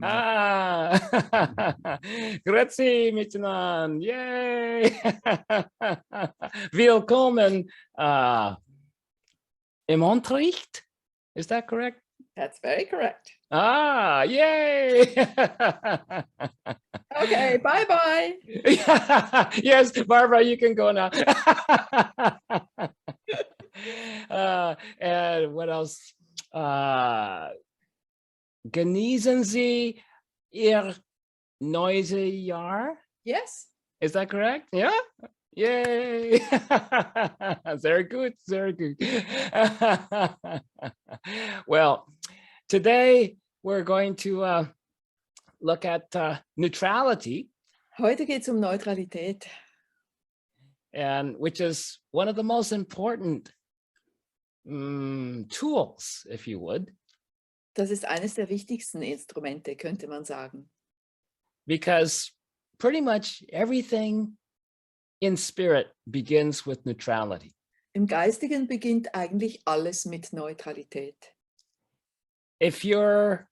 Ah, grüezi miteinander. Yay! Willkommen im Unterricht. Is that correct? That's very correct. Ah, yay! Okay, bye-bye. Yes, Barbara, you can go now. And what else? Genießen Sie Ihr neues Jahr? Yes. Is that correct? Yeah? Yay! Very good, very good. Well, today we're going to look at neutrality, Heute geht es Neutralität. and which is one of the most important tools, if you would, Das ist eines der wichtigsten Instrumente, könnte man sagen. because pretty much everything in spirit begins with neutrality. Im Geistigen beginnt eigentlich alles mit Neutralität. If you're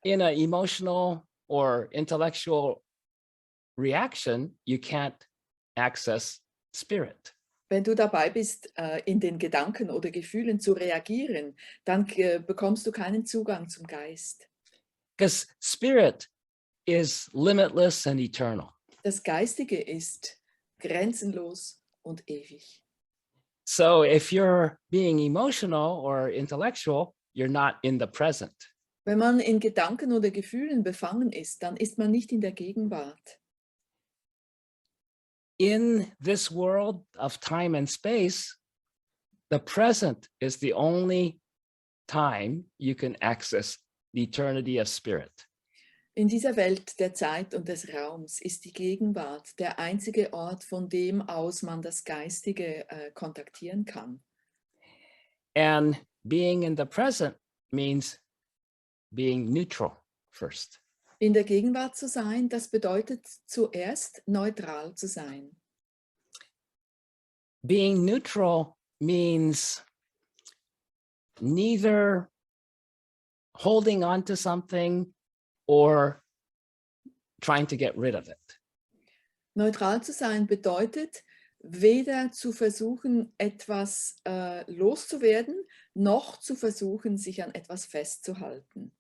in an emotional or intellectual reaction, you can't access spirit. Wenn du dabei bist, in den Gedanken oder Gefühlen zu reagieren, dann bekommst du keinen Zugang zum Geist. Because spirit is limitless and eternal. Das Geistige ist grenzenlos und ewig. So if you're being emotional or intellectual, you're not in the present. Wenn man in Gedanken oder Gefühlen befangen ist, dann ist man nicht in der Gegenwart. In this world of time and space, the present is the only time you can access the eternity of spirit. In dieser Welt der Zeit und des Raums ist die Gegenwart der einzige Ort, von dem aus man das Geistige kontaktieren kann. And being in the present means being neutral first. In der Gegenwart zu sein, das bedeutet zuerst neutral zu sein. Being neutral means neither holding on to something or trying to get rid of it. Neutral zu sein bedeutet, weder zu versuchen, etwas loszuwerden, noch zu versuchen, sich an etwas festzuhalten.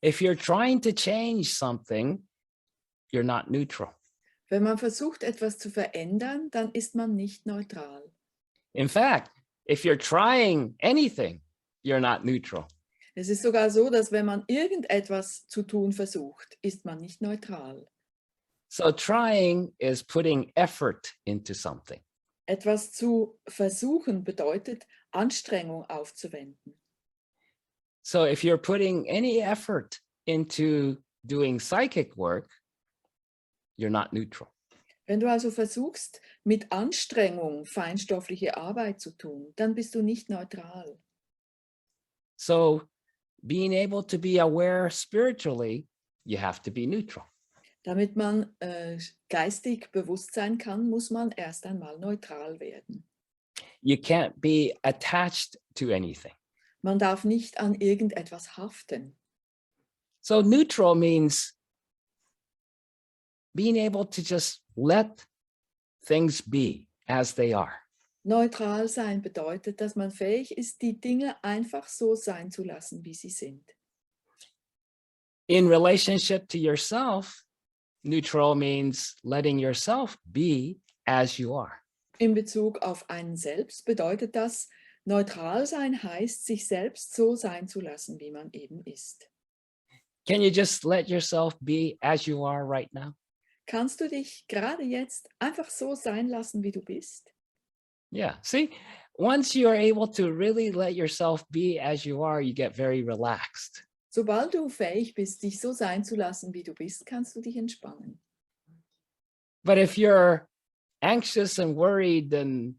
If you're trying to change something, you're not neutral. Wenn man versucht, etwas zu verändern, dann ist man nicht neutral. In fact, if you're trying anything, you're not neutral. Es ist sogar so, dass wenn man irgendetwas zu tun versucht, ist man nicht neutral. So trying is putting effort into something. Etwas zu versuchen bedeutet, Anstrengung aufzuwenden. So if you're putting any effort into doing psychic work, you're not neutral. Wenn du also versuchst, mit Anstrengung feinstoffliche Arbeit zu tun, dann bist du nicht neutral. So being able to be aware spiritually, you have to be neutral. Damit man geistig bewusst sein kann, muss man erst einmal neutral werden. You can't be attached to anything. Man darf nicht an irgendetwas haften. So neutral means being able to just let things be as they are. Neutral sein bedeutet, dass man fähig ist, die Dinge einfach so sein zu lassen, wie sie sind. In relationship to yourself, neutral means letting yourself be as you are. In Bezug auf einen selbst bedeutet das, neutral sein heißt, sich selbst so sein zu lassen, wie man eben ist. Can you just let yourself be as you are right now? Kannst du dich gerade jetzt einfach so sein lassen, wie du bist? Yeah, see, once you are able to really let yourself be as you are, you get very relaxed. Sobald du fähig bist, dich so sein zu lassen, wie du bist, kannst du dich entspannen. But if you're anxious and worried and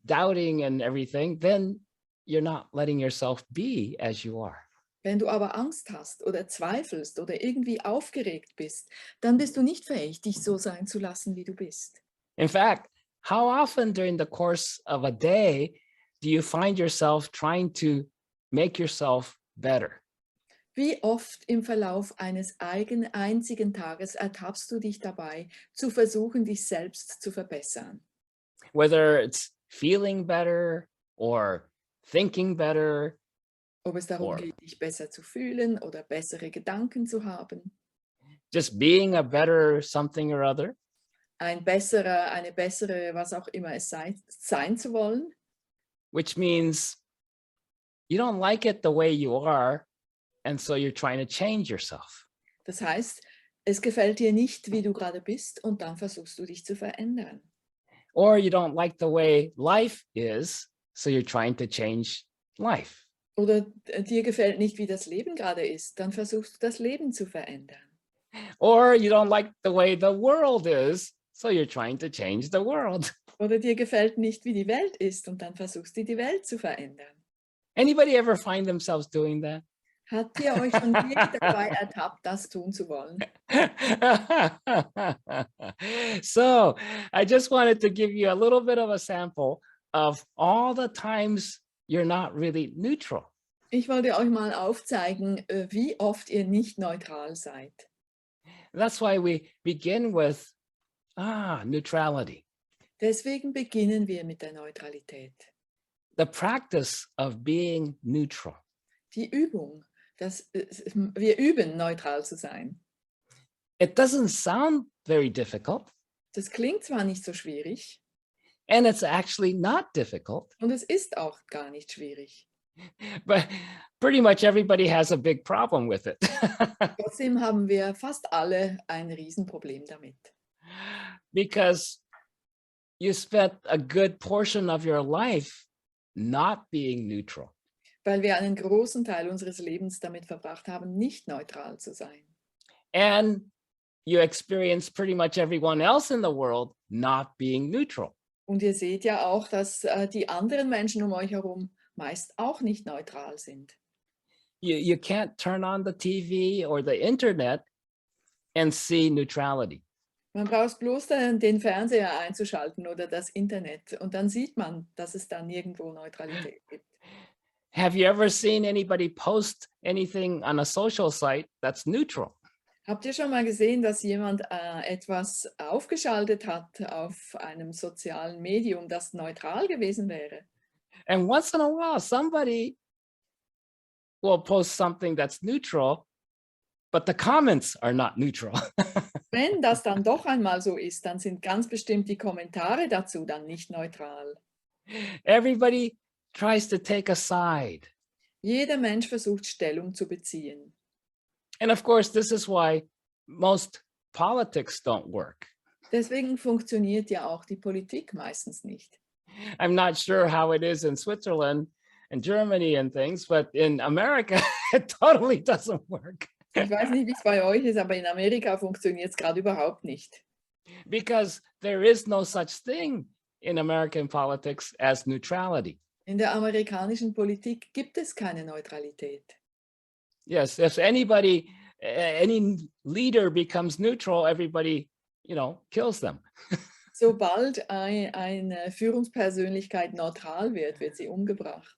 doubting and everything, then you're not letting yourself be as you are. Wenn du aber Angst hast oder zweifelst oder irgendwie aufgeregt bist, dann bist du nicht fähig, dich so sein zu lassen, wie du bist. In fact, how often during the course of a day do you find yourself trying to make yourself better? Wie oft im Verlauf eines einzigen Tages ertappst du dich dabei, zu versuchen, dich selbst zu verbessern? Whether it's feeling better or thinking better Ob es darum or geht, dich besser zu fühlen oder bessere Gedanken zu haben, just being a better something or other, eine bessere, was auch immer es sei, sein zu wollen. which means you don't like it the way you are, and so you're trying to change yourself. Das heißt, es gefällt dir nicht, wie du gerade bist, und dann versuchst du dich zu verändern. Or you don't like the way life is, so you're trying to change life. Oder dir gefällt nicht, wie das Leben gerade ist, dann versuchst du das Leben zu verändern. Or you don't like the way the world is, so you're trying to change the world. Oder dir gefällt nicht, wie die Welt ist, und dann versuchst du die Welt zu verändern. Anybody ever find themselves doing that? Habt ihr euch schon je dabei ertappt, das tun zu wollen? So I just wanted to give you a little bit of a sample of all the times you're not really neutral. Ich wollte euch mal aufzeigen, wie oft ihr nicht neutral seid. That's why we begin with neutrality, Deswegen beginnen wir mit der Neutralität. the practice of being neutral. Die Übung, wir üben, neutral zu sein. It doesn't sound very difficult, Das klingt zwar nicht so schwierig, and it's actually not difficult, und es ist auch gar nicht schwierig. but pretty much everybody has a big problem with it. Trotzdem haben wir fast alle ein Riesenproblem damit. Because you spent a good portion of your life not being neutral. Weil wir einen großen Teil unseres Lebens damit verbracht haben, nicht neutral zu sein. And you experience pretty much everyone else in the world not being neutral. Und ihr seht ja auch, dass die anderen Menschen um euch herum meist auch nicht neutral sind. You can't turn on the TV or the internet and see neutrality. Man braucht bloß den Fernseher einzuschalten oder das Internet, und dann sieht man, dass es da nirgendwo Neutralität gibt. Have you ever seen anybody post anything on a social site that's neutral? Habt ihr schon mal gesehen, dass jemand etwas aufgeschaltet hat auf einem sozialen Medium, das neutral gewesen wäre? And once in a while, somebody will post something that's neutral, but the comments are not neutral. Wenn das dann doch einmal so ist, dann sind ganz bestimmt die Kommentare dazu dann nicht neutral. Everybody tries to take a side. Jeder Mensch versucht, Stellung zu beziehen. And of course, this is why most politics don't work. Deswegen funktioniert ja auch die Politik meistens nicht. I'm not sure how it is in Switzerland and Germany and things, but in America, it totally doesn't work. Ich weiß nicht, wie es bei euch ist, aber in Amerika funktioniert es gerade überhaupt nicht. Because there is no such thing in American politics as neutrality. In der amerikanischen Politik gibt es keine Neutralität. Yes, if anybody, any leader becomes neutral, everybody, kills them. Sobald eine Führungspersönlichkeit neutral wird, wird sie umgebracht.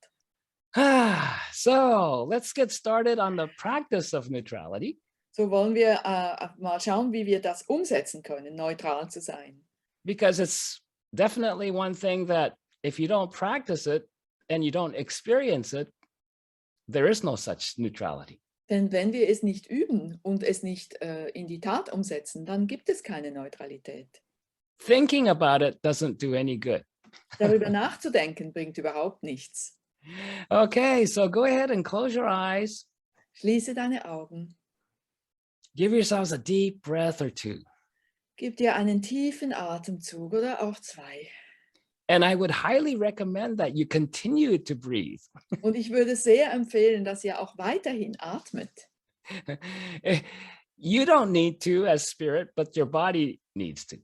So let's get started on the practice of neutrality. So wollen wir mal schauen, wie wir das umsetzen können, neutral zu sein. Because it's definitely one thing that if you don't practice it and you don't experience it, there is no such neutrality. Denn wenn wir es nicht üben und es nicht in die Tat umsetzen, dann gibt es keine Neutralität. Thinking about it doesn't do any good. Darüber nachzudenken bringt überhaupt nichts. Okay, so go ahead and close your eyes. Schließe deine Augen. Give yourselves a deep breath or two. Gib dir einen tiefen Atemzug oder auch zwei. And I would highly recommend that you continue to breathe. Und ich würde sehr empfehlen, dass ihr auch weiterhin atmet. You don't need to as spirit, but your body needs to.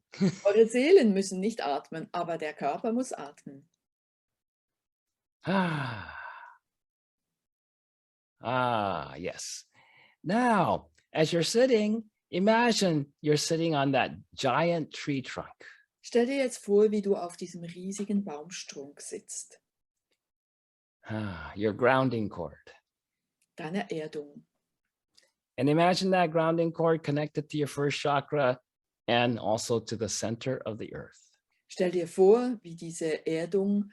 Eure Seelen müssen nicht atmen, aber der Körper muss atmen. Yes. Now, as you're sitting, imagine you're sitting on that giant tree trunk. Stell dir jetzt vor, wie du auf diesem riesigen Baumstrunk sitzt. Your grounding cord. Deine Erdung. And imagine that grounding cord connected to your first chakra and also to the center of the earth. Stell dir vor, wie diese Erdung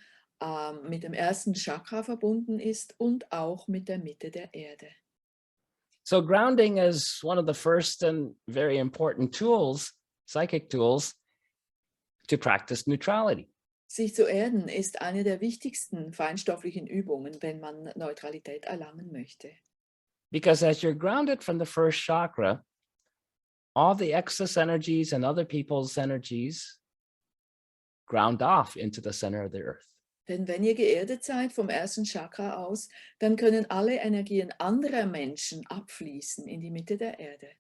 mit dem ersten Chakra verbunden ist und auch mit der Mitte der Erde. So grounding is one of the first and very important tools, psychic tools, to practice neutrality. Sich zu erden ist eine der wichtigsten feinstofflichen Übungen, wenn man Neutralität erlangen möchte. Because as you're grounded from the first chakra, all the excess energies and other people's energies ground off into the center of the earth. Denn wenn ihr geerdet seid vom ersten Chakra aus, dann können alle Energien anderer Menschen abfließen in die Mitte der Erde.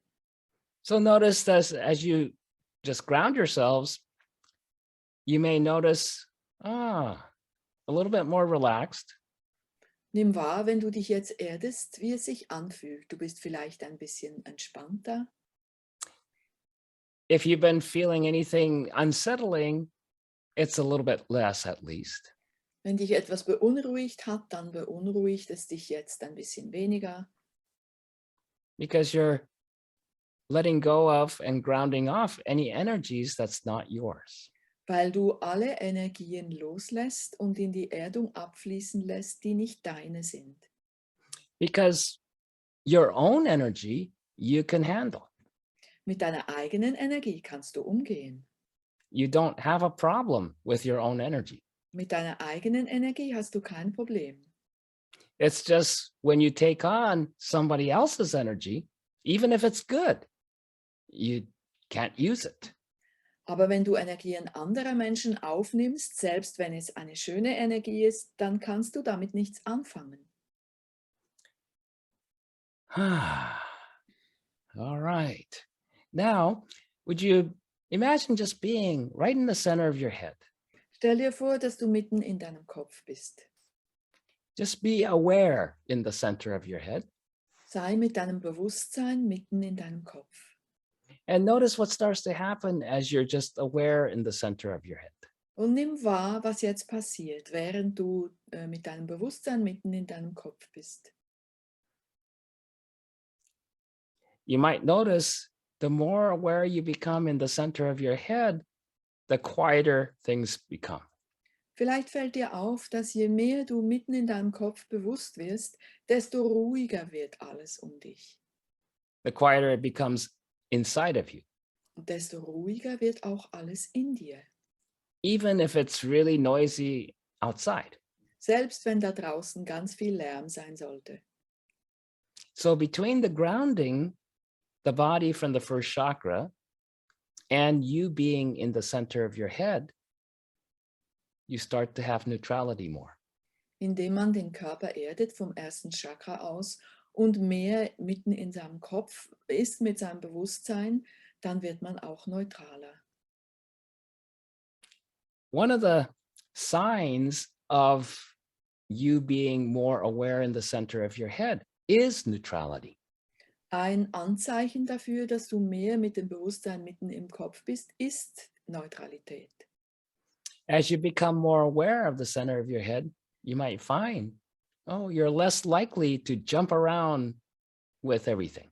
So notice that as you just ground yourselves, you may notice, a little bit more relaxed. Nimm wahr, wenn du dich jetzt erdest, wie es sich anfühlt. Du bist vielleicht ein bisschen entspannter. If you've been feeling anything unsettling, it's a little bit less at least. Wenn dich etwas beunruhigt hat, dann beunruhigt es dich jetzt ein bisschen weniger. Because you're letting go of and grounding off any energies that's not yours. Weil du alle Energien loslässt und in die Erdung abfließen lässt, die nicht deine sind. Because your own energy you can handle. Mit deiner eigenen Energie kannst du umgehen. You don't have a problem with your own energy. Mit deiner eigenen Energie hast du kein Problem. It's just when you take on somebody else's energy, even if it's good, you can't use it. Aber wenn du Energien anderer Menschen aufnimmst, selbst wenn es eine schöne Energie ist, dann kannst du damit nichts anfangen. All right. Now, would you imagine just being right in the center of your head? Stell dir vor, dass du mitten in deinem Kopf bist. Just be aware in the center of your head Sei mit deinem Bewusstsein mitten in deinem Kopf. and notice what starts to happen as you're just aware in the center of your head. Und nimm wahr, was jetzt passiert, während du mit deinem Bewusstsein mitten in deinem Kopf bist. You might notice the more aware you become in the center of your head, the quieter things become. Vielleicht fällt dir auf, dass je mehr du mitten in deinem Kopf bewusst wirst, desto ruhiger wird alles um dich. The quieter it becomes inside of you, Und desto ruhiger wird auch alles in dir. even if it's really noisy outside. Selbst wenn da draußen ganz viel Lärm sein sollte. So between the grounding, the body from the first chakra, and you being in the center of your head, you start to have neutrality more. Indem man den Körper erdet vom ersten Chakra aus und mehr mitten in seinem Kopf ist mit seinem Bewusstsein, dann wird man auch neutraler. One of the signs of you being more aware in the center of your head is neutrality. Ein Anzeichen dafür, dass du mehr mit dem Bewusstsein mitten im Kopf bist, ist Neutralität. As you become more aware of the center of your head, you might find, you're less likely to jump around with everything.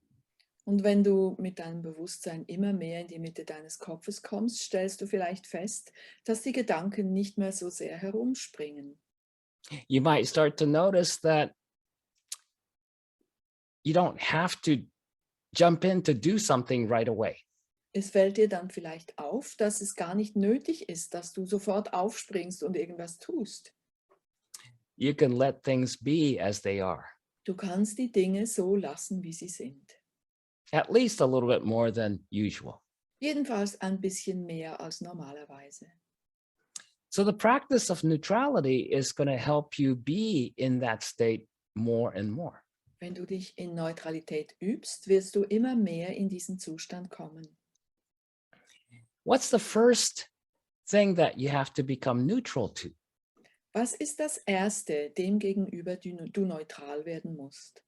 Und wenn du mit deinem Bewusstsein immer mehr in die Mitte deines Kopfes kommst, stellst du vielleicht fest, dass die Gedanken nicht mehr so sehr herumspringen. You might start to notice that you don't have to jump in to do something right away. Es fällt dir dann vielleicht auf, dass es gar nicht nötig ist, dass du sofort aufspringst und irgendwas tust. You can let things be as they are, Du kannst die Dinge so lassen, wie sie sind. at least a little bit more than usual. Jedenfalls ein bisschen mehr als normalerweise. So the practice of neutrality is going to help you be in that state more and more. Wenn du dich in Neutralität übst, wirst du immer mehr in diesen Zustand kommen. What's the first thing that you have to become neutral to? Was ist das Erste, dem gegenüber du neutral werden musst?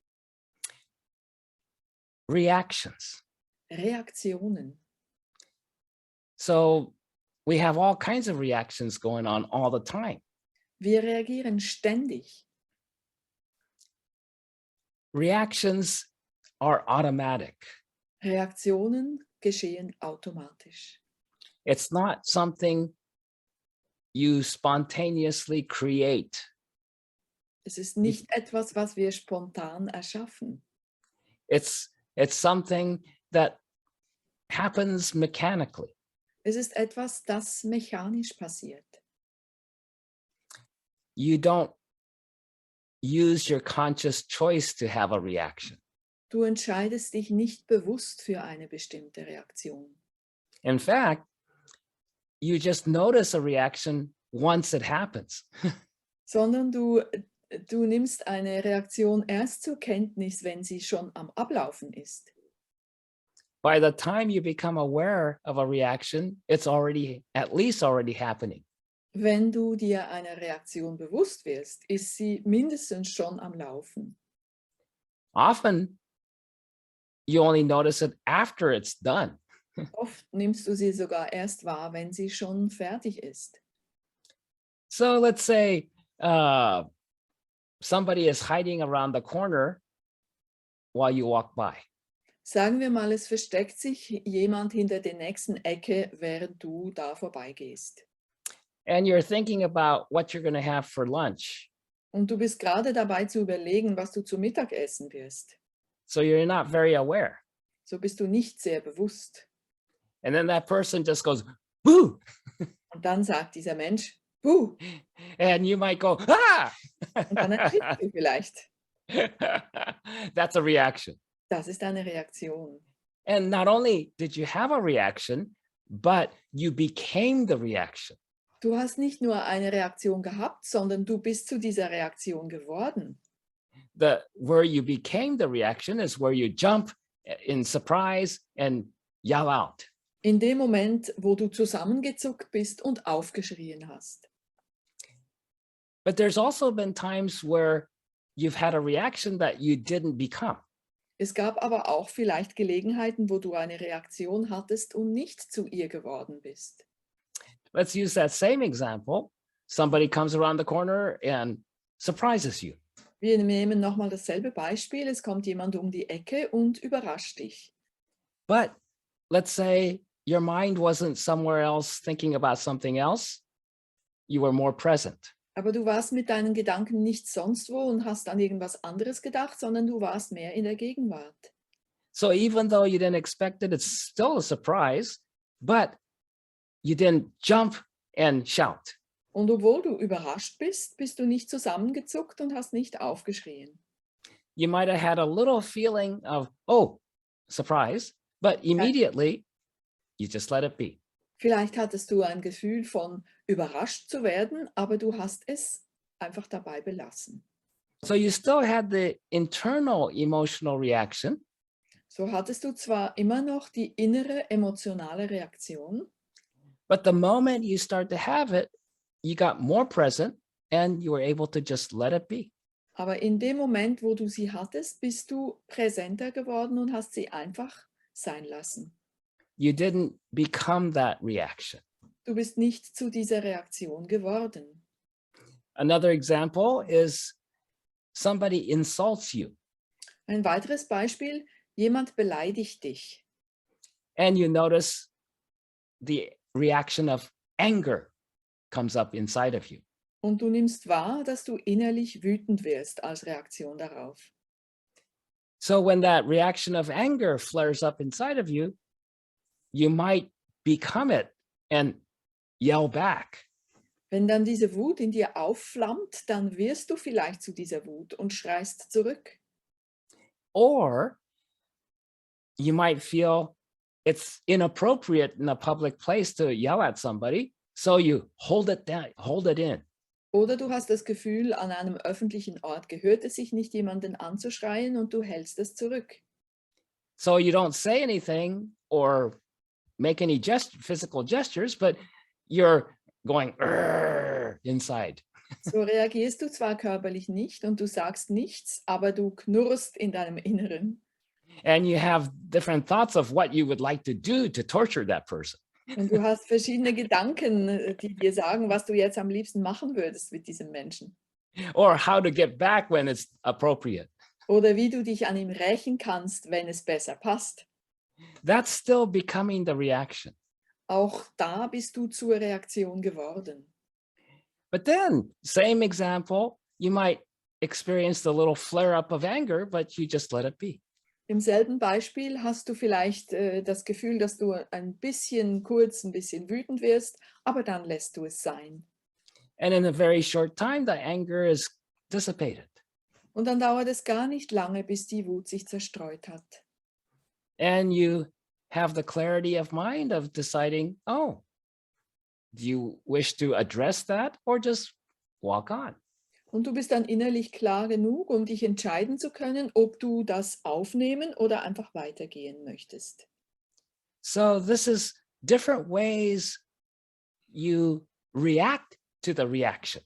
Reactions. Reaktionen. So we have all kinds of reactions going on all the time. Wir reagieren ständig. Reactions are automatic. Reaktionen geschehen automatisch. It's not something you spontaneously create. Es ist nicht etwas, was wir spontan erschaffen. It's something that happens mechanically. Es ist etwas, das mechanisch passiert. You don't use your conscious choice to have a reaction. Du entscheidest dich nicht bewusst für eine bestimmte Reaktion. In fact, you just notice a reaction once it happens. Sondern du nimmst eine Reaktion erst zur Kenntnis, wenn sie schon am Ablaufen ist. By the time you become aware of a reaction, it's at least already happening. Wenn du dir einer Reaktion bewusst wirst, ist sie mindestens schon am Laufen. Often, you only notice it after it's done. Oft nimmst du sie sogar erst wahr, wenn sie schon fertig ist. So let's say somebody is hiding around the corner while you walk by. Sagen wir mal, es versteckt sich jemand hinter der nächsten Ecke, während du da vorbeigehst. And you're thinking about what you're going to have for lunch. Und du bist gerade dabei zu überlegen, was du zu Mittag essen wirst. So you're not very aware. So bist du nicht sehr bewusst. And then that person just goes, boo! Und dann sagt dieser Mensch, Buh! And you might go, ah! Und dann erschrickst du vielleicht. That's a reaction. Das ist eine Reaktion. And not only did you have a reaction, but you became the reaction. Du hast nicht nur eine Reaktion gehabt, sondern du bist zu dieser Reaktion geworden. Where you became the reaction is where you jump in surprise and yell out. In dem Moment, wo du zusammengezuckt bist und aufgeschrien hast. But there's also been times where you've had a reaction that you didn't become. Es gab aber auch vielleicht Gelegenheiten, wo du eine Reaktion hattest und nicht zu ihr geworden bist. Let's use that same example. Somebody comes around the corner and surprises you. Wir nehmen nochmal dasselbe Beispiel. Es kommt jemand um die Ecke und überrascht dich. But let's say your mind wasn't somewhere else thinking about something else. You were more present. Aber du warst mit deinen Gedanken nicht sonst wo und hast an irgendwas anderes gedacht, sondern du warst mehr in der Gegenwart. So even though you didn't expect it, it's still a surprise, but you didn't jump and shout. Und obwohl du überrascht bist, bist du nicht zusammengezuckt und hast nicht aufgeschrien. You might have had a little feeling of, oh, surprise, but immediately you just let it be. Vielleicht hattest du ein Gefühl von überrascht zu werden, aber du hast es einfach dabei belassen. So you still had the internal emotional reaction, So hattest du zwar immer noch die innere emotionale Reaktion, but the moment you start to have it, you got more present and you were able to just let it be. aber in dem Moment, wo du sie hattest, bist du präsenter geworden und hast sie einfach sein lassen. You didn't become that reaction. Du bist nicht zu dieser Reaktion geworden. Another example is somebody insults you Ein weiteres Beispiel, jemand beleidigt dich and you notice the reaction of anger comes up inside of you. und du nimmst wahr, dass du innerlich wütend wirst als Reaktion darauf. So when that reaction of anger flares up inside of you, you might become it and yell back. Wenn dann diese Wut in dir aufflammt, dann wirst du vielleicht zu dieser Wut und schreist zurück. Or you might feel it's inappropriate in a public place to yell at somebody, so you hold it down, hold it in. Oder du hast das Gefühl, an einem öffentlichen Ort gehört es sich nicht, jemanden anzuschreien und du hältst es zurück. So you don't say anything or make any physical gestures, but you're going inside. So reagierst du zwar körperlich nicht und du sagst nichts, aber du knurrst in deinem Inneren. And you have different thoughts of what you would like to do to torture that person. Und du hast verschiedene Gedanken, die dir sagen, was du jetzt am liebsten machen würdest mit diesem Menschen. Or how to get back when it's appropriate. Oder wie du dich an ihm rächen kannst, wenn es besser passt. That's still becoming the reaction. Auch da bist du zur Reaktion geworden. But then, same example, you might experience the little flare up of anger, but you just let it be. Im selben Beispiel hast du vielleicht das Gefühl, dass du ein bisschen kurz, ein bisschen wütend wirst, aber dann lässt du es sein. And in a very short time, the anger is dissipated. Und dann dauert es gar nicht lange, bis die Wut sich zerstreut hat. And you have the clarity of mind of deciding, oh, do you wish to address that or just walk on? Und du bist dann innerlich klar genug, um dich entscheiden zu können, ob du das aufnehmen oder einfach weitergehen möchtest. So this is different ways you react to the reaction.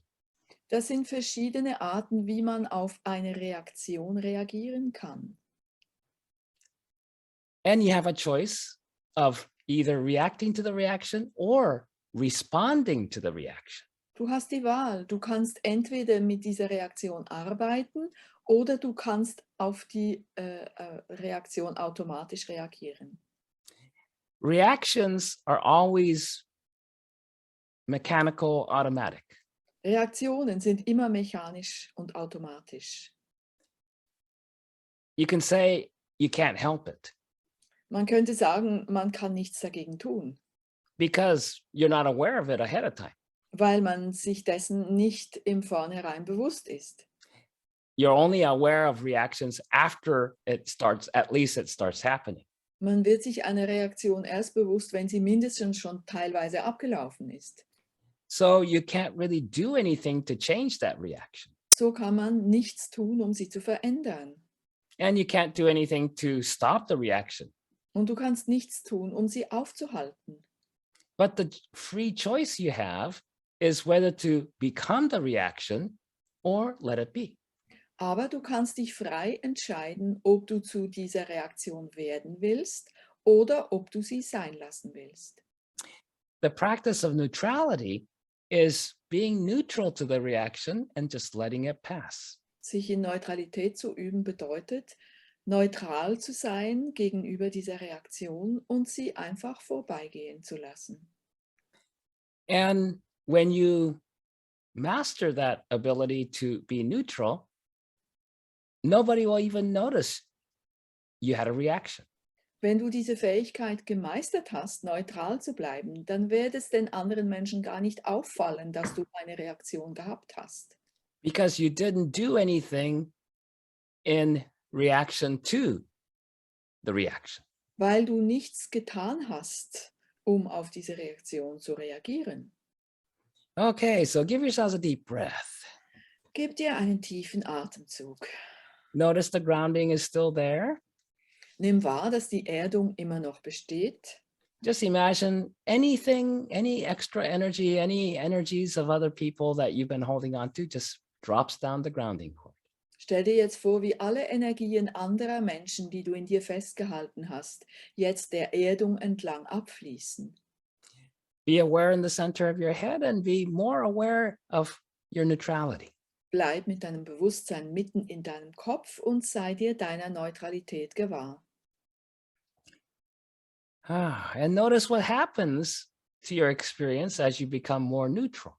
Das sind verschiedene Arten, wie man auf eine Reaktion reagieren kann. And you have a choice of either reacting to the reaction or responding to the reaction. Du hast die Wahl. Du kannst entweder mit dieser Reaktion arbeiten oder du kannst auf die Reaktion automatisch reagieren. Reactions are always mechanical, automatic. Reaktionen sind immer mechanisch und automatisch. You can say you can't help it Man könnte sagen, man kann nichts dagegen tun, because you're not aware of it ahead of time. weil man sich dessen nicht im Vornherein bewusst ist. You're only aware of reactions after it starts, at least it starts happening. Man wird sich einer Reaktion erst bewusst, wenn sie mindestens schon teilweise abgelaufen ist. So you can't really do anything to change that reaction. So kann man nichts tun, um sie zu verändern. And you can't do anything to stop the reaction. Und du kannst nichts tun, um sie aufzuhalten. But the free choice you have is whether to become the reaction or let it be. Aber du kannst dich frei entscheiden, ob du zu dieser Reaktion werden willst oder ob du sie sein lassen willst. The practice of neutrality is being neutral to the reaction and just letting it pass. Sich in Neutralität zu üben bedeutet, neutral zu sein gegenüber dieser Reaktion und sie einfach vorbeigehen zu lassen. And when you master that ability to be neutral, nobody will even notice you had a reaction. Wenn du diese Fähigkeit gemeistert hast, neutral zu bleiben, dann wird es den anderen Menschen gar nicht auffallen, dass du eine Reaktion gehabt hast. Because you didn't do anything in reaction to the reaction. Weil du nichts getan hast, um auf diese Reaktion zu reagieren. Okay, so give yourselves a deep breath. Gib dir einen tiefen Atemzug. Notice the grounding is still there. Nimm wahr, dass die Erdung immer noch besteht. Just imagine anything, any extra energy, any energies of other people that you've been holding on to just drops down the grounding cord. Stell dir jetzt vor, wie alle Energien anderer Menschen, die du in dir festgehalten hast, jetzt der Erdung entlang abfließen. Be aware in the center of your head and be more aware of your neutrality. Bleib mit deinem Bewusstsein mitten in deinem Kopf und sei dir deiner Neutralität gewahr. And notice what happens to your experience as you become more neutral.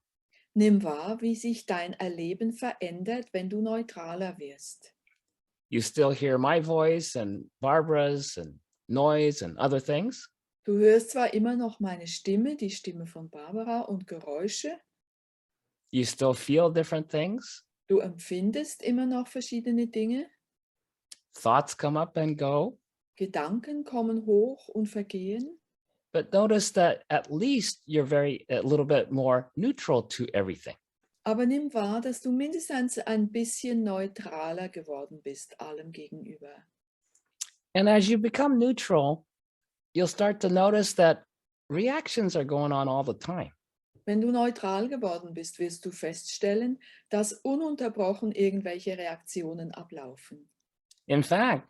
Nimm wahr, wie sich dein Erleben verändert, wenn du neutraler wirst. You still hear my voice and Barbara's and noise and other things, Du hörst zwar immer noch meine Stimme, die Stimme von Barbara und Geräusche, you still feel different things, du empfindest immer noch verschiedene Dinge, thoughts come up and go, Gedanken kommen hoch und vergehen, but notice that at least you're a little bit more neutral to everything. aber nimm wahr, dass du mindestens ein bisschen neutraler geworden bist allem gegenüber. And as you become neutral, you'll start to notice that reactions are going on all the time. Wenn du neutral geworden bist, wirst du feststellen, dass ununterbrochen irgendwelche Reaktionen ablaufen. In fact,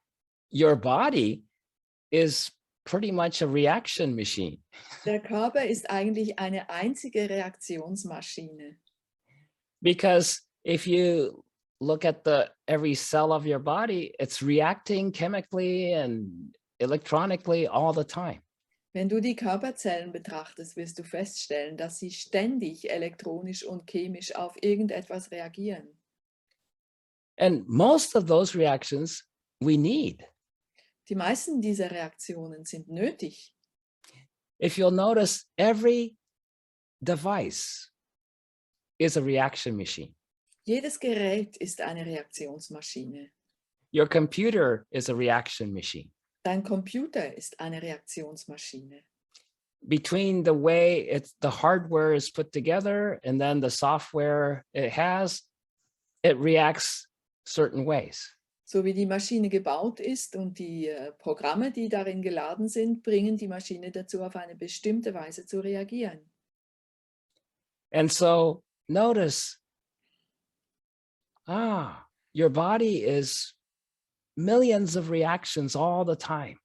your body is pretty much a reaction machine. Der Körper ist eigentlich eine einzige Reaktionsmaschine. Because if you look at every cell of your body, it's reacting chemically and electronically all the time. Wenn du die Körperzellen betrachtest, wirst du feststellen, dass sie ständig elektronisch und chemisch auf irgendetwas reagieren. And most of those reactions we need. Die meisten dieser Reaktionen sind nötig. If you'll notice, every device is a reaction machine. Jedes Gerät ist eine Reaktionsmaschine. Your computer is a reaction machine. Dein Computer ist eine Reaktionsmaschine. Between the way the hardware is put together and then the software it reacts certain ways. So wie die Maschine gebaut ist und die Programme, die darin geladen sind, bringen die Maschine dazu, auf eine bestimmte Weise zu reagieren. And so notice, your body is millions of reactions all the time.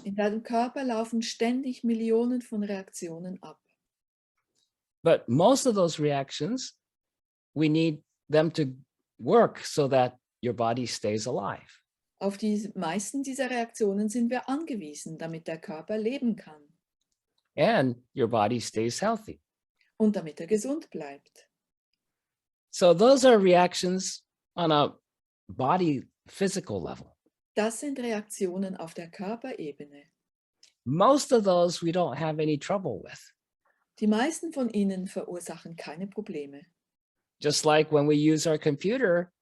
In deinem Körper laufen ständig Millionen von Reaktionen ab. But most of those reactions, we need them to work so that your body stays alive. Auf die meisten dieser Reaktionen sind wir angewiesen, damit der Körper leben kann And your body stays healthy. und damit er gesund bleibt. So those are reactions on a body physical level. Das sind Reaktionen auf der Körperebene. Most of those we don't have any trouble with. Die meisten von ihnen verursachen keine Probleme. Just like when we use our computer,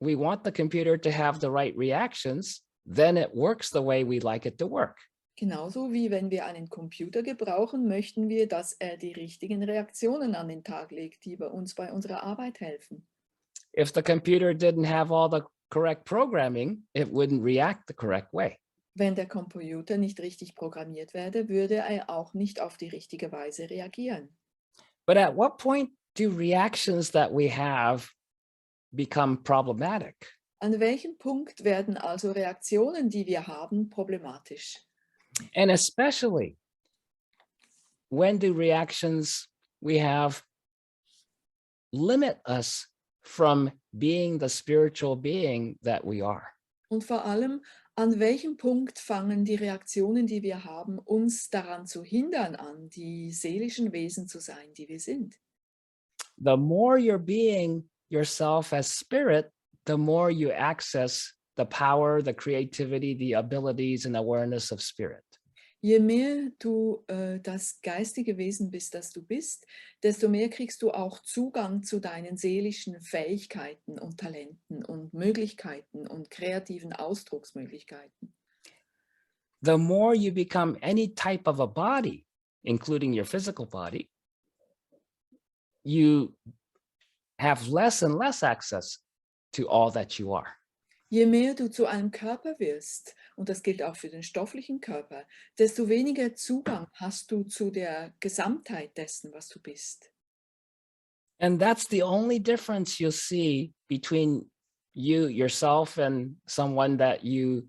we want the computer to have the right reactions, then it works the way we like it to work. Genauso wie wenn wir einen Computer gebrauchen, möchten wir, dass er die richtigen Reaktionen an den Tag legt, die uns bei unserer Arbeit helfen. If the computer didn't have all the correct programming, it wouldn't react the correct way. Wenn der Computer nicht richtig programmiert werde, würde er auch nicht auf die richtige Weise reagieren. But at what point do reactions that we have become problematic? An welchem Punkt werden also Reaktionen, die wir haben, problematisch? And especially, when do reactions we have limit us from being the spiritual being that we are? Und vor allem, an welchem Punkt fangen die Reaktionen, die wir haben, uns daran zu hindern an, die seelischen Wesen zu sein, die wir sind? The more you're being yourself as spirit, the more you access the power, the creativity, the abilities and awareness of spirit. Je mehr du das geistige Wesen bist, das du bist, desto mehr kriegst du auch Zugang zu deinen seelischen Fähigkeiten und Talenten und Möglichkeiten und kreativen Ausdrucksmöglichkeiten. The more you become any type of a body, including your physical body, you have less and less access to all that you are. Je mehr du zu einem Körper wirst, und das gilt auch für den stofflichen Körper, desto weniger Zugang hast du zu der Gesamtheit dessen, was du bist. And that's the only difference you'll see between you, yourself, and someone that you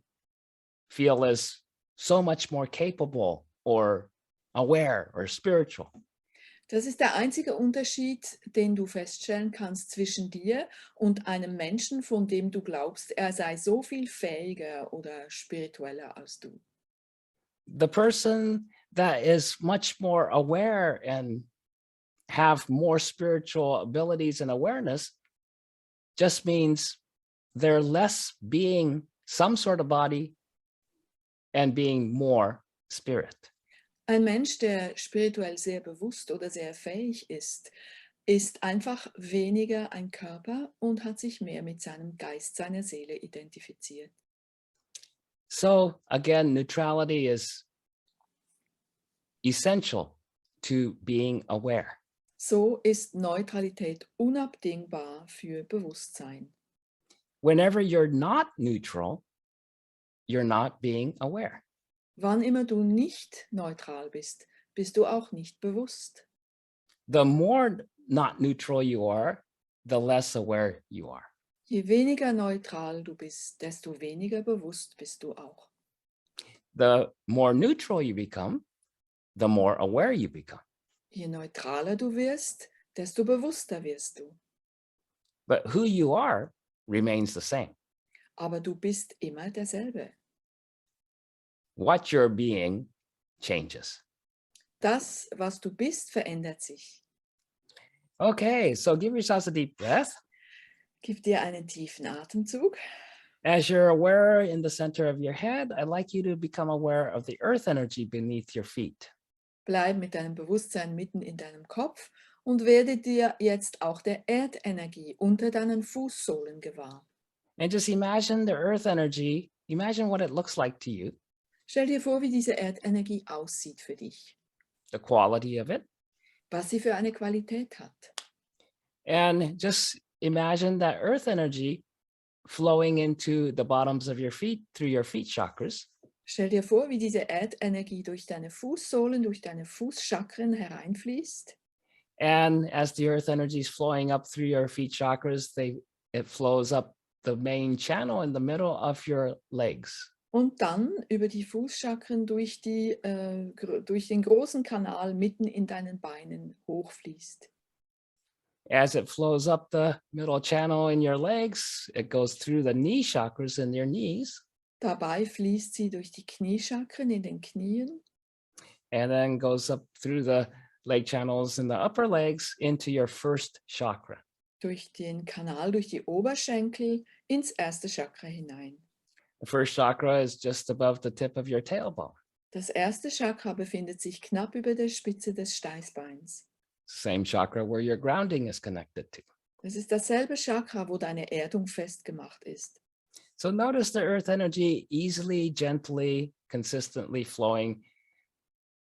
feel is so much more capable or aware or spiritual. Das ist der einzige Unterschied, den du feststellen kannst zwischen dir und einem Menschen, von dem du glaubst, er sei so viel fähiger oder spiritueller als du. The person that is much more aware and have more spiritual abilities and awareness just means they're less being some sort of body and being more spirit. Ein Mensch, der spirituell sehr bewusst oder sehr fähig ist einfach weniger ein Körper und hat sich mehr mit seinem Geist, seiner Seele identifiziert. So again, neutrality is essential to being aware. So ist Neutralität unabdingbar für Bewusstsein. Whenever you're not neutral, you're not being aware. Wann immer du nicht neutral bist, bist du auch nicht bewusst. The more not neutral you are, the less aware you are. Je weniger neutral du bist, desto weniger bewusst bist du auch. The more neutral you become, the more aware you become. Je neutraler du wirst, desto bewusster wirst du. But who you are remains the same. aber du bist immer derselbe. What you're being changes. Das, was du bist, verändert sich. Okay, so give yourselves a deep breath. Gib dir einen tiefen Atemzug. As you're aware in the center of your head, I'd like you to become aware of the earth energy beneath your feet. Bleib mit deinem Bewusstsein mitten in deinem Kopf und werde dir jetzt auch der Erdenergie unter deinen Fußsohlen gewahr. And just imagine the earth energy, imagine what it looks like to you, Stell dir vor, wie diese Erdenergie aussieht für dich, the quality of it, was sie für eine Qualität hat. and just imagine that earth energy flowing into the bottoms of your feet through your feet chakras. Stell dir vor, wie diese Erdenergie durch deine Fußsohlen, durch deine Fußchakren hereinfließt. And as the earth energy is flowing up through your feet chakras, it flows up the main channel in the middle of your legs. Und dann über die Fußchakren durch den großen Kanal mitten in deinen Beinen hochfließt. As it flows up the middle channel in your legs, it goes through the knee chakras in your knees, Dabei fließt sie durch die Kniechakren in den Knien and then goes up through the leg channels in the upper legs into your first chakra. durch den Kanal, durch die Oberschenkel ins erste Chakra hinein. The first chakra is just above the tip of your tailbone. Das erste Chakra befindet sich knapp über der Spitze des Steißbeins. Same chakra where your grounding is connected to. Es ist dasselbe Chakra, wo deine Erdung festgemacht ist. So notice the earth energy easily, gently, consistently flowing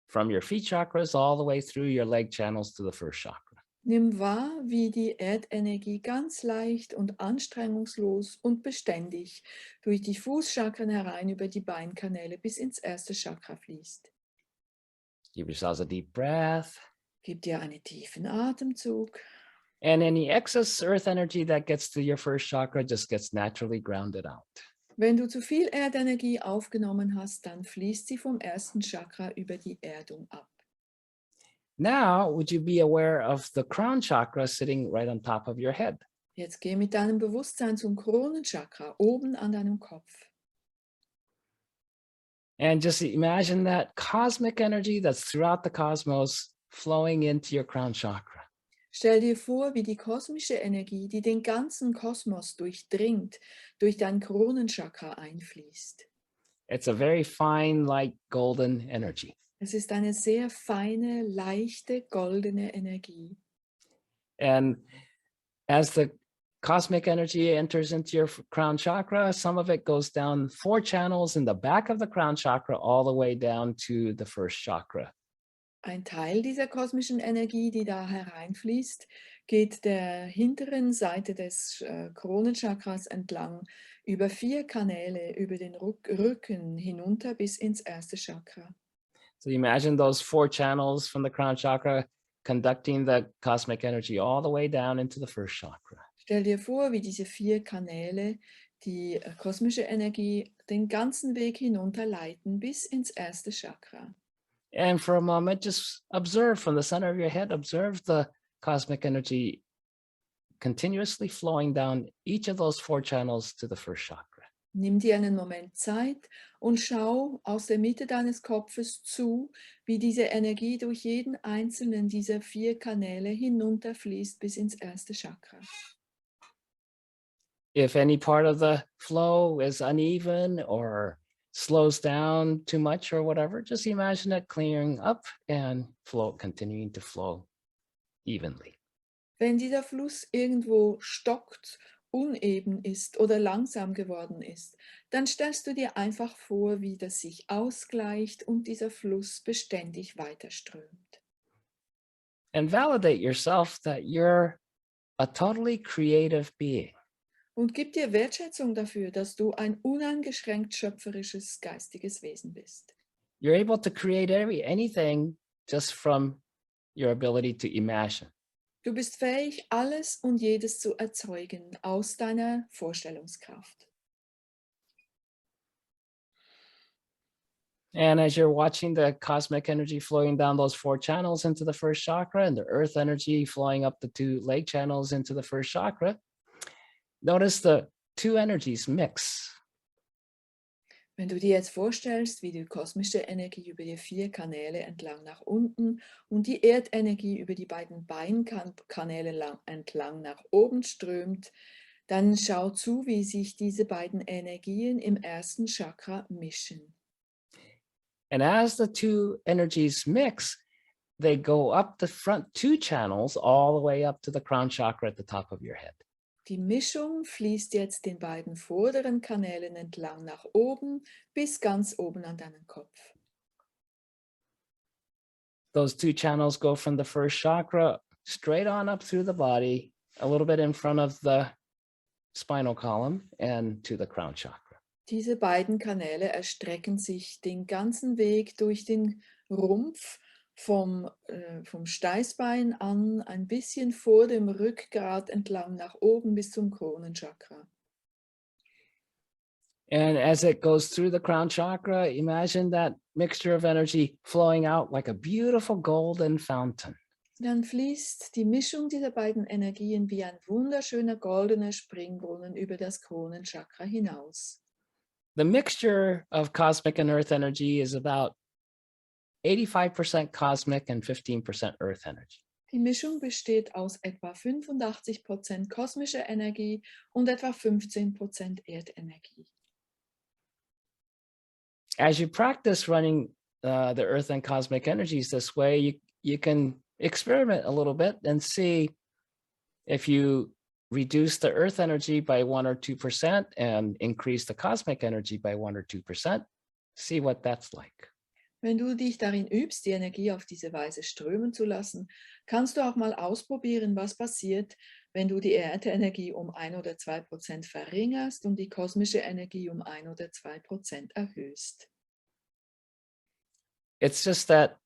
from your feet chakras all the way through your leg channels to the first chakra. Nimm wahr, wie die Erdenergie ganz leicht und anstrengungslos und beständig durch die Fußchakren herein über die Beinkanäle bis ins erste Chakra fließt. Give yourselves a deep breath. Gib dir einen tiefen Atemzug. And any excess earth energy that gets to your first chakra just gets naturally grounded out. Wenn du zu viel Erdenergie aufgenommen hast, dann fließt sie vom ersten Chakra über die Erdung ab. Now, would you be aware of the crown chakra sitting right on top of your head? Jetzt geh mit deinem Bewusstsein zum Kronenchakra oben an deinem Kopf. And just imagine that cosmic energy that's throughout the cosmos flowing into your crown chakra. Stell dir vor, wie die kosmische Energie, die den ganzen Kosmos durchdringt, durch dein Kronenchakra einfließt. It's a very fine, light, golden energy. Es ist eine sehr feine, leichte, goldene Energie. And as the cosmic energy enters into your crown chakra, some of it goes down 4 channels in the back of the crown chakra all the way down to the first chakra. Ein Teil dieser kosmischen Energie, die da hereinfließt, geht der hinteren Seite des Kronenchakras entlang über 4 Kanäle über den Rücken hinunter bis ins erste Chakra. So imagine those 4 channels from the crown chakra conducting the cosmic energy all the way down into the first chakra. Stell dir vor, wie diese 4 Kanäle die kosmische Energie den ganzen Weg hinunter leiten bis ins erste Chakra. And for a moment, just observe from the center of your head, observe the cosmic energy continuously flowing down each of those 4 channels to the first chakra. Nimm dir einen Moment Zeit und schau aus der Mitte deines Kopfes zu, wie diese Energie durch jeden einzelnen dieser 4 Kanäle hinunterfließt bis ins erste Chakra. If any part of the flow is uneven or slows down too much or whatever, just imagine it clearing up and continuing to flow evenly. Wenn dieser Fluss irgendwo stockt, uneben ist oder langsam geworden ist, dann stellst du dir einfach vor, wie das sich ausgleicht und dieser Fluss beständig weiterströmt. And validate yourself that you're a totally creative being. Und gib dir Wertschätzung dafür, dass du ein uneingeschränkt schöpferisches, geistiges Wesen bist. You're able to create anything just from your ability to imagine. Du bist fähig, alles und jedes zu erzeugen aus deiner Vorstellungskraft. And as you're watching the cosmic energy flowing down those 4 channels into the first chakra and the earth energy flowing up the 2 leg channels into the first chakra, notice the two energies mix, Wenn du dir jetzt vorstellst, wie die kosmische Energie über die 4 Kanäle entlang nach unten und die Erdenergie über die beiden Beinkanäle entlang nach oben strömt, dann schau zu, wie sich diese beiden Energien im ersten Chakra mischen. and as the two energies mix, they go up the front 2 channels all the way up to the crown chakra at the top of your head. Die Mischung fließt jetzt den beiden vorderen Kanälen entlang nach oben bis ganz oben an deinen Kopf. Those 2 channels go from the first chakra straight on up through the body, a little bit in front of the spinal column and to the crown chakra. Diese beiden Kanäle erstrecken sich den ganzen Weg durch den Rumpf vom Steißbein an, ein bisschen vor dem Rückgrat entlang nach oben bis zum Kronenchakra. And as it goes through the crown chakra, imagine that mixture of energy flowing out like a beautiful golden fountain. Dann fließt die Mischung dieser beiden Energien wie ein wunderschöner goldener Springbrunnen über das Kronenchakra hinaus. The mixture of cosmic and earth energy is about 85% cosmic and 15% earth energy. Die Mischung besteht aus etwa 85% kosmischer Energie und etwa 15% Erdenergie. As you practice running the earth and cosmic energies this way, you can experiment a little bit and see if you reduce the earth energy by 1 or 2% and increase the cosmic energy by 1 or 2%, see what that's like. Wenn du dich darin übst, die Energie auf diese Weise strömen zu lassen, kannst du auch mal ausprobieren, was passiert, wenn du die Erdenergie um 1 oder 2% verringerst und die kosmische Energie um 1 oder 2% erhöhst. It's just that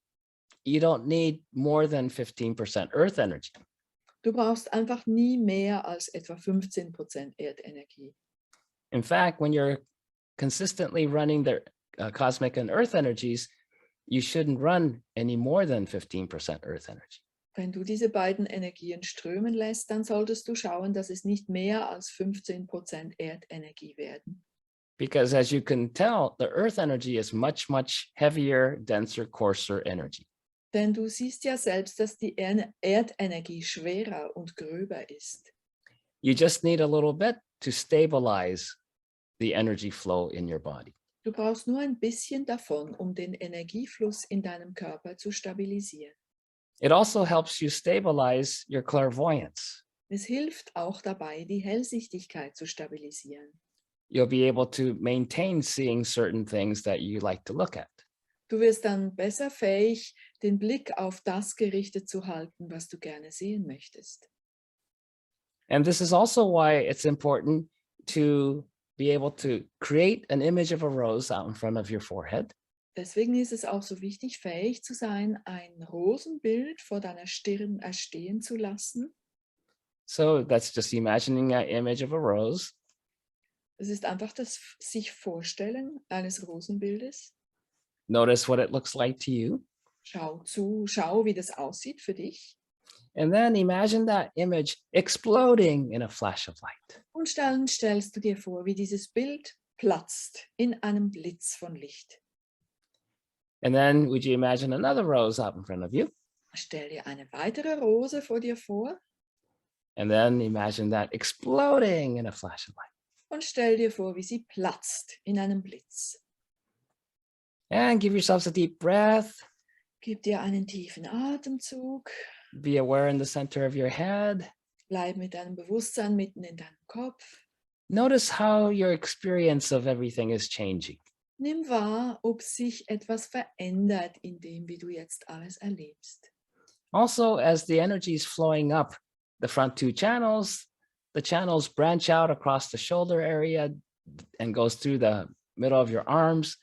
you don't need more than 15% earth energy. Du brauchst einfach nie mehr als etwa 15% Erdenergie. In fact, when you're consistently running the cosmic and earth energies, you shouldn't run any more than 15% earth energy. Wenn du diese beiden Energien strömen lässt, dann solltest du schauen, dass es nicht mehr als 15% Erdenergie werden. Because as you can tell, the earth energy is much, much heavier, denser, coarser energy. Denn du siehst ja selbst, dass die Erdenergie schwerer und gröber ist. You just need a little bit to stabilize the energy flow in your body. Du brauchst nur ein bisschen davon, um den Energiefluss in deinem Körper zu stabilisieren. It also helps you stabilize your clairvoyance. Es hilft auch dabei, die Hellsichtigkeit zu stabilisieren. You'll be able to maintain seeing certain things that you like to look at. Du wirst dann besser fähig, den Blick auf das gerichtet zu halten, was du gerne sehen möchtest. And this is also why it's important to be able to create an image of a rose out in front of your forehead. Deswegen ist es auch so wichtig, fähig zu sein, ein Rosenbild vor deiner Stirn erstehen zu lassen. So that's just imagining an image of a rose. Es ist einfach das sich Vorstellen eines Rosenbildes. Notice what it looks like to you. Schau, wie das aussieht für dich. And then imagine that image exploding in a flash of light. Und dann stellst du dir vor, wie dieses Bild platzt in einem Blitz von Licht. And then would you imagine another rose out in front of you? Stell dir eine weitere Rose vor dir vor And then imagine that exploding in a flash of light. und stell dir vor, wie sie platzt in einem Blitz. And give yourselves a deep breath. Gib dir einen tiefen Atemzug. Be aware in the center of your head. Bleib mit deinem Bewusstsein mitten in deinem Kopf. Notice how your experience of everything is changing. Nimm wahr, ob sich etwas verändert in dem, wie du jetzt alles erlebst. Also, as the energy is flowing up the front 2 channels, the channels branch out across the shoulder area and goes through the middle of your arms,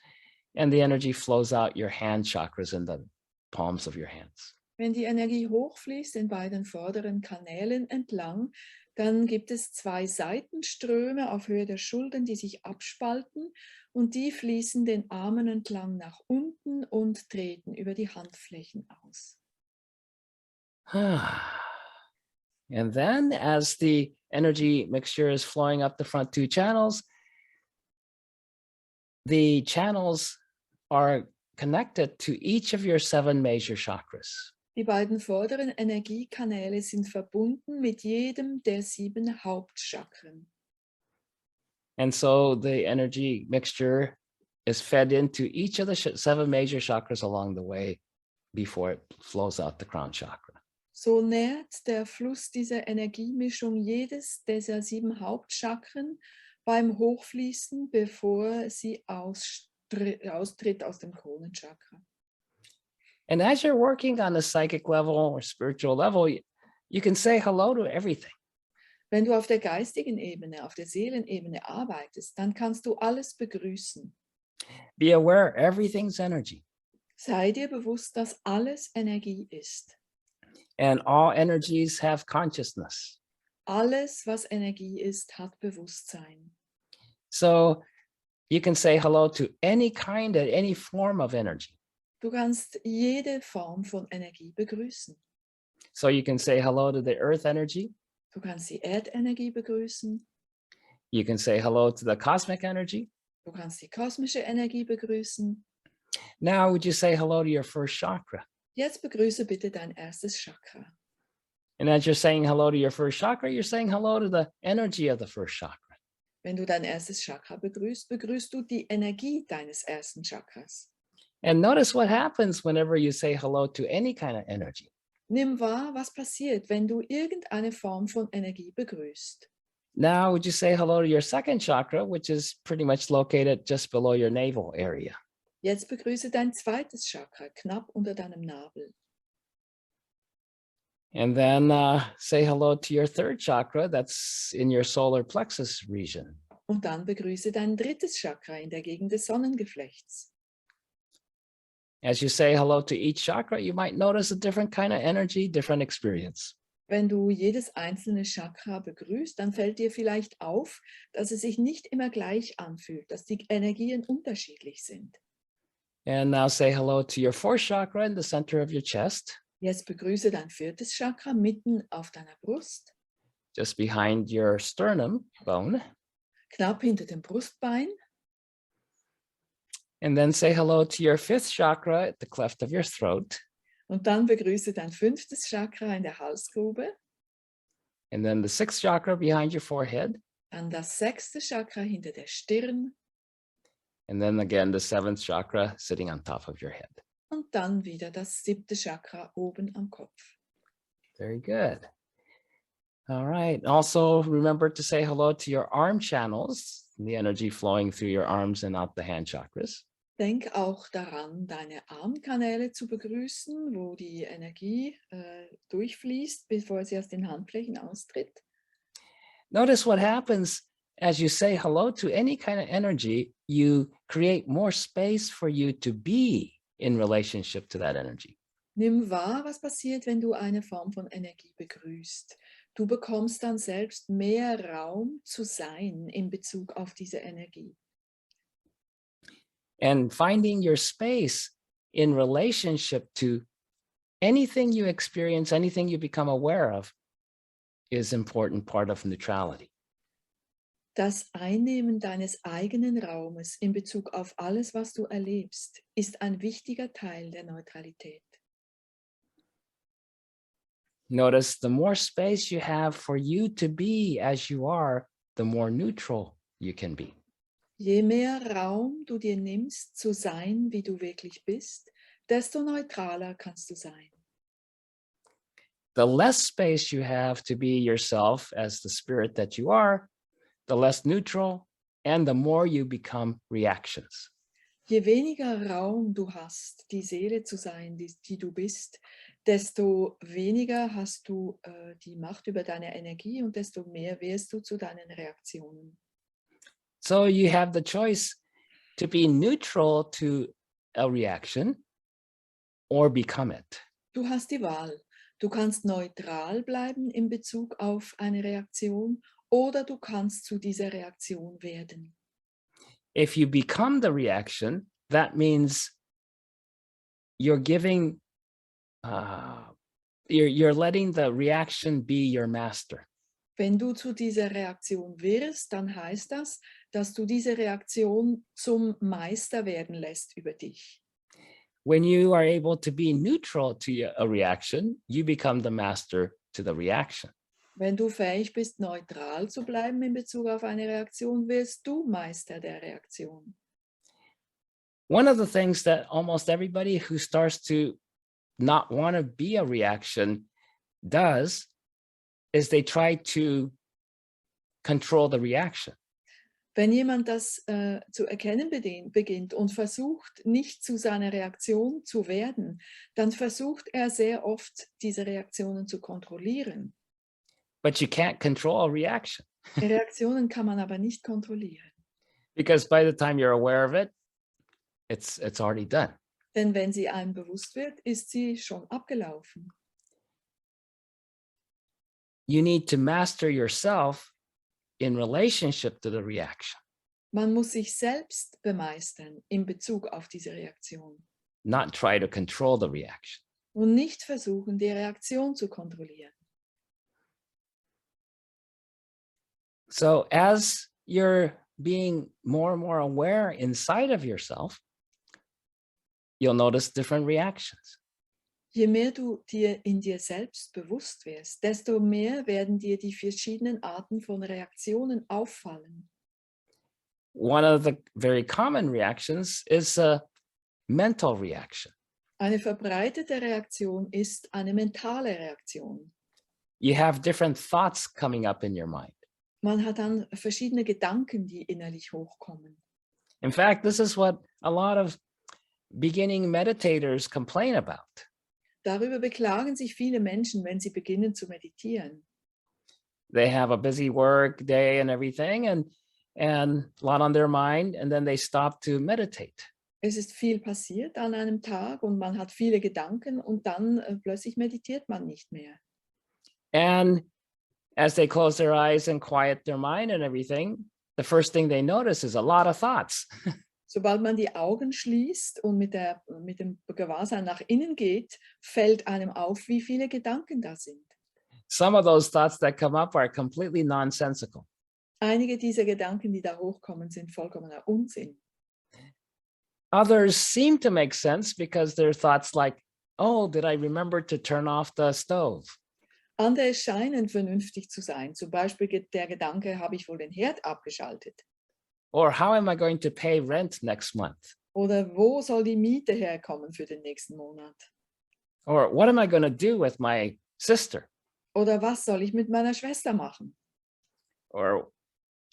and the energy flows out your hand chakras in the palms of your hands. Wenn die Energie hochfließt in beiden vorderen Kanälen entlang, dann gibt es 2 Seitenströme auf Höhe der Schultern, die sich abspalten und die fließen den Armen entlang nach unten und treten über die Handflächen aus. And then as the energy mixture is flowing up the front two channels, the channels are connected to each of your 7 major chakras. Die beiden vorderen Energiekanäle sind verbunden mit jedem der 7 Hauptchakren. And so the energy mixture is fed into each of the 7 major chakras along the way before it flows out the crown chakra. So nährt der Fluss dieser Energiemischung jedes dieser 7 Hauptchakren beim Hochfließen, bevor sie austritt aus dem Kronenchakra. And as you're working on the psychic level or spiritual level, you can say hello to everything. Wenn du auf der geistigen Ebene, auf der Seelenebene arbeitest, dann kannst du alles begrüßen. Be aware everything's energy. Sei dir bewusst, dass alles Energie ist. And all energies have consciousness. Alles, was Energie ist, hat Bewusstsein. So you can say hello to any kind of, any form of energy. Du kannst jede Form von Energie begrüßen. So you can say hello to the earth energy. Du kannst die Erdenergie begrüßen. You can say hello to the cosmic energy. Du kannst die kosmische Energie begrüßen. Now would you say hello to your first chakra? Jetzt begrüße bitte dein erstes Chakra. And as you're saying hello to your first chakra, you're saying hello to the energy of the first chakra. Wenn du dein erstes Chakra begrüßt, begrüßt du die Energie deines ersten Chakras. And notice what happens whenever you say hello to any kind of energy. Nimm wahr, was passiert, wenn du irgendeine Form von Energie begrüßt. Now would you say hello to your second chakra, which is pretty much located just below your navel area? Jetzt begrüße dein zweites Chakra, knapp unter deinem Nabel. And then say hello to your third chakra, that's in your solar plexus region. Und dann begrüße dein drittes Chakra in der Gegend des Sonnengeflechts. As you say hello to each chakra, you might notice a different kind of energy, different experience. Wenn du jedes einzelne Chakra begrüßt, dann fällt dir vielleicht auf, dass es sich nicht immer gleich anfühlt, dass die Energien unterschiedlich sind. And now say hello to your fourth chakra in the center of your chest, Jetzt begrüße dein viertes Chakra mitten auf deiner Brust, just behind your sternum bone. knapp hinter dem Brustbein. And then say hello to your fifth chakra at the cleft of your throat. Und dann begrüße dein fünftes Chakra in der Halsgrube. And then the sixth chakra behind your forehead. Dann das sechste Chakra hinter der Stirn. And then again, the seventh chakra sitting on top of your head. Und dann wieder das siebte Chakra oben am Kopf. Very good. All right. Also remember to say hello to your arm channels, the energy flowing through your arms and out the hand chakras. Denk auch daran, deine Armkanäle zu begrüßen, wo die Energie durchfließt, bevor sie aus den Handflächen austritt. Notice what happens as you say hello to any kind of energy, you create more space for you to be in relationship to that energy. Nimm wahr, was passiert, wenn du eine Form von Energie begrüßt. Du bekommst dann selbst mehr Raum zu sein in Bezug auf diese Energie. And finding your space in relationship to anything you experience, anything you become aware of, is important part of neutrality. Das Einnehmen deines eigenen Raumes in Bezug auf alles, was du erlebst, ist ein wichtiger Teil der Neutralität. Notice the more space you have for you to be as you are, the more neutral you can be. Je mehr Raum du dir nimmst, zu sein, wie du wirklich bist, desto neutraler kannst du sein. The less space you have to be yourself as the spirit that you are, the less neutral and the more you become reactions. Je weniger Raum du hast, die Seele zu sein, die du bist, desto weniger hast du die Macht über deine Energie und desto mehr wirst du zu deinen Reaktionen. So you have the choice to be neutral to a reaction or become it. Du hast die Wahl. Du kannst neutral bleiben in Bezug auf eine Reaktion oder du kannst zu dieser Reaktion werden. If you become the reaction, that means you're giving you're letting the reaction be your master. Wenn du zu dieser Reaktion wirst, dann heißt das, dass du diese Reaktion zum Meister werden lässt über dich. When you are able to be neutral to a reaction, you become the master to the reaction. Wenn du fähig bist, neutral zu bleiben in Bezug auf eine Reaktion, wirst du Meister der Reaktion. One of the things that almost everybody who starts to not want to be a reaction does is they try to control the reaction. Wenn jemand das zu erkennen beginnt und versucht, nicht zu seiner Reaktion zu werden, dann versucht er sehr oft, diese Reaktionen zu kontrollieren. But you can't control a reaction Reaktionen kann man aber nicht kontrollieren. because by the time you're aware of it, it's already done. Denn wenn sie einem bewusst wird, ist sie schon abgelaufen. You need to master yourself in relationship to the reaction, Man muss sich selbst bemeistern in Bezug auf diese Reaktion not try to control the reaction. und nicht versuchen, die Reaktion zu kontrollieren. So as you're being more and more aware inside of yourself, you'll notice different reactions. Je mehr du dir in dir selbst bewusst wirst, desto mehr werden dir die verschiedenen Arten von Reaktionen auffallen. One of the very common reactions is a mental reaction. Eine verbreitete Reaktion ist eine mentale Reaktion. You have different thoughts coming up in your mind. Man hat dann verschiedene Gedanken, die innerlich hochkommen. In fact, this is what a lot of beginning meditators complain about. Darüber beklagen sich viele Menschen, wenn sie beginnen zu meditieren. They have a busy work day and everything and a lot on their mind, and then they stop to meditate. Es ist viel passiert an einem Tag und man hat viele Gedanken und dann plötzlich meditiert man nicht mehr. And as they close their eyes and quiet their mind and everything, the first thing they notice is a lot of thoughts. Sobald man die Augen schließt und mit dem Gewahrsein nach innen geht, fällt einem auf, wie viele Gedanken da sind. Some of those thoughts that come up are completely nonsensical. Einige dieser Gedanken, die da hochkommen, sind vollkommener Unsinn. Others seem to make sense because they're thoughts like, oh, did I remember to turn off the stove? Andere scheinen vernünftig zu sein. Zum Beispiel der Gedanke, habe ich wohl den Herd abgeschaltet? Or how am I going to pay rent next month? Oder wo soll die Miete herkommen für den nächsten Monat? Or what am I going to do with my sister? Oder was soll ich mit meiner Schwester machen? Or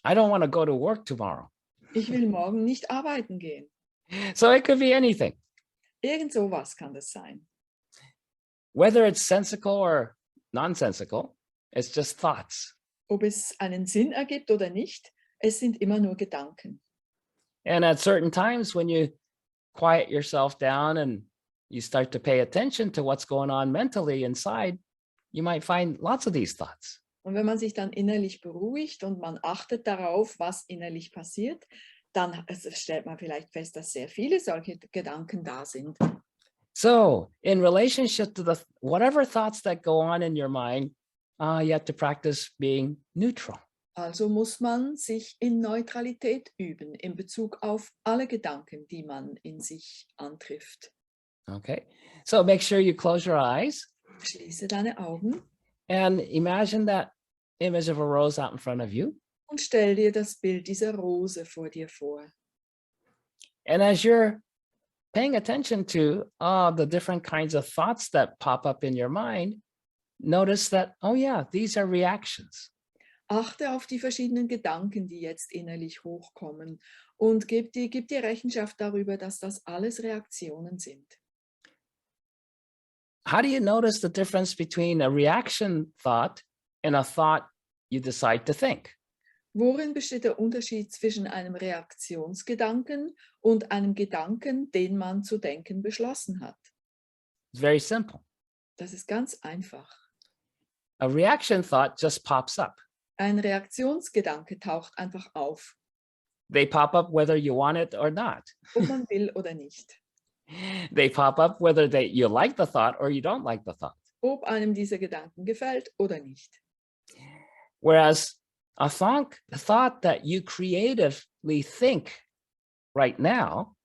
I don't want to go to work tomorrow. Ich will morgen nicht arbeiten gehen. So it could be anything. Irgend sowas kann das sein. Whether it's sensical or nonsensical, it's just thoughts. Ob es einen Sinn ergibt oder nicht, es sind immer nur Gedanken. And at certain times when you quiet yourself down and you start to pay attention to what's going on mentally inside, you might find lots of these thoughts. Und wenn man sich dann innerlich beruhigt und man achtet darauf, was innerlich passiert, dann stellt man vielleicht fest, dass sehr viele solche Gedanken da sind. So in relationship to the whatever thoughts that go on in your mind, you have to practice being neutral. Also muss man sich in Neutralität üben in Bezug auf alle Gedanken, die man in sich antrifft. Okay, so make sure you close your eyes Schließe deine Augen and imagine that image of a rose out in front of you. und stell dir das Bild dieser Rose vor dir vor. And as you're paying attention to the different kinds of thoughts that pop up in your mind, notice that, oh yeah, these are reactions. Achte auf die verschiedenen Gedanken, die jetzt innerlich hochkommen und gib dir Rechenschaft darüber, dass das alles Reaktionen sind. How do you notice the difference between a reaction thought and a thought you decide to think? Worin besteht der Unterschied zwischen einem Reaktionsgedanken und einem Gedanken, den man zu denken beschlossen hat? It's very simple. Das ist ganz einfach. A reaction thought just pops up. Ein Reaktionsgedanke taucht einfach auf, They pop up whether you want it or not. ob man will oder nicht. They pop up whether you like the thought or you don't like the thought. ob einem dieser Gedanken gefällt oder nicht. Whereas a thought that you creatively think right now,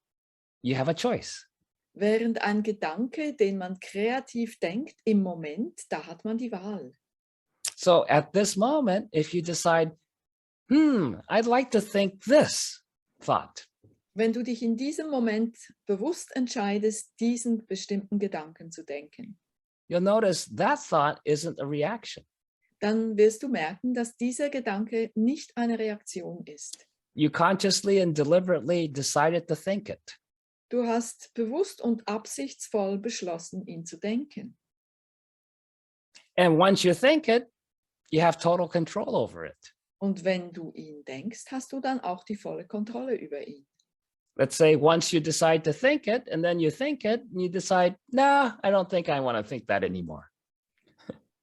you have a choice. Während ein Gedanke, den man kreativ denkt, im Moment, da hat man die Wahl. So at this moment, if you decide, I'd like to think this thought, Wenn du dich in diesem Moment bewusst entscheidest, diesen bestimmten Gedanken zu denken, you'll notice that thought isn't a reaction. dann wirst du merken, dass dieser Gedanke nicht eine Reaktion ist. You consciously and deliberately decided to think it. Du hast bewusst und absichtsvoll beschlossen, ihn zu denken. And once you think it, you have total control over it. Und wenn du ihn denkst, hast du dann auch die volle Kontrolle über ihn. Let's say once you decide to think it, and then you think it, and you decide, nah, I don't think I want to think that anymore.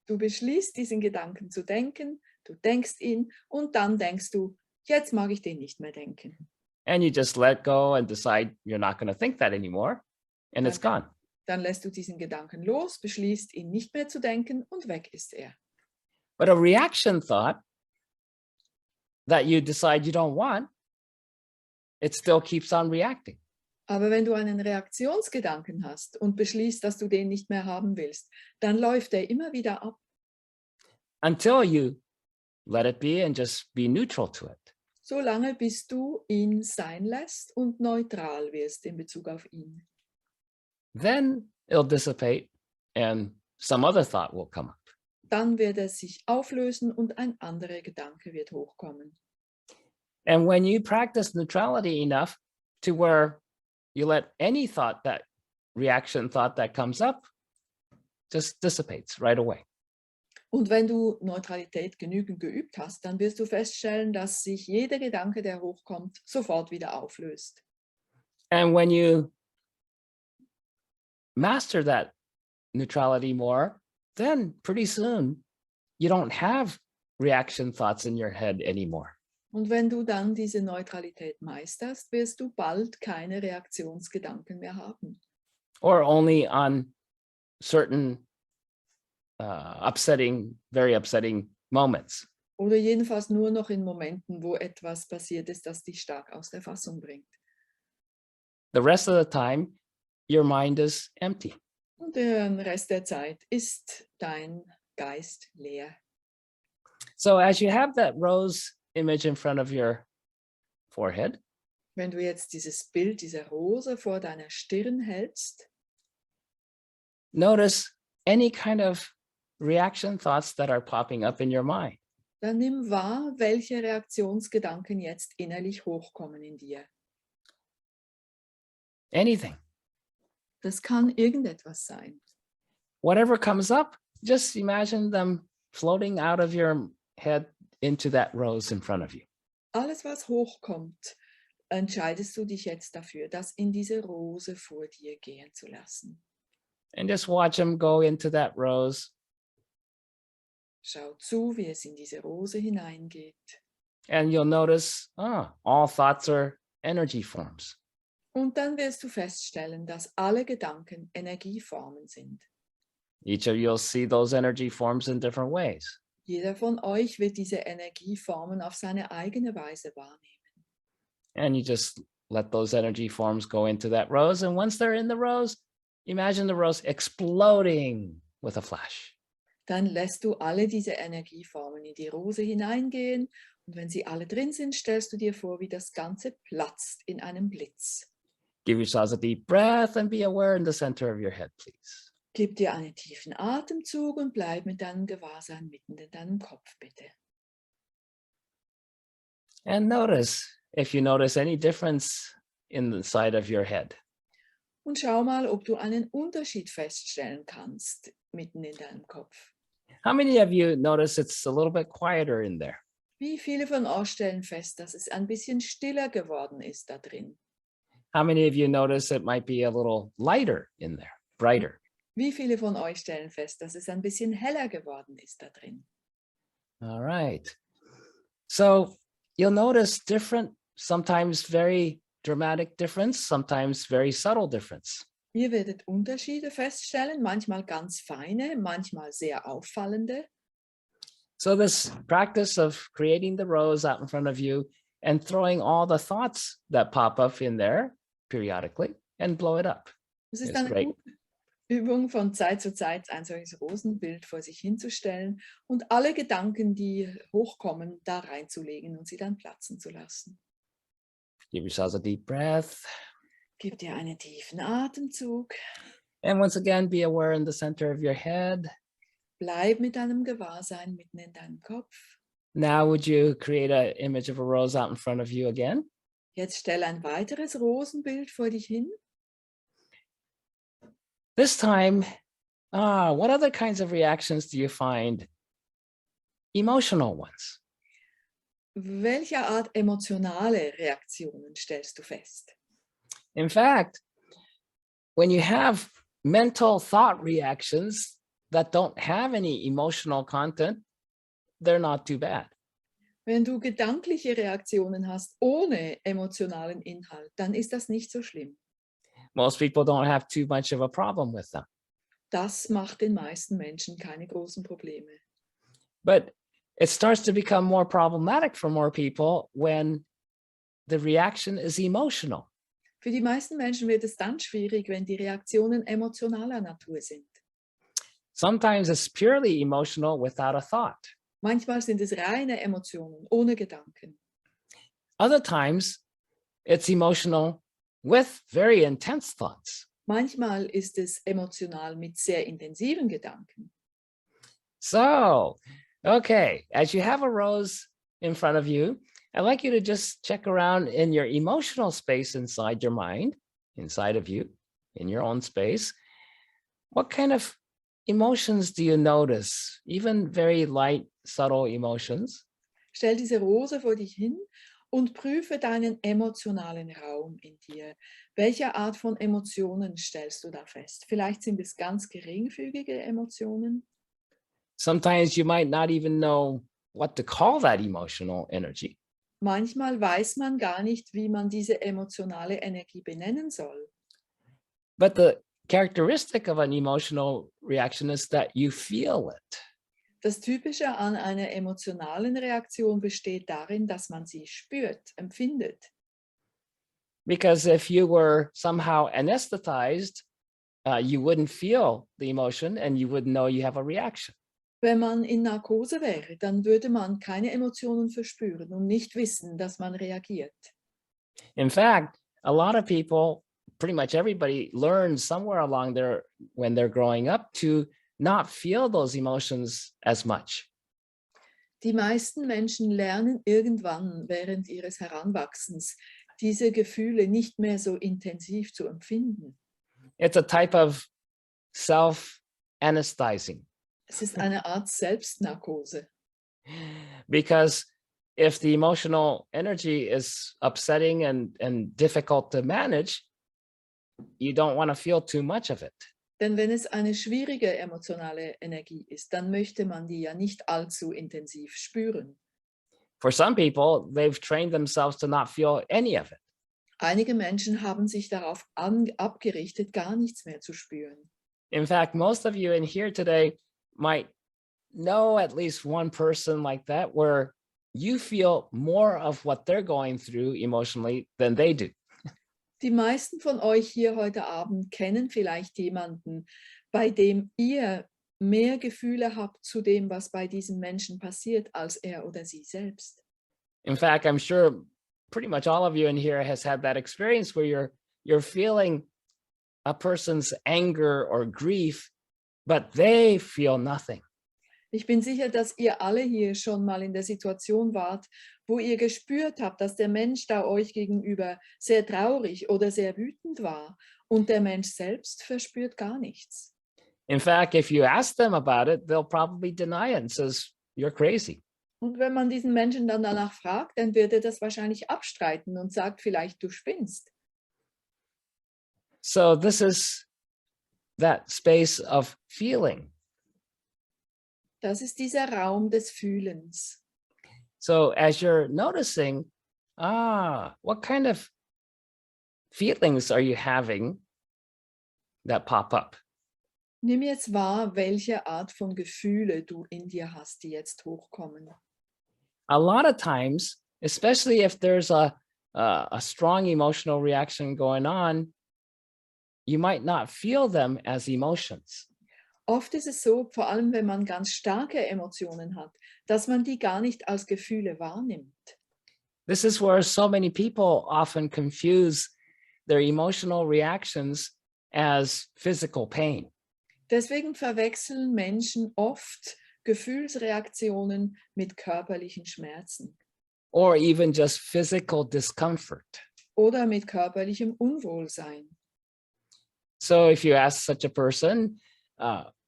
Du beschließt, diesen Gedanken zu denken, du denkst ihn und dann denkst du, jetzt mag ich den nicht mehr denken. And you just let go and decide you're not going to think that anymore, and it's gone. Dann lässt du diesen Gedanken los, beschließt, ihn nicht mehr zu denken und weg ist er. But a reaction thought that you decide you don't want, it still keeps on reacting. Aber wenn du einen Reaktionsgedanken hast und beschließt, dass du den nicht mehr haben willst, dann läuft er immer wieder ab. Until you let it be and just be neutral to it. Solange bis du ihn sein lässt und neutral wirst in Bezug auf ihn. Then it'll dissipate and some other thought will come up. Dann wird er sich auflösen und ein anderer Gedanke wird hochkommen. And when you practice neutrality enough to where you let any thought, that reaction thought that comes up, just dissipates right away. Und wenn du Neutralität genügend geübt hast, dann wirst du feststellen, dass sich jeder Gedanke, der hochkommt, sofort wieder auflöst. And when you master that neutrality more, then pretty soon you don't have reaction thoughts in your head anymore. Und wenn du dann diese Neutralität meisterst, wirst du bald keine Reaktionsgedanken mehr haben. Or only on certain very upsetting moments. Oder jedenfalls nur noch in Momenten, wo etwas passiert ist, das dich stark aus der Fassung bringt. The rest of the time, your mind is empty. Und den Rest der Zeit ist dein Geist leer. So as you have that rose image in front of your forehead, Wenn du jetzt dieses Bild dieser Rose vor deiner Stirn hältst, notice any kind of reaction thoughts that are popping up in your mind. dann nimm wahr, welche Reaktionsgedanken jetzt innerlich hochkommen in dir. Anything. Das kann irgendetwas sein. Whatever comes up, just imagine them floating out of your head into that rose in front of you. Alles, was hochkommt, entscheidest du dich jetzt dafür, das in diese Rose vor dir gehen zu lassen. And just watch them go into that rose. Schau zu, wie es in diese Rose hineingeht. And you'll notice, all thoughts are energy forms. Und dann wirst du feststellen, dass alle Gedanken Energieformen sind. Each of you'll see those energy forms in different ways. Jeder von euch wird diese Energieformen auf seine eigene Weise wahrnehmen. And you just let those energy forms go into that rose. And once they're in the rose, imagine the rose exploding with a flash. Dann lässt du alle diese Energieformen in die Rose hineingehen. Und wenn sie alle drin sind, stellst du dir vor, wie das Ganze platzt in einem Blitz. Give yourselves a deep breath and be aware in the center of your head, please. Gib dir einen tiefen Atemzug und bleib mit deinem Gewahrsein mitten in deinem Kopf, bitte. And notice if you notice any difference in the side of your head. Und schau mal, ob du einen Unterschied feststellen kannst mitten in deinem Kopf. How many of you notice it's a little bit quieter in there? Wie viele von euch stellen fest, dass es ein bisschen stiller geworden ist da drin? How many of you notice it might be a little lighter in there, brighter? Wie viele von euch stellen fest, dass es ein bisschen heller geworden ist da drin? All right. So you'll notice different, sometimes very dramatic difference, sometimes very subtle difference. Ihr werdet Unterschiede feststellen, manchmal ganz feine, manchmal sehr auffallende. So this practice of creating the rows out in front of you and throwing all the thoughts that pop up in there periodically and blow it up Es ist is eine great. gute Übung, von Zeit zu Zeit ein solches Rosenbild vor sich hinzustellen und alle Gedanken, die hochkommen, da reinzulegen und sie dann platzen zu lassen. Give yourselves a deep breath. Gib dir einen tiefen Atemzug. And once again, be aware in the center of your head. Bleib mit deinem Gewahrsein mitten in deinem Kopf. Now, would you create an image of a rose out in front of you again? Jetzt stell ein weiteres Rosenbild vor dich hin. This time, what other kinds of reactions do you find? Emotional ones. Welche Art emotionale Reaktionen stellst du fest? In fact, when you have mental thought reactions that don't have any emotional content, they're not too bad. Wenn du gedankliche Reaktionen hast ohne emotionalen Inhalt, dann ist das nicht so schlimm. Most people don't have too much of a problem with them. Das macht den meisten Menschen keine großen Probleme. But it starts to become more problematic for more people when the reaction is emotional. Für die meisten Menschen wird es dann schwierig, wenn die Reaktionen emotionaler Natur sind. Sometimes it's purely emotional without a thought. Manchmal sind es reine Emotionen, ohne Gedanken. Other times it's emotional with very intense thoughts. Manchmal ist es emotional mit sehr intensiven Gedanken. So, okay, as you have a rose in front of you, I'd like you to just check around in your emotional space inside your mind, inside of you, in your own space. What kind of emotions do you notice? Even very light, subtle emotions. Stell diese Rose vor dich hin und prüfe deinen emotionalen Raum in dir. Welche Art von Emotionen stellst du da fest? Vielleicht sind es ganz geringfügige Emotionen. Sometimes you might not even know what to call that emotional energy. Manchmal weiß man gar nicht, wie man diese emotionale Energie benennen soll. But the characteristic of an emotional reaction is that you feel it. Das Typische an einer emotionalen Reaktion besteht darin, dass man sie spürt, empfindet. Because if you were somehow anesthetized, you wouldn't feel the emotion and you wouldn't know you have a reaction. Wenn man in Narkose wäre, dann würde man keine Emotionen verspüren und nicht wissen, dass man reagiert. In fact, a lot of people, pretty much everybody, learns somewhere along there when they're growing up to not feel those emotions as much. Die meisten Menschen lernen irgendwann während ihres Heranwachsens, diese Gefühle nicht mehr so intensiv zu empfinden. It's a type of self-anesthetizing. Es ist eine Art Selbstnarkose. Because if the emotional energy is upsetting and difficult to manage, you don't want to feel too much of it. Denn wenn es eine schwierige emotionale Energie ist, dann möchte man die ja nicht allzu intensiv spüren. For some people, they've trained themselves to not feel any of it. Einige Menschen haben sich darauf abgerichtet, gar nichts mehr zu spüren. In fact, most of you in here today might know at least one person like that, where you feel more of what they're going through emotionally than they do. Die meisten von euch hier heute Abend kennen vielleicht jemanden, bei dem ihr mehr Gefühle habt zu dem, was bei diesem Menschen passiert, als er oder sie selbst. In fact, I'm sure pretty much all of you in here has had that experience where you're feeling a person's anger or grief, but they feel nothing. Ich bin sicher, dass ihr alle hier schon mal in der Situation wart, wo ihr gespürt habt, dass der Mensch da euch gegenüber sehr traurig oder sehr wütend war und der Mensch selbst verspürt gar nichts. In fact, if you ask them about it, they'll probably deny it and says, you're crazy. Und wenn man diesen Menschen dann danach fragt, dann wird er das wahrscheinlich abstreiten und sagt vielleicht, du spinnst. So this is that space of feeling. Das ist dieser Raum des Fühlens. So as you're noticing, what kind of feelings are you having? that pop up. Nimm jetzt wahr, welche Art von Gefühle du in dir hast, die jetzt hochkommen. A lot of times, especially if there's a strong emotional reaction going on, you might not feel them as emotions. Oft ist es so, vor allem wenn man ganz starke Emotionen hat, dass man die gar nicht als Gefühle wahrnimmt. This is where so many people often confuse their emotional reactions as physical pain. Deswegen verwechseln Menschen oft Gefühlsreaktionen mit körperlichen Schmerzen Or even just physical discomfort. oder mit körperlichem Unwohlsein. So if you ask such a person,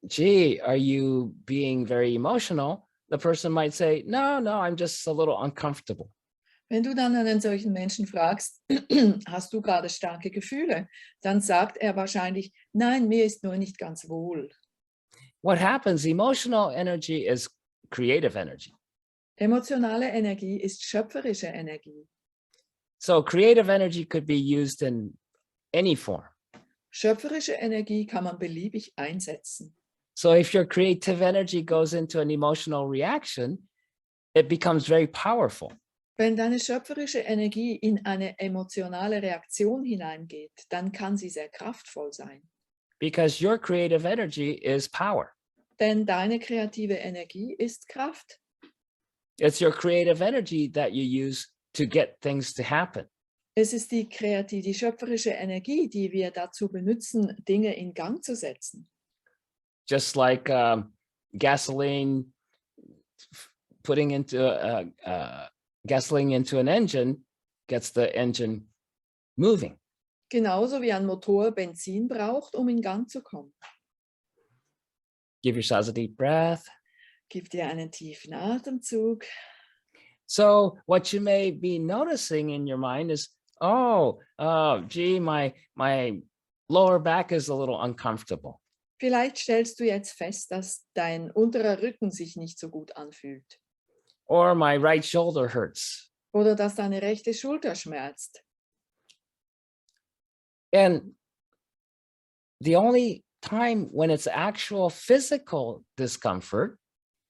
gee, are you being very emotional? The person might say, no, I'm just a little uncomfortable. Wenn du dann einen solchen Menschen fragst, hast du gerade starke Gefühle, dann sagt er wahrscheinlich, nein, mir ist nur nicht ganz wohl. What happens? Emotional energy is creative energy. Emotionale Energie ist schöpferische Energie. So creative energy could be used in any form. Schöpferische Energie kann man beliebig einsetzen. So if your creative energy goes into an emotional reaction, it becomes very powerful. Wenn deine schöpferische Energie in eine emotionale Reaktion hineingeht, dann kann sie sehr kraftvoll sein. Because your creative energy is power. Denn deine kreative Energie ist Kraft. It's your creative energy that you use to get things to happen. Es ist die schöpferische Energie, die wir dazu benutzen, Dinge in Gang zu setzen. Just like gasoline, putting into gasoline into an engine gets the engine moving. Genauso wie ein Motor Benzin braucht, um in Gang zu kommen. Give yourselves a deep breath. Gib dir einen tiefen Atemzug. So what you may be noticing in your mind is, gee, my lower back is a little uncomfortable. Vielleicht stellst du jetzt fest, dass dein unterer Rücken sich nicht so gut anfühlt. Or my right shoulder hurts. Oder dass deine rechte Schulter schmerzt. And the only time when it's actual physical discomfort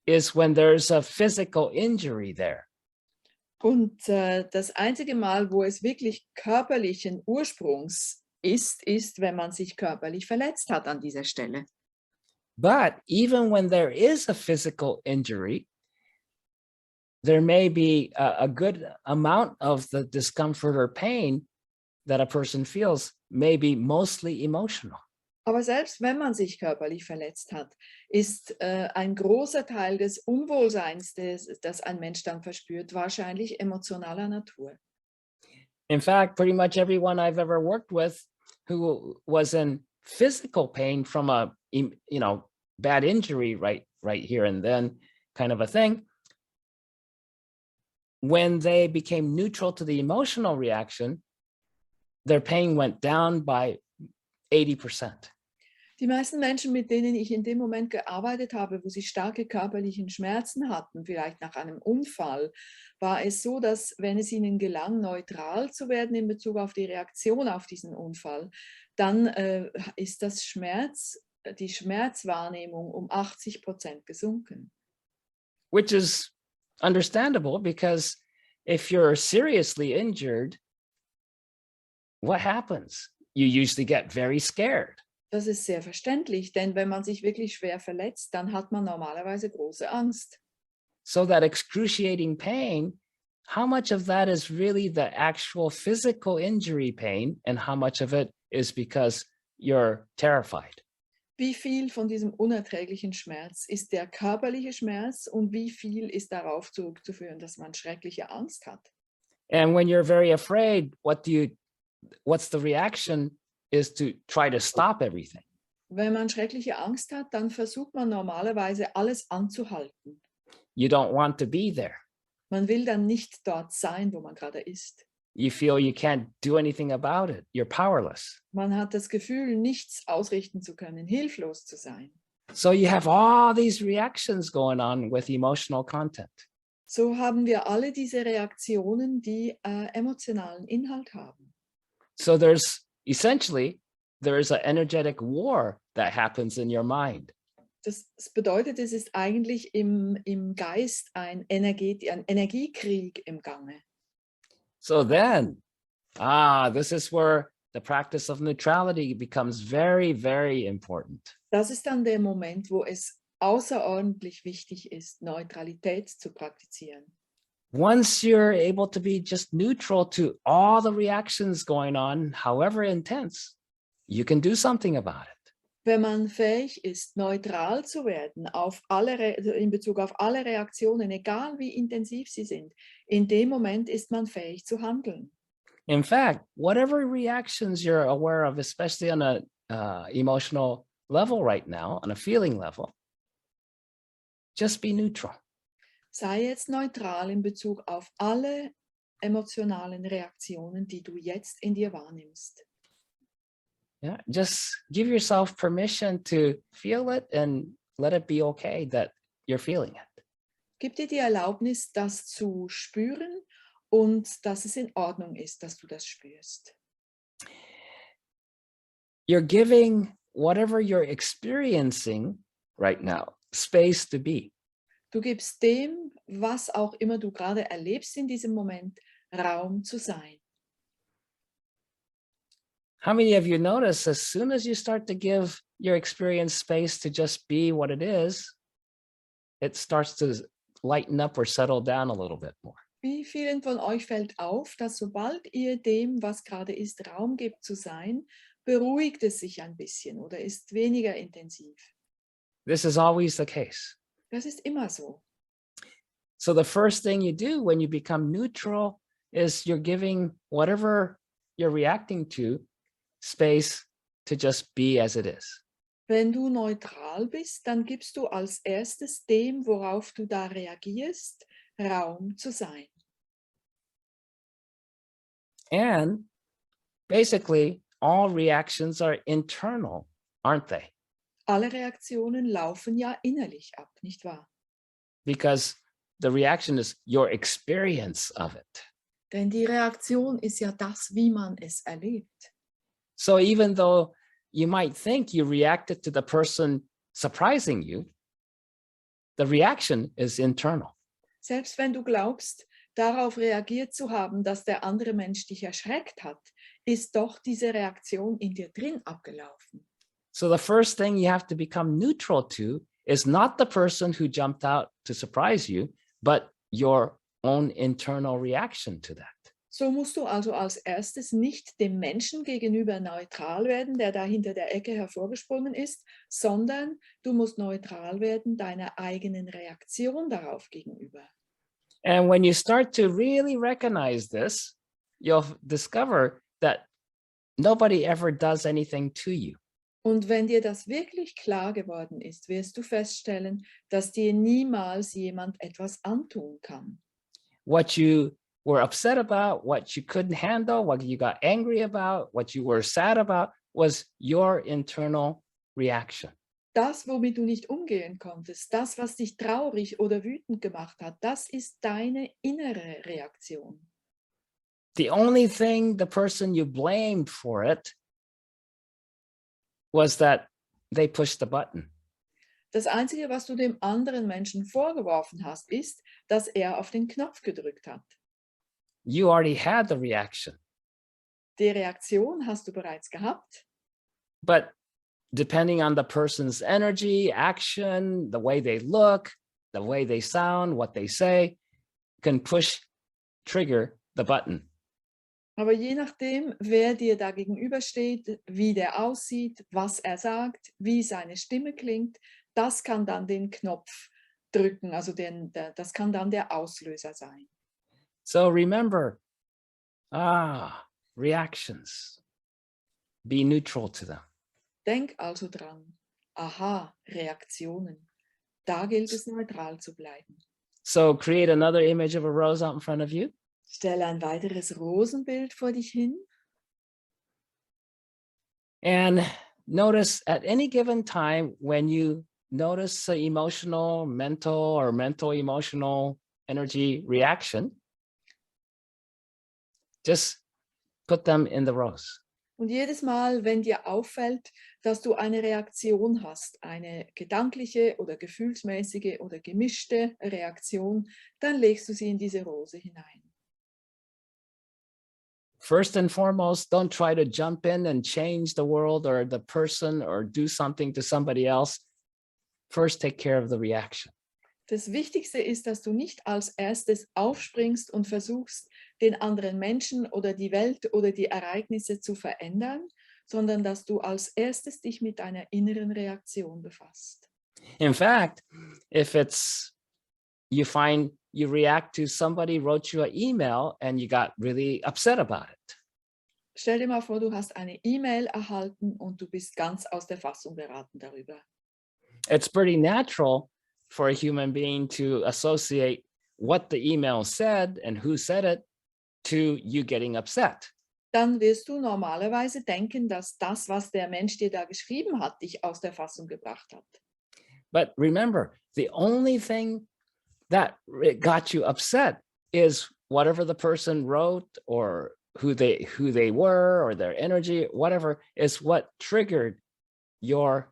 is when there's a physical injury there. Und das einzige Mal, wo es wirklich körperlichen Ursprungs ist, wenn man sich körperlich verletzt hat an dieser Stelle. But even when there is a physical injury, there may be a good amount of the discomfort or pain that a person feels may be mostly emotional. Aber selbst wenn man sich körperlich verletzt hat, ist ein großer Teil des Unwohlseins, das ein Mensch dann verspürt, wahrscheinlich emotionaler Natur. In fact, pretty much everyone I've ever worked with who was in physical pain from a bad injury right here and then kind of a thing, when they became neutral to the emotional reaction, their pain went down by 80%. Die meisten Menschen, mit denen ich in dem Moment gearbeitet habe, wo sie starke körperliche Schmerzen hatten, vielleicht nach einem Unfall, war es so, dass wenn es ihnen gelang, neutral zu werden in Bezug auf die Reaktion auf diesen Unfall, dann ist die Schmerzwahrnehmung um 80% gesunken. Which is understandable because if you're seriously injured, what happens? You usually get very scared. Das ist sehr verständlich, denn wenn man sich wirklich schwer verletzt, dann hat man normalerweise große Angst. So that excruciating pain, how much of that is really the actual physical injury pain and how much of it is because you're terrified? Wie viel von diesem unerträglichen Schmerz ist der körperliche Schmerz und wie viel ist darauf zurückzuführen, dass man schreckliche Angst hat? And when you're very afraid, what's the reaction is to try to stop everything. Wenn man schreckliche Angst hat, dann versucht man normalerweise alles anzuhalten. You don't want to be there. Man will dann nicht dort sein, wo man gerade ist. You feel you can't do anything about it. You're powerless. Man hat das Gefühl, nichts ausrichten zu können, hilflos zu sein. So you have all these reactions going on with emotional content. So haben wir alle diese Reaktionen, die emotionalen Inhalt haben. So there's essentially there is an energetic war that happens in your mind. Das bedeutet, es ist eigentlich im Geist ein Energiekrieg im Gange. So then, this is where the practice of neutrality becomes very, very important. Das ist dann der Moment, wo es außerordentlich wichtig ist, Neutralität zu praktizieren. Once you're able to be just neutral to all the reactions going on, however intense, you can do something about it. Wenn man fähig ist, neutral zu werden in Bezug auf alle Reaktionen, egal wie intensiv sie sind, in dem Moment ist man fähig zu handeln. In fact, whatever reactions you're aware of, especially on a emotional level right now, on a feeling level, just be neutral. Sei jetzt neutral in Bezug auf alle emotionalen Reaktionen, die du jetzt in dir wahrnimmst. Yeah, just give yourself permission to feel it and let it be okay that you're feeling it. Gib dir die Erlaubnis, das zu spüren und dass es in Ordnung ist, dass du das spürst. You're giving whatever you're experiencing right now space to be. Du gibst dem, was auch immer du gerade erlebst in diesem Moment, Raum zu sein. How many of you notice as soon as you start to give your experience space to just be what it is, it starts to lighten up or settle down a little bit more? Wie vielen von euch fällt auf, dass sobald ihr dem, was gerade ist, Raum gebt zu sein, beruhigt es sich ein bisschen oder ist weniger intensiv? This is always the case. Das ist immer so. So the first thing you do when you become neutral is you're giving whatever you're reacting to space to just be as it is. Wenn du neutral bist, dann gibst du als erstes dem, worauf du da reagierst, Raum zu sein. And basically, all reactions are internal, aren't they? Alle Reaktionen laufen ja innerlich ab, nicht wahr? Because the reaction is your experience of it. Denn die Reaktion ist ja das, wie man es erlebt. So even though you might think you reacted to the person surprising you, the reaction is internal. Selbst wenn du glaubst, darauf reagiert zu haben, dass der andere Mensch dich erschreckt hat, ist doch diese Reaktion in dir drin abgelaufen. So the first thing you have to become neutral to is not the person who jumped out to surprise you, but your own internal reaction to that. So musst du also als erstes nicht dem Menschen gegenüber neutral werden, der da hinter der Ecke hervorgesprungen ist, sondern du musst neutral werden deiner eigenen Reaktion darauf gegenüber. And when you start to really recognize this, you'll discover that nobody ever does anything to you. Und wenn dir das wirklich klar geworden ist, wirst du feststellen, dass dir niemals jemand etwas antun kann. What you were upset about, what you couldn't handle, what you got angry about, what you were sad about was your internal reaction. Das, womit du nicht umgehen konntest, das, was dich traurig oder wütend gemacht hat, das ist deine innere Reaktion. The only thing the person you blamed for it was that they pushed the button. Das Einzige, was du dem anderen Menschen vorgeworfen hast, ist, dass er auf den Knopf gedrückt hat. You already had the reaction. Die Reaktion hast du bereits gehabt, But depending on the person's energy, action, the way they look, the way they sound, what they say, can trigger the button. aber je nachdem, wer dir da gegenübersteht, wie der aussieht, was er sagt, wie seine Stimme klingt, das kann dann den Knopf drücken, also das kann dann der Auslöser sein. So remember, reactions. Be neutral to them. Denk also dran, aha, Reaktionen. Da gilt es neutral zu bleiben. So create another image of a rose out in front of you. Stelle ein weiteres Rosenbild vor dich hin And notice at any given time when you notice the emotional, mental, or mental emotional energy reaction, just put them in the rose. Und jedes Mal, wenn dir auffällt, dass du eine Reaktion hast, eine gedankliche oder gefühlsmäßige oder gemischte Reaktion, dann legst du sie in diese Rose hinein. First and foremost, don't try to jump in and change the world or the person or do something to somebody else. First, take care of the reaction. Das Wichtigste ist, dass du nicht als erstes aufspringst und versuchst, den anderen Menschen oder die Welt oder die Ereignisse zu verändern, sondern dass du als erstes dich mit deiner inneren Reaktion befasst. In fact, if it's you find you react to somebody wrote you an email and you got really upset about it. Stell dir mal vor, du hast eine E-Mail erhalten und du bist ganz aus der Fassung geraten darüber. It's pretty natural for a human being to associate what the email said and who said it to you getting upset. Dann wirst du normalerweise denken, dass das, was der Mensch dir da geschrieben hat, dich aus der Fassung gebracht hat. But remember, the only thing that got you upset is whatever the person wrote or who they were or their energy, whatever is what triggered your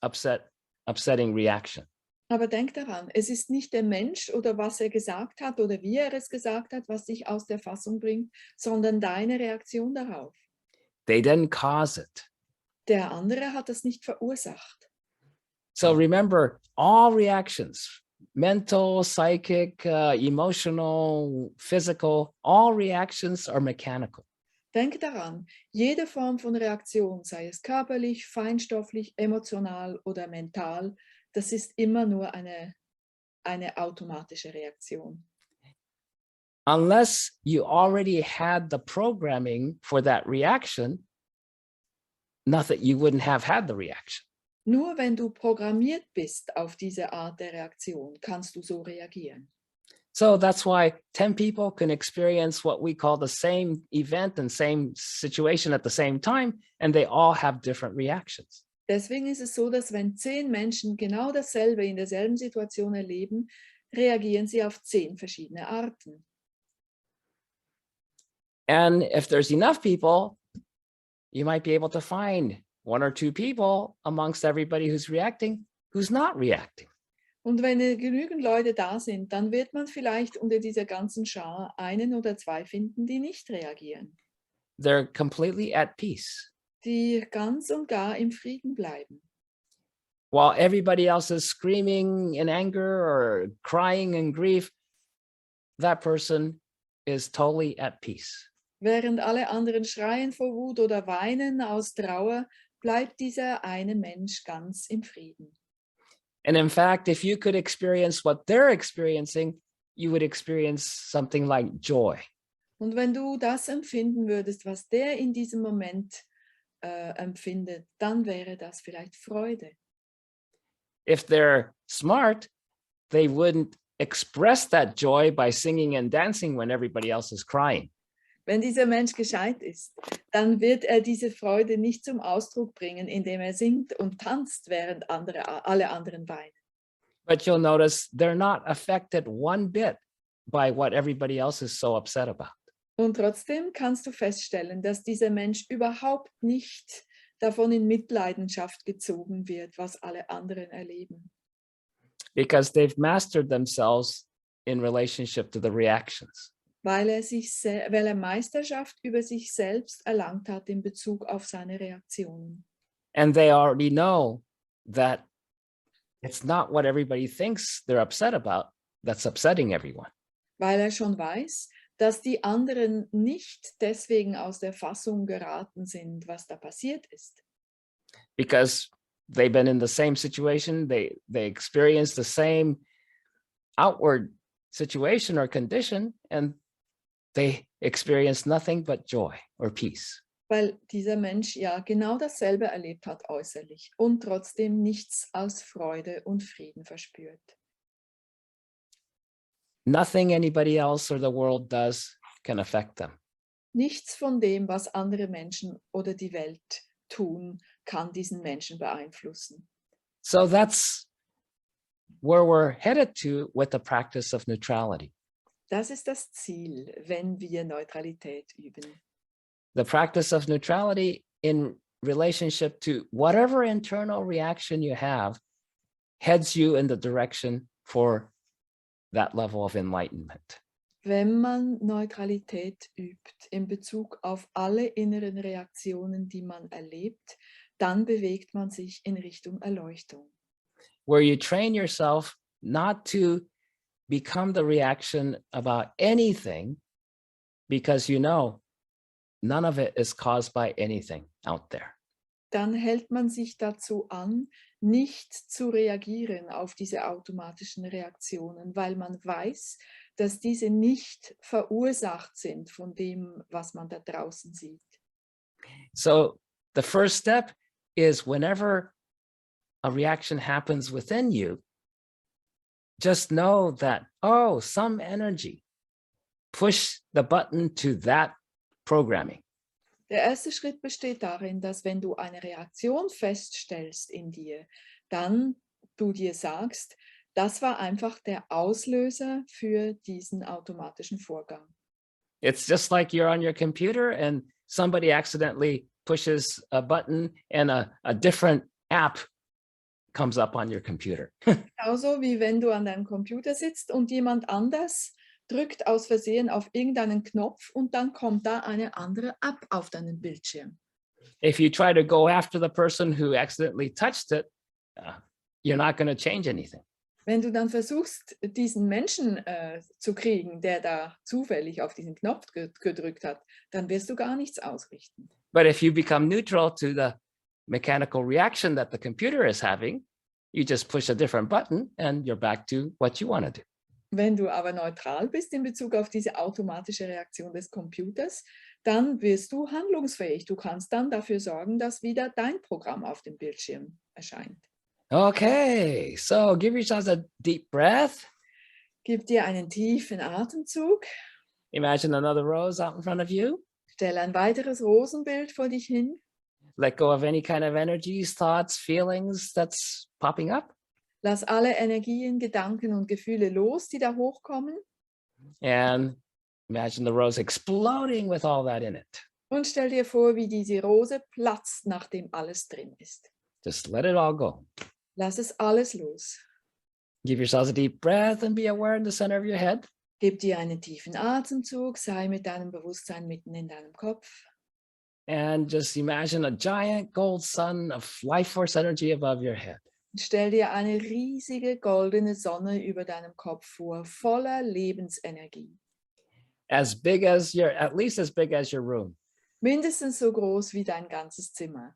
upsetting reaction. Aber denk daran, es ist nicht der Mensch oder was er gesagt hat oder wie er es gesagt hat, was dich aus der Fassung bringt, sondern deine Reaktion darauf. They didn't cause it. Der andere hat das nicht verursacht. So remember, all reactions, mental, psychic, emotional, physical, all reactions are mechanical. Denk daran, jede Form von Reaktion, sei es körperlich, feinstofflich, emotional oder mental, das ist immer nur eine automatische Reaktion. Unless you already had the programming for that reaction, you wouldn't have had the reaction. Nur wenn du programmiert bist auf diese Art der Reaktion, kannst du so reagieren. So that's why 10 people can experience what we call the same event and same situation at the same time, and they all have different reactions. Deswegen ist es so, dass wenn 10 Menschen genau dasselbe in derselben Situation erleben, reagieren sie auf 10 verschiedene Arten. And if there's enough people, you might be able to find 1 or 2 people amongst everybody who's reacting, who's not reacting. Und wenn genügend Leute da sind, dann wird man vielleicht unter dieser ganzen Schar einen oder 2 finden, die nicht reagieren, They're completely at peace. die ganz und gar im Frieden bleiben. While everybody else is screaming in anger or crying in grief, that person is totally at peace. Während alle anderen schreien vor Wut oder weinen aus Trauer, bleibt dieser eine Mensch ganz im Frieden. And in fact, if you could experience what they're experiencing, you would experience something like joy. Und wenn du das empfinden würdest, was der in diesem Moment empfindet, dann wäre das vielleicht Freude. If they're smart, they wouldn't express that joy by singing and dancing when everybody else is crying. Wenn dieser Mensch gescheit ist, dann wird er diese Freude nicht zum Ausdruck bringen, indem er singt und tanzt, während alle anderen weinen. But you'll notice they're not affected one bit by what everybody else is so upset about. Und trotzdem kannst du feststellen, dass dieser Mensch überhaupt nicht davon in Mitleidenschaft gezogen wird, was alle anderen erleben. Because they've mastered themselves in relationship to the reactions. Weil er Meisterschaft über sich selbst erlangt hat in Bezug auf seine Reaktionen. And they already know that it's not what everybody thinks they're upset about that's upsetting everyone. Weil er schon weiß, dass die anderen nicht deswegen aus der Fassung geraten sind, was da passiert ist. Because they've been in the same situation, they experience the same outward situation or condition, and they experience nothing but joy or peace. Weil dieser Mensch ja genau dasselbe erlebt hat äußerlich und trotzdem nichts als Freude und Frieden verspürt. Nothing anybody else or the world does can affect them. Nichts von dem, was andere Menschen oder die Welt tun, kann diesen Menschen beeinflussen. So that's where we're headed to with the practice of neutrality. Das ist das Ziel, wenn wir Neutralität üben. the practice of neutrality in relationship to whatever internal reaction you have heads you in the direction for that level of enlightenment. Wenn man Neutralität übt in Bezug auf alle inneren Reaktionen, die man erlebt, dann bewegt man sich in Richtung Erleuchtung. Where you train yourself not to become the reaction about anything, because you know none of it is caused by anything out there. Dann hält man sich dazu an, nicht zu reagieren auf diese automatischen Reaktionen, weil man weiß, dass diese nicht verursacht sind von dem, was man da draußen sieht. So the first step is whenever a reaction happens within you, just know that, oh, some energy, push the button to that programming. Der erste Schritt besteht darin, dass wenn du eine Reaktion feststellst in dir, dann du dir sagst, das war einfach der Auslöser für diesen automatischen Vorgang. It's just like you're on your computer and somebody accidentally pushes a button and a different app comes up on your computer. Genauso wie wenn du an deinem Computer sitzt und jemand anders drückt aus Versehen auf irgendeinen Knopf und dann kommt da eine andere App auf deinen Bildschirm. If you try to go after the person who accidentally touched it, you're not going to change anything. Wenn du dann versuchst, diesen Menschen zu kriegen, der da zufällig auf diesen Knopf gedrückt hat, dann wirst du gar nichts ausrichten. But if you become neutral to the mechanical reaction that the computer is having, you just push a different button and you're back to what you want to do. Wenn du aber neutral bist in Bezug auf diese automatische Reaktion des Computers, dann wirst du handlungsfähig. Du kannst dann dafür sorgen, dass wieder dein Programm auf dem Bildschirm erscheint. Okay, so give yourselves a deep breath. Gib dir einen tiefen Atemzug. Imagine another rose out in front of you. Stell ein weiteres Rosenbild vor dich hin. Let go of any kind of energies, thoughts, feelings that's popping up. Lass alle Energien, Gedanken und Gefühle los, die da hochkommen. And imagine the rose exploding with all that in it. Und stell dir vor, wie diese Rose platzt, nachdem alles drin ist. Just let it all go. Lass es alles los. Give yourselves a deep breath and be aware in the center of your head. Gib dir einen tiefen Atemzug, sei mit deinem Bewusstsein mitten in deinem Kopf. And just imagine a giant gold sun of life force energy above your head. Stell dir eine riesige goldene Sonne über deinem Kopf vor, voller Lebensenergie. As big as at least as big as your room. Mindestens so groß wie dein ganzes Zimmer.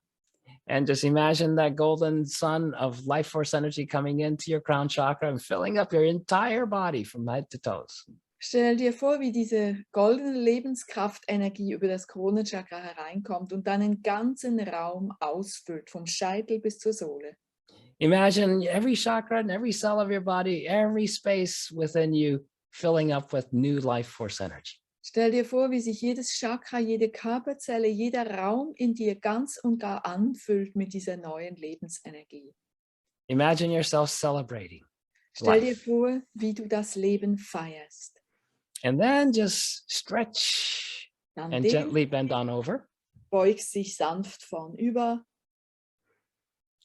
And just imagine that golden sun of life force energy coming into your crown chakra and filling up your entire body from head to toes. Stell dir vor, wie diese goldene Lebenskraftenergie über das Kronenchakra hereinkommt und deinen ganzen Raum ausfüllt, vom Scheitel bis zur Sohle. Imagine every chakra and every cell of your body, every space within you filling up with new life force energy. Stell dir vor, wie sich jedes Chakra, jede Körperzelle, jeder Raum in dir ganz und gar anfüllt mit dieser neuen Lebensenergie. Imagine yourself celebrating Stell dir life. vor, wie du das Leben feierst. And then just stretch Dann and gently bend on over beugst dich sanft vornüber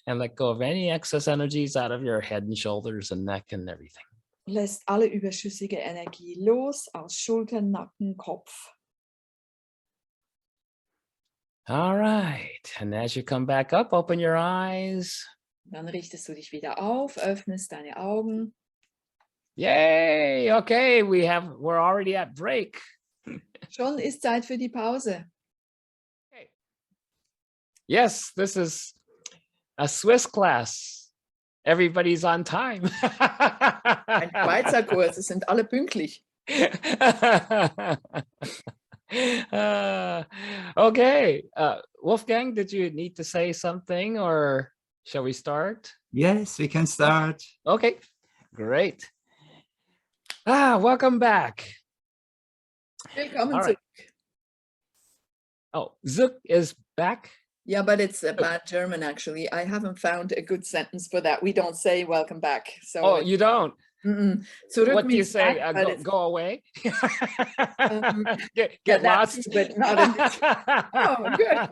and let go of any excess energies out of your head and shoulders and neck and everything. lässt alle überschüssige Energie los aus Schultern, Nacken, Kopf. All right. And as you come back up, open your eyes. Dann richtest du dich wieder auf, öffnest deine Augen. Yay. Okay. We're already at break. Schon ist Zeit für die Pause. Okay. Yes, this is a Swiss class. Everybody's on time. Ein Schweizer Kurs, es sind alle pünktlich. Okay. Wolfgang, did you need to say something or shall we start? Yes, we can start. Okay, great. Welcome back. Willkommen All right. zurück. Oh, Zook is back. Yeah, but it's a bad German actually. I haven't found a good sentence for that. We don't say welcome back. So Oh, you don't? Zurück What do you means say? back, weil Go, es, go away? Get yeah, that lost? too, but not in this. Oh, good.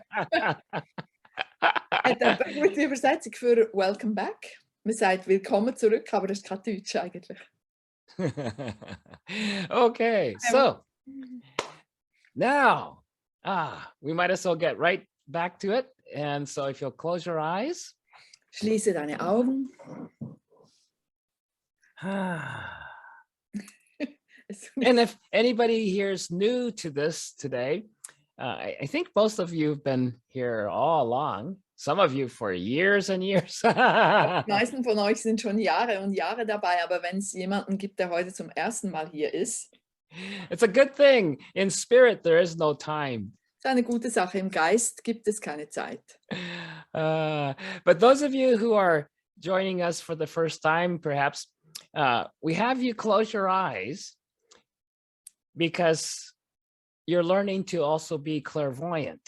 Eine gute Übersetzung für Welcome back. Man sagt Willkommen zurück, aber das ist kein Deutsch eigentlich. Okay, so now, we might as well get right back to it. And so if you'll close your eyes. Schließe deine Augen. And if anybody here is new to this today, I think most of you have been here all along. Some of you for years and years. Die meisten von euch sind schon Jahre und Jahre dabei, aber wenn es jemanden gibt, der heute zum ersten Mal hier ist, It's a good thing. In spirit, there is no time. ist eine gute Sache. Im Geist gibt es keine Zeit. But those of you who are joining us for the first time, perhaps, we have you close your eyes because you're learning to also be clairvoyant.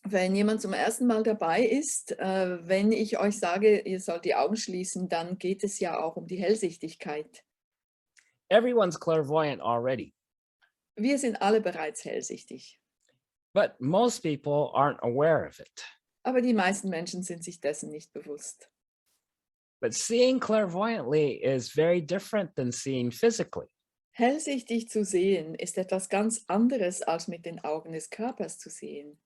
Wenn jemand zum ersten Mal dabei ist, wenn ich euch sage, ihr sollt die Augen schließen, dann geht es ja auch um die Hellsichtigkeit. Everyone's clairvoyant already, Wir sind alle bereits hellsichtig, but most people aren't aware of it. aber die meisten Menschen sind sich dessen nicht bewusst. But seeing clairvoyantly is very different than seeing physically. Hellsichtig zu sehen ist etwas ganz anderes, als mit den Augen des Körpers zu sehen.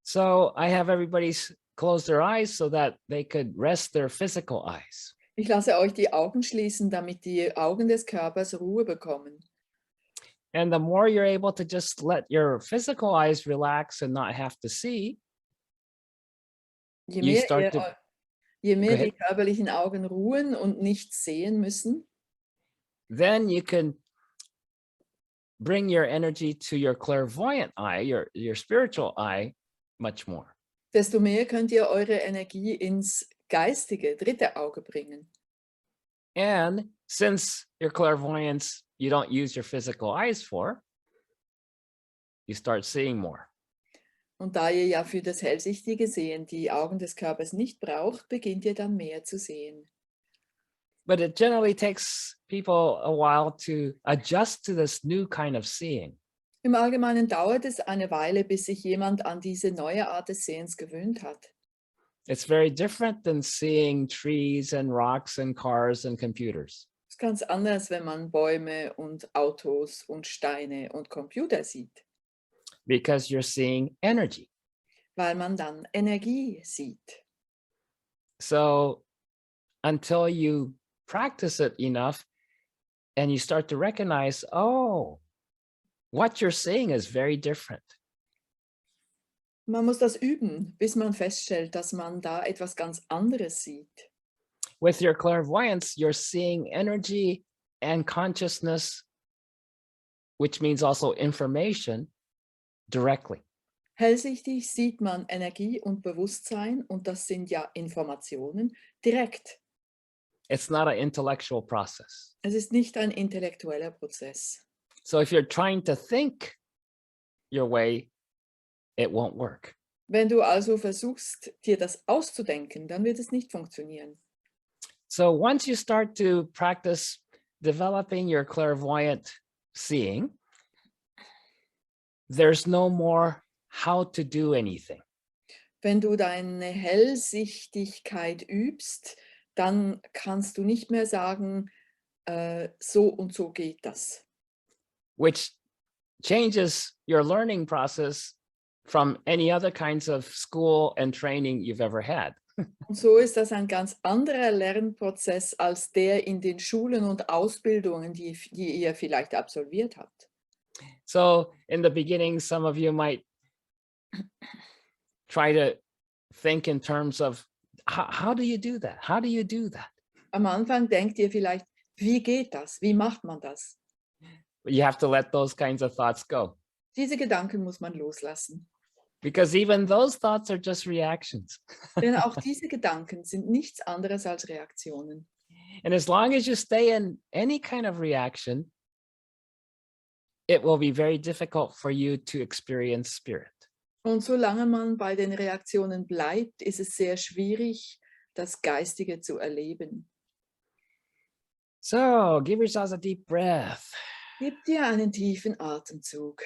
So I have everybody close their eyes so that they could rest their physical eyes. Ich lasse euch die Augen schließen, damit die Augen des Körpers Ruhe bekommen. And the more you're able to just let your physical eyes relax and not have to see, Je you mehr, start to je mehr Go die körperlichen Augen ruhen und nichts sehen müssen, then you can bring your energy to your clairvoyant eye, your spiritual eye, much more. desto mehr könnt ihr eure Energie ins geistige, dritte Auge bringen. And since your clairvoyance, you don't use your physical eyes for, you start seeing more. Und da ihr ja für das hellsichtige Sehen die Augen des Körpers nicht braucht, beginnt ihr dann mehr zu sehen. But it generally takes people a while to adjust to this new kind of seeing. Im Allgemeinen dauert es eine Weile, bis sich jemand an diese neue Art des Sehens gewöhnt hat. It's very different than seeing trees and rocks and cars and computers. Es ist ganz anders, wenn man Bäume und Autos und Steine und Computer sieht, Because you're seeing energy. weil man dann Energie sieht. So until you practice it enough and you start to recognize, oh, what you're seeing is very different. Man muss das üben, bis man feststellt, dass man da etwas ganz anderes sieht. With your clairvoyance, you're seeing energy and consciousness, which means also information, directly. Hellsichtig sieht man Energie und Bewusstsein, und das sind ja Informationen, direkt. It's not an intellectual process. Es ist nicht ein intellektueller Prozess. So if you're trying to think your way, it won't work. Wenn du also versuchst, dir das auszudenken, dann wird es nicht funktionieren. So once you start to practice developing your clairvoyant seeing, there's no more how to do anything. Wenn du deine Hellsichtigkeit übst, dann kannst du nicht mehr sagen, so und so geht das. Which changes your learning process from any other kinds of school and training you've ever had. Und so ist das ein ganz anderer Lernprozess als der in den Schulen und Ausbildungen, die ihr vielleicht absolviert habt. So in the beginning, some of you might try to think in terms of, how do you do that? How do you do that? Am Anfang denkt ihr vielleicht, wie geht das? Wie macht man das? You have to let those kinds of thoughts go. Diese Gedanken muss man loslassen. Because even those thoughts are just reactions. Denn auch diese Gedanken sind nichts anderes als Reaktionen. And as long as you stay in any kind of reaction, it will be very difficult for you to experience spirit. Und solange man bei den Reaktionen bleibt, ist es sehr schwierig, das Geistige zu erleben. So give yourselves a deep breath. Gib dir einen tiefen Atemzug.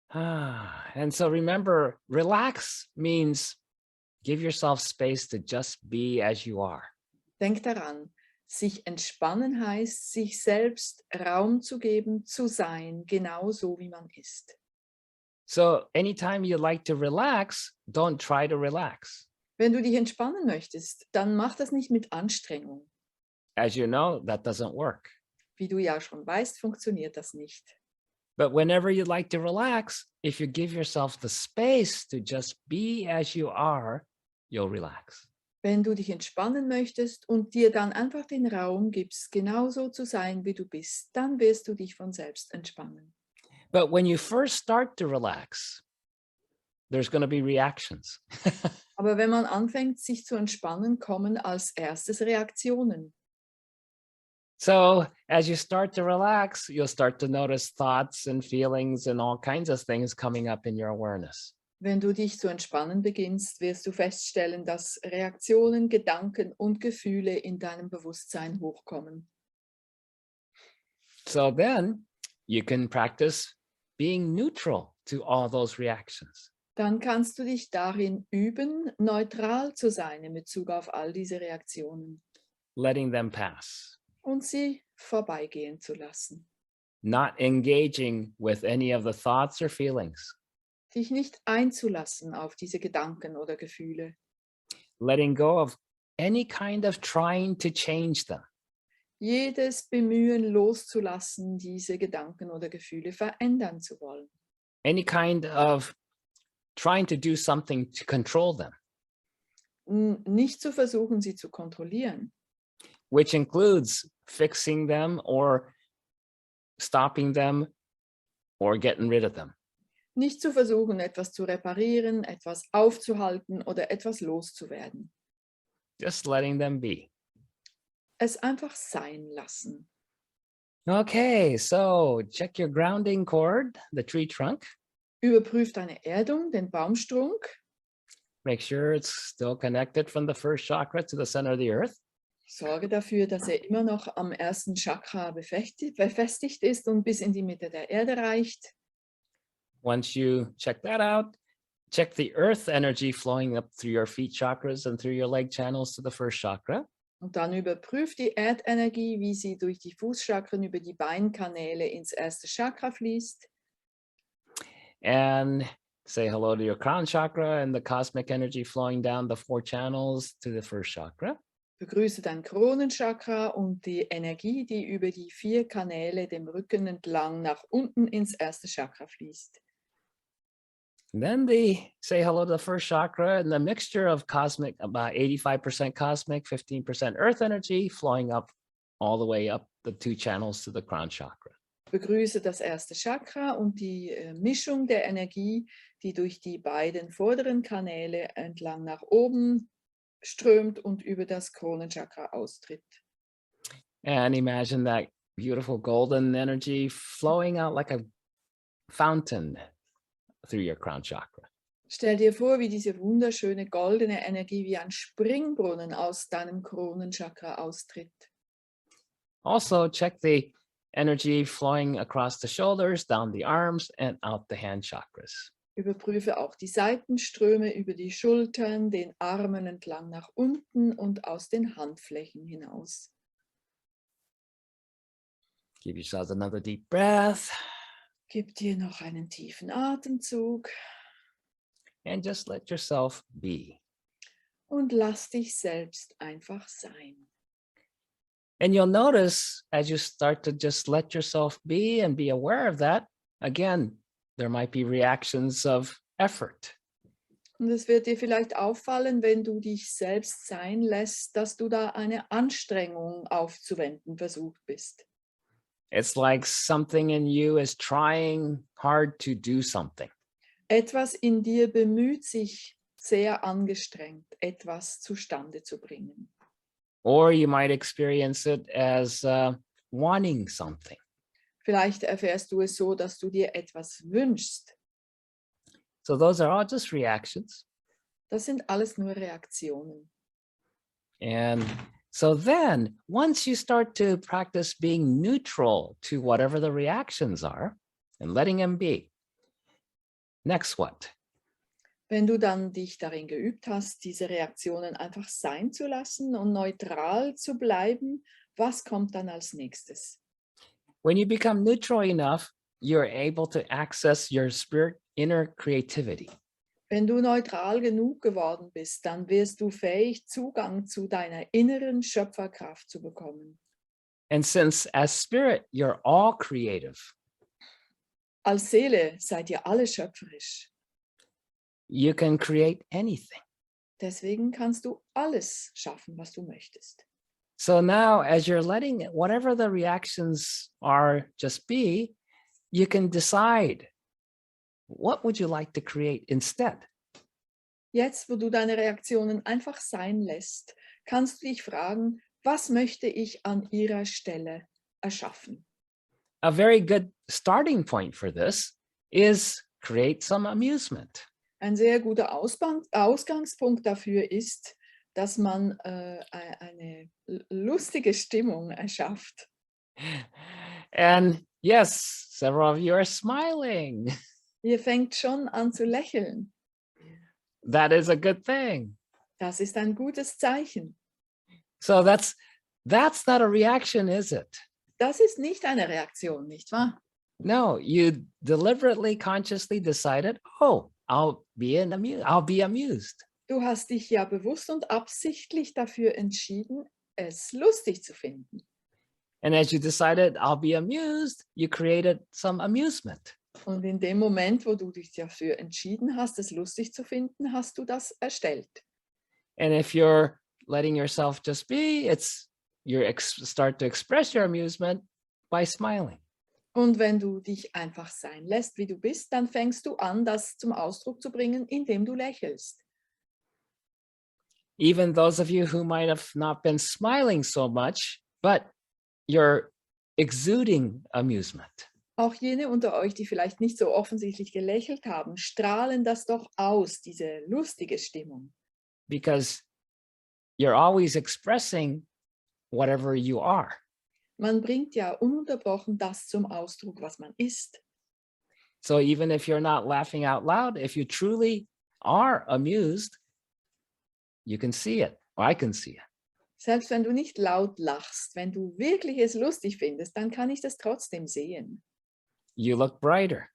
And so remember, relax means give yourself space to just be as you are. Denk daran, sich entspannen heißt, sich selbst Raum zu geben, zu sein, genauso wie man ist. So anytime you like to relax, don't try to relax. Wenn du dich entspannen möchtest, dann mach das nicht mit Anstrengung. As you know, that doesn't work. Wie du ja schon weißt, funktioniert das nicht. But whenever you like to relax, if you give yourself the space to just be as you are, you'll relax. Wenn du dich entspannen möchtest und dir dann einfach den Raum gibst, genauso zu sein, wie du bist, dann wirst du dich von selbst entspannen. But when you first start to relax, there's going to be reactions. Aber wenn man anfängt, sich zu entspannen, kommen als erstes Reaktionen. So as you start to relax, you'll start to notice thoughts and feelings and all kinds of things coming up in your awareness. Wenn du dich zu entspannen beginnst, wirst du feststellen, dass Reaktionen, Gedanken und Gefühle in deinem Bewusstsein hochkommen. So then you can practice being neutral to all those reactions. Dann kannst du dich darin üben, neutral zu sein in Bezug auf all diese Reaktionen Letting them pass, und sie vorbeigehen zu lassen. not engaging with any of the thoughts or feelings, Dich nicht einzulassen auf diese Gedanken oder Gefühle. letting go of any kind of trying to change them. Jedes Bemühen loszulassen, diese Gedanken oder Gefühle verändern zu wollen. Any kind of trying to do something to control them, Nicht zu versuchen, sie zu kontrollieren. which includes fixing them or stopping them or getting rid of them. Nicht zu versuchen, etwas zu reparieren, etwas aufzuhalten oder etwas loszuwerden. Just letting them be. Es einfach sein lassen. Okay, so check your grounding cord, the tree trunk. Überprüf deine Erdung, den Baumstrunk. Make sure it's still connected from the first chakra to the center of the earth. Sorge dafür, dass er immer noch am ersten Chakra befestigt ist und bis in die Mitte der Erde reicht. Once you check that out, check the earth energy flowing up through your feet chakras and through your leg channels to the first chakra. Und dann überprüf die Erdenergie, wie sie durch die Fußchakren über die Beinkanäle ins erste Chakra fließt. And say hello to your crown chakra and the cosmic energy flowing down the 4 channels to the first chakra. Begrüße dein Kronenchakra und die Energie, die über die 4 Kanäle dem Rücken entlang nach unten ins erste Chakra fließt. And then say hello to the first chakra and the mixture of cosmic, about 85% cosmic, 15% earth energy flowing up all the way up the 2 channels to the crown chakra. Begrüße das erste Chakra und die Mischung der Energie, die durch die beiden vorderen Kanäle entlang nach oben strömt und über das Kronenchakra austritt. And imagine that beautiful golden energy flowing out like a fountain through your crown chakra. Stell dir vor, wie diese wunderschöne goldene Energie wie ein Springbrunnen aus deinem Kronenchakra austritt. Also check the energy flowing across the shoulders, down the arms, and out the hand chakras. Überprüfe auch die Seitenströme über die Schultern, den Armen entlang nach unten und aus den Handflächen hinaus. Give yourselves another deep breath. Gib dir noch einen tiefen Atemzug And just let yourself be. und lass dich selbst einfach sein. And you'll notice as you start to just let yourself be and be aware of that, again, there might be reactions of effort. Und es wird dir vielleicht auffallen, wenn du dich selbst sein lässt, dass du da eine Anstrengung aufzuwenden versucht bist. It's like something in you is trying hard to do something. Etwas in dir bemüht sich sehr angestrengt, etwas zustande zu bringen. Or you might experience it as wanting something. Vielleicht erfährst du es so, dass du dir etwas wünschst. So those are all just reactions. Das sind alles nur Reaktionen. And So then, once you start to practice being neutral to whatever the reactions are and letting them be, next what? Wenn du dann dich darin geübt hast, diese Reaktionen einfach sein zu lassen und neutral zu bleiben, was kommt dann als nächstes? When you become neutral enough, you're able to access your spirit inner creativity. Wenn du neutral genug geworden bist, dann wirst du fähig, Zugang zu deiner inneren Schöpferkraft zu bekommen. And since as spirit, you're all creative, Als Seele seid ihr alle schöpferisch. you can create anything. Deswegen kannst du alles schaffen, was du möchtest. So now, as you're letting whatever the reactions are just be, you can decide, what would you like to create instead? Jetzt, wo du deine Reaktionen einfach sein lässt, kannst du dich fragen, was möchte ich an ihrer Stelle erschaffen? A very good starting point for this is create some amusement. Ein sehr guter Ausgangspunkt dafür ist, dass man eine lustige Stimmung erschafft. And yes, several of you are smiling. Ihr fängt schon an zu lächeln. That is a good thing. Das ist ein gutes Zeichen. So that's not a reaction, is it? Das ist nicht eine Reaktion, nicht wahr? No, you deliberately, consciously decided, oh, I'll be amused. Du hast dich ja bewusst und absichtlich dafür entschieden, es lustig zu finden. And as you decided, I'll be amused, you created some amusement. Und in dem Moment, wo du dich dafür entschieden hast, es lustig zu finden, hast du das erstellt. And if you're letting yourself just be, start to express your amusement by smiling. Und wenn du dich einfach sein lässt, wie du bist, dann fängst du an, das zum Ausdruck zu bringen, indem du lächelst. Even those of you who might have not been smiling so much, but you're exuding amusement. Auch jene unter euch, die vielleicht nicht so offensichtlich gelächelt haben, strahlen das doch aus, diese lustige Stimmung. Because you're always expressing whatever you are. Man bringt ja ununterbrochen das zum Ausdruck, was man ist. So even if you're not laughing out loud, if you truly are amused, you can see it, or I can see it. Selbst wenn du nicht laut lachst, wenn du wirklich es lustig findest, dann kann ich das trotzdem sehen. You look brighter.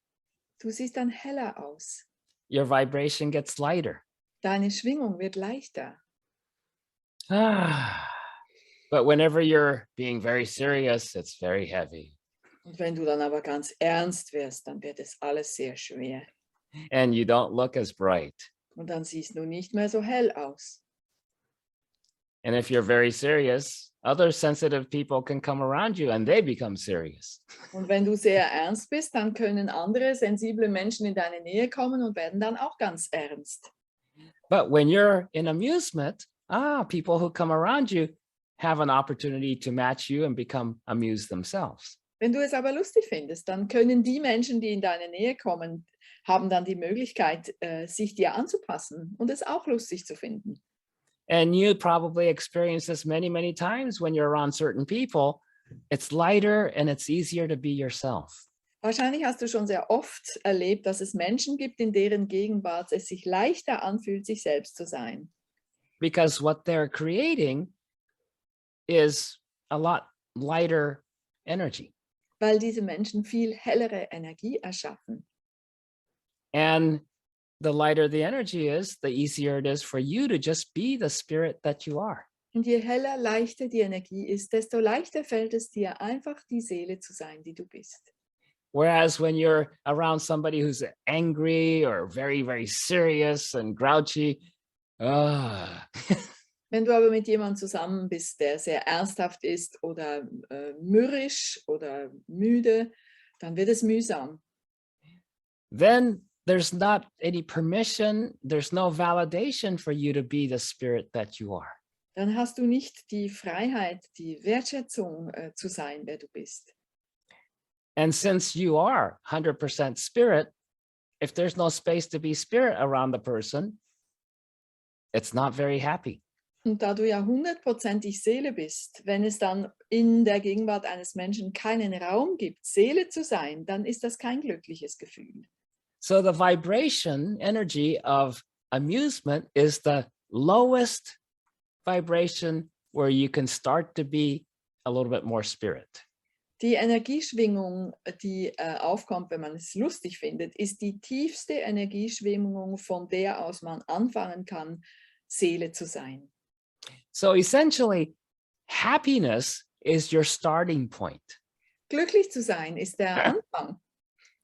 Du siehst dann heller aus. Your vibration gets lighter. Deine Schwingung wird leichter. But whenever you're being very serious, it's very heavy. Und wenn du dann aber ganz ernst wirst, dann wird es alles sehr schwer. And you don't look as bright. Und dann siehst du nicht mehr so hell aus. And if you're very serious, other sensitive people can come around you and they become serious. Und wenn du sehr ernst bist, dann können andere sensible Menschen in deine Nähe kommen und werden dann auch ganz ernst. But when you're in amusement, people who come around you have an opportunity to match you and become amused themselves. Wenn du es aber lustig findest, dann können die Menschen, die in deine Nähe kommen, haben dann die Möglichkeit, sich dir anzupassen und es auch lustig zu finden. And you probably experience this many, many times when you're around certain people. It's lighter and it's easier to be yourself. Wahrscheinlich hast du schon sehr oft erlebt, dass es Menschen gibt, in deren Gegenwart es sich leichter anfühlt, sich selbst zu sein. Because what they're creating is a lot lighter energy. Weil diese Menschen viel hellere Energie erschaffen. And the lighter the energy is, the easier it is for you to just be the spirit that you are. Und je heller, leichter die Energie ist, desto leichter fällt es dir, einfach die Seele zu sein, die du bist. Whereas when you're around somebody who's angry or very, very serious and grouchy, Wenn du aber mit jemandem zusammen bist, der sehr ernsthaft ist oder mürrisch oder müde, dann wird es mühsam. then there's not any permission, there's no validation for you to be the spirit that you are. Dann hast du nicht die Freiheit, die Wertschätzung zu sein, wer du bist. And since you are 100% spirit, if there's no space to be spirit around the person, it's not very happy. Und da du ja 100%ig Seele bist, wenn es dann in der Gegenwart eines Menschen keinen Raum gibt, Seele zu sein, dann ist das kein glückliches Gefühl. So the vibration energy of amusement is the lowest vibration where you can start to be a little bit more spirit. Die Energieschwingung, die aufkommt, wenn man es lustig findet, ist die tiefste Energieschwingung, von der aus man anfangen kann, Seele zu sein. So essentially, happiness is your starting point. Glücklich zu sein ist der Anfang.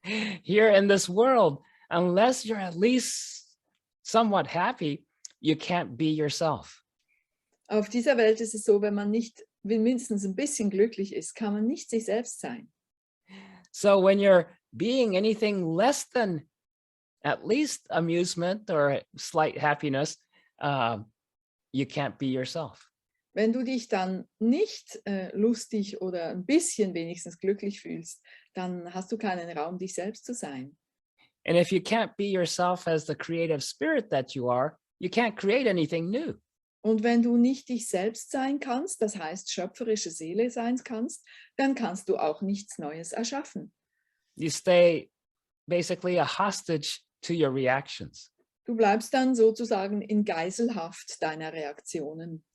Here in this world, unless you're at least somewhat happy, you can't be yourself. Auf dieser Welt ist es so, wenn man nicht mindestens ein bisschen glücklich ist, kann man nicht sich selbst sein. So when you're being anything less than at least amusement or slight happiness, you can't be yourself. Wenn du dich dann nicht lustig oder ein bisschen wenigstens glücklich fühlst, dann hast du keinen Raum, dich selbst zu sein. And if you can't be yourself as the creative spirit that you are, you can't create anything new. Und wenn du nicht dich selbst sein kannst, das heißt schöpferische Seele sein kannst, dann kannst du auch nichts Neues erschaffen. You stay basically a hostage to your reactions. Du bleibst dann sozusagen in Geiselhaft deiner Reaktionen.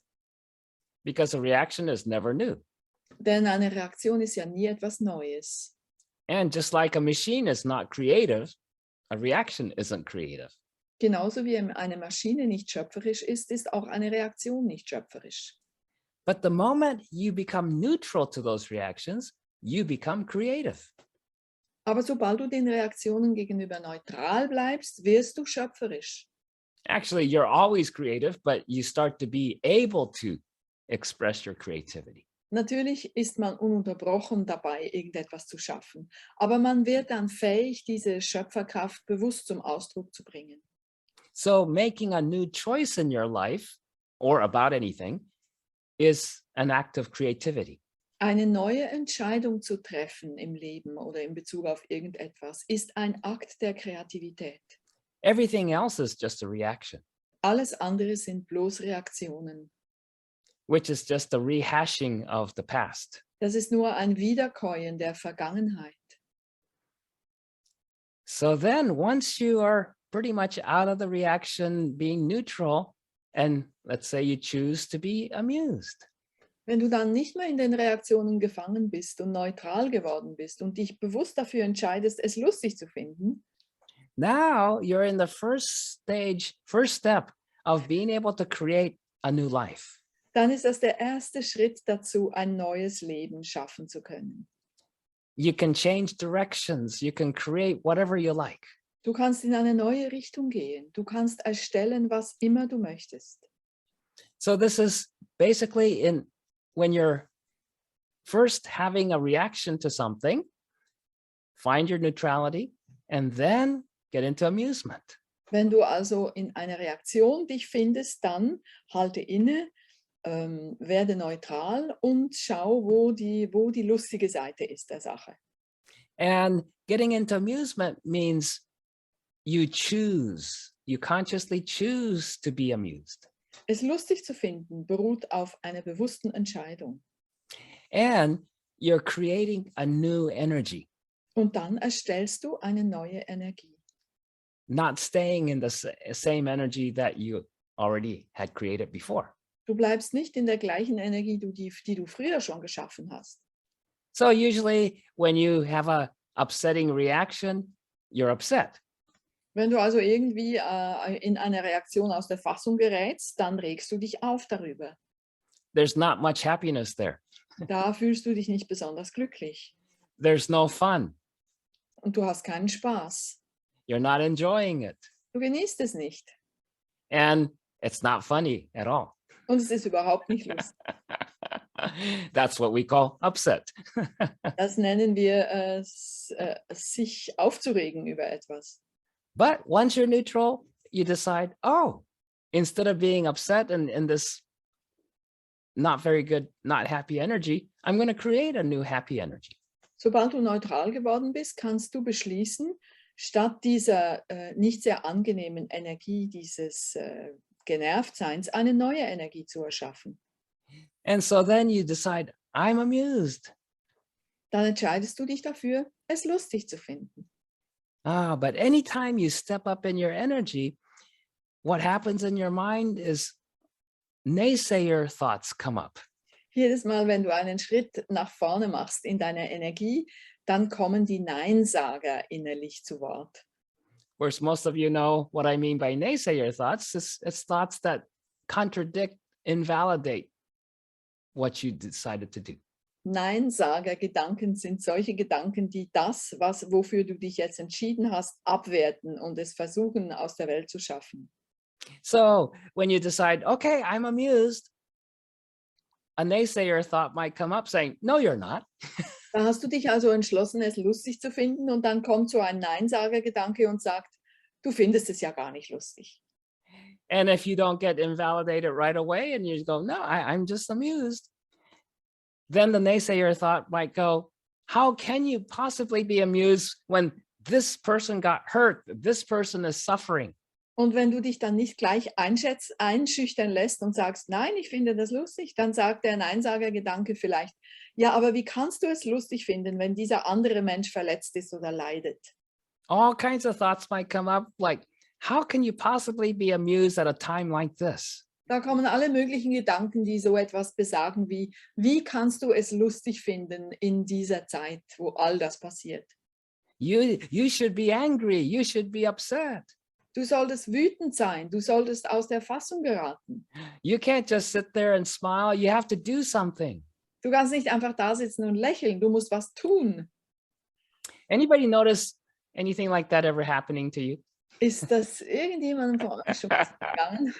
Because a reaction is never new. Denn eine Reaktion ist ja nie etwas Neues. And just like a machine is not creative, a reaction isn't creative. Genauso wie eine Maschine nicht schöpferisch ist, ist auch eine Reaktion nicht schöpferisch. But the moment you become neutral to those reactions, you become creative. Aber sobald du den Reaktionen gegenüber neutral bleibst, wirst du schöpferisch. Actually, you're always creative, but you start to be able to express your creativity. Natürlich ist man ununterbrochen dabei, irgendetwas zu schaffen. Aber man wird dann fähig, diese Schöpferkraft bewusst zum Ausdruck zu bringen. So making a new choice in your life or about anything is an act of creativity. Eine neue Entscheidung zu treffen im Leben oder in Bezug auf irgendetwas ist ein Akt der Kreativität. Everything else is just a reaction, Alles andere sind bloß Reaktionen. which is just a rehashing of the past. Das ist nur ein Wiederkäuen der Vergangenheit. So then once you are pretty much out of the reaction, being neutral, and let's say you choose to be amused. Wenn du dann nicht mehr in den Reaktionen gefangen bist und neutral geworden bist und dich bewusst dafür entscheidest, es lustig zu finden, Now you're in the first step of being able to create a new life. dann ist das der erste Schritt dazu, ein neues Leben schaffen zu können. You can change directions. You can create whatever you like. Du kannst in eine neue Richtung gehen. Du kannst erstellen, was immer du möchtest. So this is basically when you're first having a reaction to something, find your neutrality, and then get into amusement. Wenn du also in einer Reaktion dich findest, dann halte inne, werde neutral und schau, wo die lustige Seite ist der Sache. And getting into amusement means you consciously choose to be amused. Es lustig zu finden beruht auf einer bewussten Entscheidung. And you're creating a new energy, Und dann erstellst du eine neue Energie. not staying in the same energy that you already had created before. Du bleibst nicht in der gleichen Energie, die du früher schon geschaffen hast. So usually when you have a upsetting reaction, you're upset. Wenn du also irgendwie in eine Reaktion aus der Fassung gerätst, dann regst du dich auf darüber. There's not much happiness there. Da fühlst du dich nicht besonders glücklich. There's no fun. Und du hast keinen Spaß. You're not enjoying it. Du genießt es nicht. And it's not funny at all. Und es ist überhaupt nicht lustig. That's what we call upset. Das nennen wir sich aufzuregen über etwas. But once you're neutral, you decide, oh, instead of being upset and in this not very good, not happy energy, I'm going to create a new happy energy. Sobald du neutral geworden bist, kannst du beschließen, statt dieser nicht sehr angenehmen Energie, dieses Genervtseins eine neue Energie zu erschaffen. And so then you decide, I'm amused. Dann entscheidest du dich dafür, es lustig zu finden. But anytime you step up in your energy, what happens in your mind is naysayer thoughts come up. Jedes Mal, wenn du einen Schritt nach vorne machst in deiner Energie, dann kommen die Neinsager innerlich zu Wort. Of course, most of you know what I mean by naysayer thoughts. It's thoughts that contradict, invalidate what you decided to do. Neinsager-Gedanken sind solche Gedanken, die das, wofür du dich jetzt entschieden hast, abwerten und es versuchen, aus der Welt zu schaffen. So when you decide, okay, I'm amused, a naysayer thought might come up saying, no, you're not. Da hast du dich also entschlossen, es lustig zu finden und dann kommt so ein Neinsager-Gedanke und sagt, du findest es ja gar nicht lustig. And if you don't get invalidated right away and you go, no, I'm just amused, then the naysayer thought might go, how can you possibly be amused when this person got hurt, this person is suffering? Und wenn du dich dann nicht gleich einschüchtern lässt und sagst, nein, ich finde das lustig, dann sagt der Neinsager-Gedanke vielleicht, ja, aber wie kannst du es lustig finden, wenn dieser andere Mensch verletzt ist oder leidet? All kinds of thoughts might come up like, how can you possibly be amused at a time like this? Da kommen alle möglichen Gedanken, die so etwas besagen wie kannst du es lustig finden in dieser Zeit, wo all das passiert? You should be angry, you should be upset. Du solltest wütend sein, du solltest aus der Fassung geraten. You can't just sit there and smile, you have to do something. Du kannst nicht einfach da sitzen und lächeln, du musst was tun. Anybody notice anything like that ever happening to you? Ist das irgendjemandem von euch schon gegangen?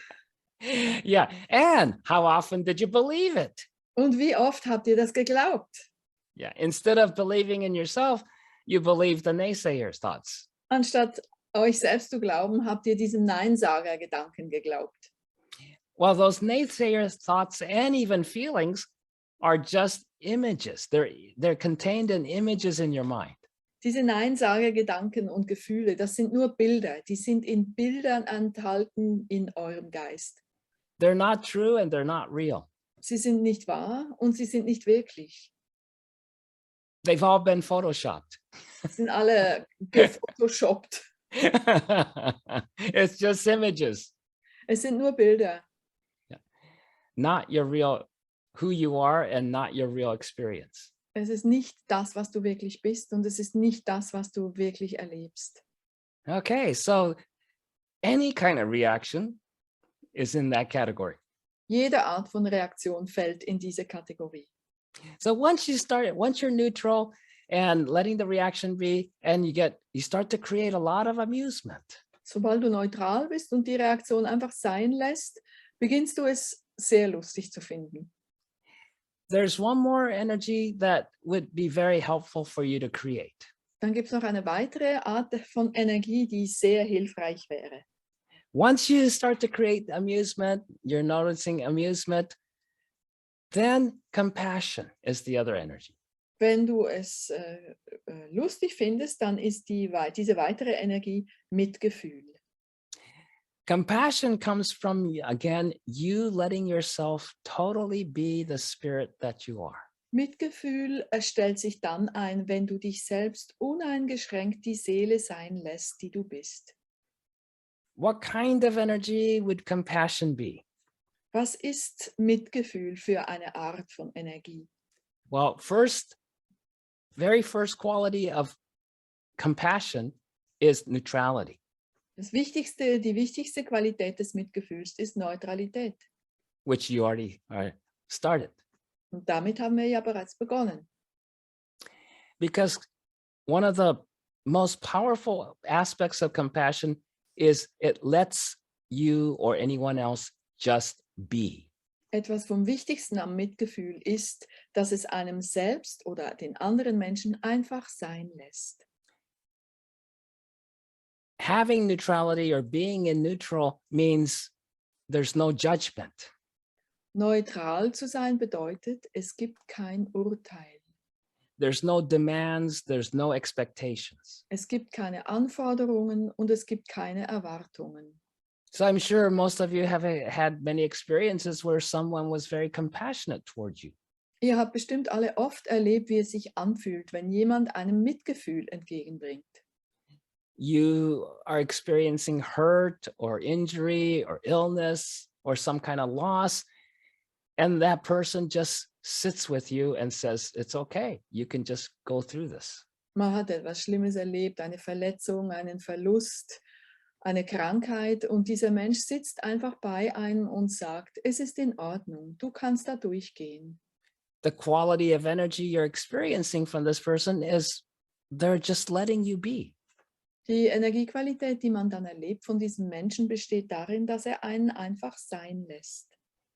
Yeah, and how often did you believe it? Und wie oft habt ihr das geglaubt? Yeah, instead of believing in yourself, you believe the naysayer's thoughts. Anstatt euch selbst zu glauben, habt ihr diesem Neinsager-Gedanken geglaubt. Well, those naysayer's thoughts and even feelings are just images. They're contained in images in your mind. Diese Neinsager-Gedanken und Gefühle, das sind nur Bilder. Die sind in Bildern enthalten in eurem Geist. They're not true and they're not real. Sie sind nicht wahr und sie sind nicht wirklich. They've all been photoshopped. Sie sind alle gefotoshoppt. It's just images, Es sind nur Bilder. not your real, who you are and not your real experience. Es ist nicht das, was du wirklich bist und es ist nicht das, was du wirklich erlebst. Okay, so any kind of reaction is in that category. Jede Art von Reaktion fällt in diese Kategorie. So once you're neutral and letting the reaction be, and you start to create a lot of amusement. Sobald du neutral bist und die Reaktion einfach sein lässt, beginnst du es sehr lustig zu finden. There's one more energy that would be very helpful for you to create. Dann gibt es noch eine weitere Art von Energie, die sehr hilfreich wäre. Once you start to create amusement, you're noticing amusement, then compassion is the other energy. Wenn du es lustig findest, dann ist diese weitere Energie Mitgefühl. Compassion comes from, again, you letting yourself totally be the spirit that you are. Mitgefühl stellt sich dann ein, wenn du dich selbst uneingeschränkt die Seele sein lässt, die du bist. What kind of energy would compassion be? Was ist Mitgefühl für eine Art von Energie? Well, very first quality of compassion is neutrality. Die wichtigste Qualität des Mitgefühls ist Neutralität. Which you already started. Und damit haben wir ja bereits begonnen. Because one of the most powerful aspects of compassion is it lets you or anyone else just be. Etwas vom Wichtigsten am Mitgefühl ist, dass es einem selbst oder den anderen Menschen einfach sein lässt. Having neutrality or being in neutral means there's no judgment. Neutral zu sein bedeutet, es gibt kein Urteil. There's no demands, there's no expectations. Es gibt keine Anforderungen und es gibt keine Erwartungen. So I'm sure most of you have had many experiences where someone was very compassionate towards you. Ihr habt bestimmt alle oft erlebt, wie es sich anfühlt, wenn jemand einem Mitgefühl entgegenbringt. You are experiencing hurt or injury or illness or some kind of loss, and that person just sits with you and says, it's okay, you can just go through this. Man hat etwas Schlimmes erlebt, eine Verletzung, einen Verlust, eine Krankheit und dieser Mensch sitzt einfach bei einem und sagt, es ist in Ordnung, du kannst da durchgehen. The quality of energy you're experiencing from this person is they're just letting you be. Die Energiequalität, die man dann erlebt von diesem Menschen, besteht darin, dass er einen einfach sein lässt.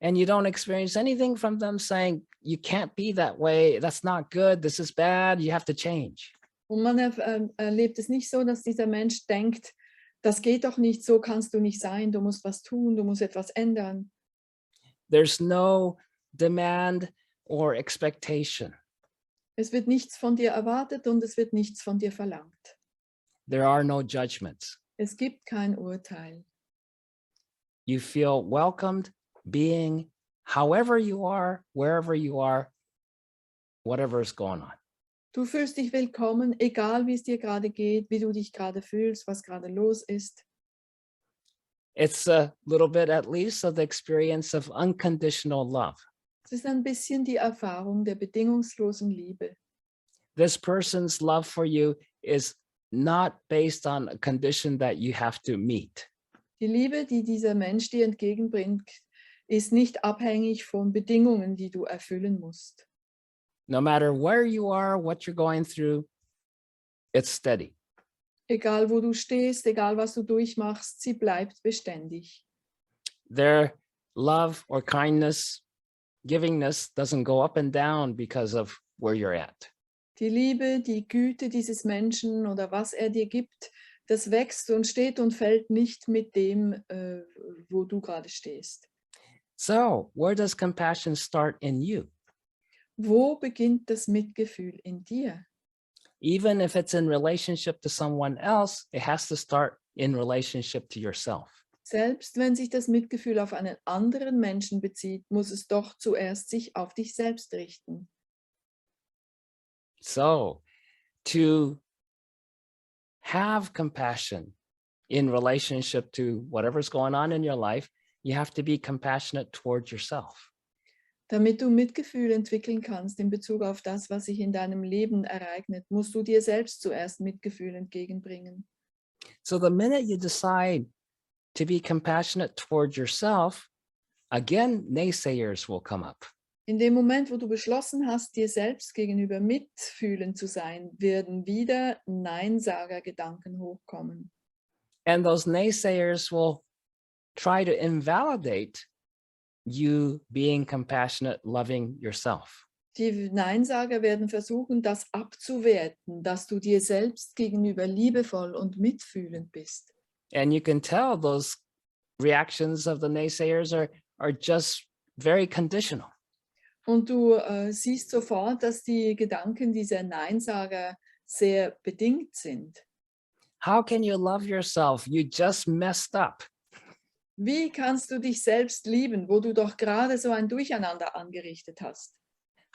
And you don't experience anything from them saying, you can't be that way, that's not good, this is bad, you have to change. Und man erlebt es nicht so, dass dieser Mensch denkt, das geht doch nicht, so kannst du nicht sein, du musst was tun, du musst etwas ändern. There's no demand or expectation. Es wird nichts von dir erwartet und es wird nichts von dir verlangt. There are no judgments. Es gibt kein Urteil. You feel welcomed being however you are, wherever you are, whatever is going on. Du fühlst dich willkommen, egal wie es dir gerade geht, wie du dich gerade fühlst, was gerade los ist. It's a little bit at least of the experience of unconditional love. Es ist ein bisschen die Erfahrung der bedingungslosen Liebe. This person's love for you is not based on a condition that you have to meet. Die Liebe, die dieser Mensch dir entgegenbringt, ist nicht abhängig von Bedingungen, die du erfüllen musst. No matter where you are, what you're going through, it's steady. Egal wo du stehst, egal was du durchmachst, sie bleibt beständig. Their love or kindness, givingness doesn't go up and down because of where you're at. Die Liebe, die Güte dieses Menschen oder was er dir gibt, das wächst und steht und fällt nicht mit dem, wo du gerade stehst. So, where does compassion start in you? Wo beginnt das Mitgefühl in dir? Even if it's in relationship to someone else, it has to start in relationship to yourself. Selbst wenn sich das Mitgefühl auf einen anderen Menschen bezieht, muss es doch zuerst sich auf dich selbst richten. So, to have compassion in relationship to whatever's going on in your life, you have to be compassionate towards yourself. Damit du Mitgefühl entwickeln kannst in Bezug auf das, was sich in deinem Leben ereignet, musst du dir selbst zuerst Mitgefühl entgegenbringen. So the minute you decide to be compassionate towards yourself, again, naysayers will come up. In dem Moment, wo du beschlossen hast, dir selbst gegenüber mitfühlend zu sein, werden wieder Neinsager-Gedanken hochkommen. And those naysayers will try to invalidate you being compassionate, loving yourself. Die Neinsager werden versuchen, das abzuwerten, dass du dir selbst gegenüber liebevoll und mitfühlend bist. And you can tell those reactions of the naysayers are just very conditional. Und du siehst sofort, dass die Gedanken dieser Neinsager sehr bedingt sind. How can you love yourself? You just messed up. Wie kannst du dich selbst lieben, wo du doch gerade so ein Durcheinander angerichtet hast?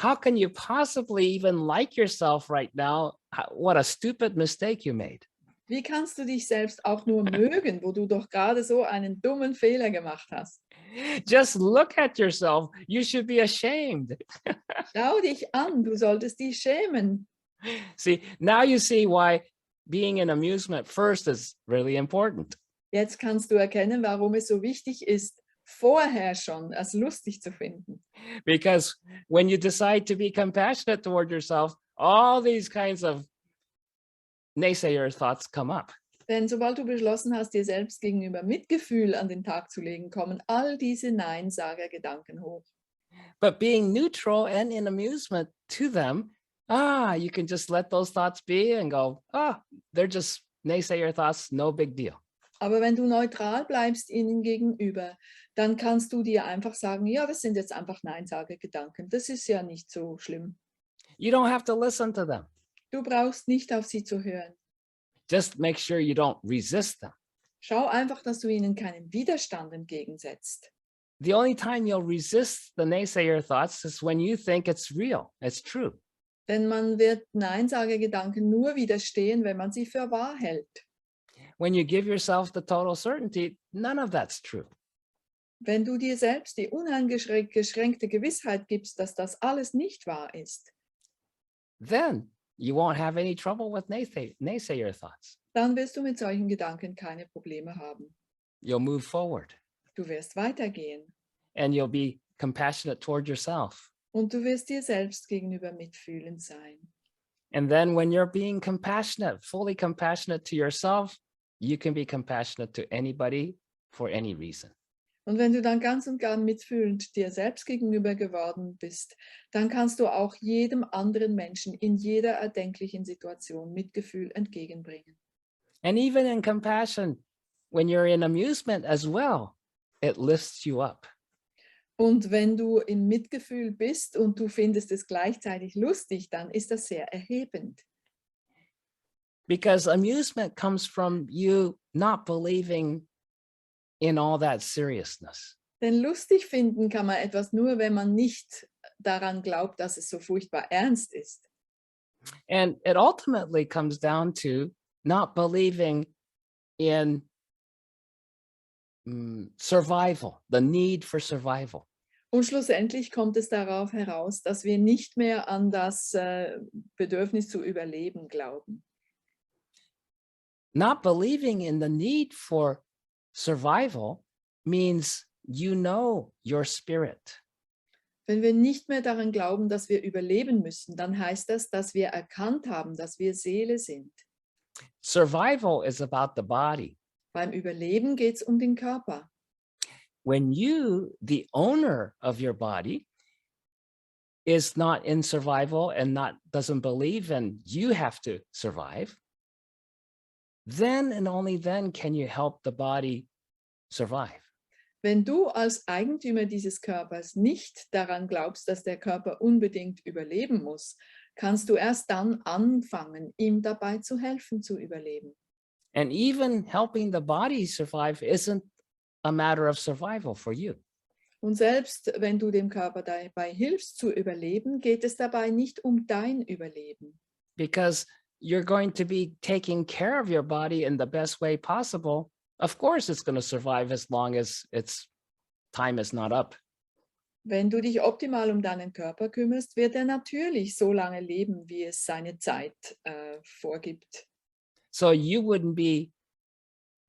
How can you possibly even like yourself right now? What a stupid mistake you made. Wie kannst du dich selbst auch nur mögen, wo du doch gerade so einen dummen Fehler gemacht hast? Just look at yourself. You should be ashamed. Schau dich an, du solltest dich schämen. See, now you see why being in amusement first is really important. Jetzt kannst du erkennen, warum es so wichtig ist, vorher schon es lustig zu finden. Because when you decide to be compassionate toward yourself, all these kinds of naysayer thoughts come up. Denn sobald du beschlossen hast, dir selbst gegenüber Mitgefühl an den Tag zu legen, kommen all diese Neinsager-Gedanken hoch. But being neutral and in amusement to them, you can just let those thoughts be and go, they're just naysayer thoughts, no big deal. Aber wenn du neutral bleibst ihnen gegenüber, dann kannst du dir einfach sagen, ja, das sind jetzt einfach Neinsager-Gedanken. Das ist ja nicht so schlimm. You don't have to listen to them. Du brauchst nicht auf sie zu hören. Just make sure you don't resist them. Schau einfach, dass du ihnen keinen Widerstand entgegensetzt. The only time you'll resist the naysayer thoughts is when you think it's real, it's true. Denn man wird Neinsagegedanken nur widerstehen, wenn man sie für wahr hält. When you give yourself the total certainty, none of that's true. Wenn du dir selbst die uneingeschränkte Gewissheit gibst, dass das alles nicht wahr ist, Then you won't have any trouble with naysayer thoughts. dann wirst du mit solchen Gedanken keine Probleme haben. You'll move forward Du wirst weitergehen and you'll be compassionate toward yourself. und du wirst dir selbst gegenüber mitfühlend sein. And then when you're being compassionate, fully compassionate to yourself, you can be compassionate to anybody for any reason. Und wenn du dann ganz und gar mitfühlend dir selbst gegenüber geworden bist, dann kannst du auch jedem anderen Menschen in jeder erdenklichen Situation Mitgefühl entgegenbringen. And even in compassion, when you're in amusement as well, it lifts you up. Und wenn du im Mitgefühl bist und du findest es gleichzeitig lustig, dann ist das sehr erhebend. Because amusement comes from you not believing in all that seriousness. Denn lustig finden kann man etwas nur, wenn man nicht daran glaubt, dass es so furchtbar ernst ist. And it ultimately comes down to not believing in survival, the need for survival. Und schlussendlich kommt es darauf heraus, dass wir nicht mehr an das Bedürfnis zu überleben glauben. Not believing in the need for survival means you know your spirit. Wenn wir nicht mehr daran glauben, dass wir überleben müssen, dann heißt das, dass wir erkannt haben, dass wir Seele sind. Survival is about the body. Beim Überleben geht es um den Körper. When you, the owner of your body, is not in survival and doesn't believe in you have to survive, then and only then can you help the body survive. Wenn du als Eigentümer dieses Körpers nicht daran glaubst, dass der Körper unbedingt überleben muss, kannst du erst dann anfangen, ihm dabei zu helfen, zu überleben. And even helping the body survive isn't a matter of survival for you. Und selbst wenn du dem Körper dabei hilfst zu überleben, geht es dabei nicht um dein Überleben. Because you're going to be taking care of your body in the best way possible. Of course, it's going to survive as long as its time is not up. Wenn du dich optimal um deinen Körper kümmerst, wird er natürlich so lange leben, wie es seine Zeit vorgibt. So you wouldn't be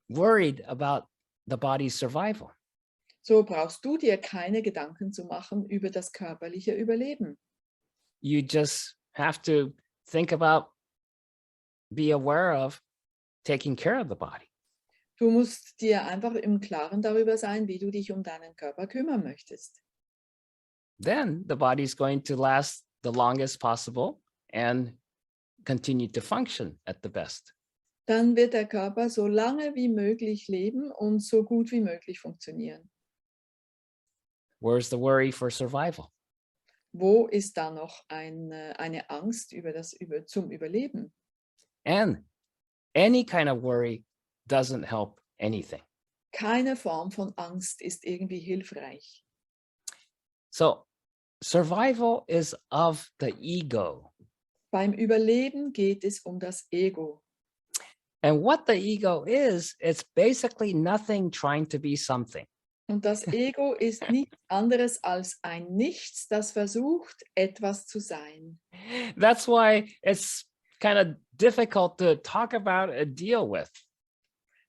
worried about the body's survival. So brauchst du dir keine Gedanken zu machen über das körperliche Überleben. You just have to think about, be aware of taking care of the body. Du musst dir einfach im Klaren darüber sein, wie du dich um deinen Körper kümmern möchtest. Then the body's going to last the longest possible and continue to function at the best. Dann wird der Körper so lange wie möglich leben und so gut wie möglich funktionieren. Where's the worry for survival? Wo ist da noch eine Angst zum Überleben? And any kind of worry doesn't help anything. Keine Form von Angst ist irgendwie hilfreich. So survival is of the ego. Beim Überleben geht es um das Ego. And what the ego is, it's basically nothing trying to be something. Und das Ego ist nichts anderes als ein Nichts, das versucht, etwas zu sein. That's why it's kind of difficult to talk about and deal with.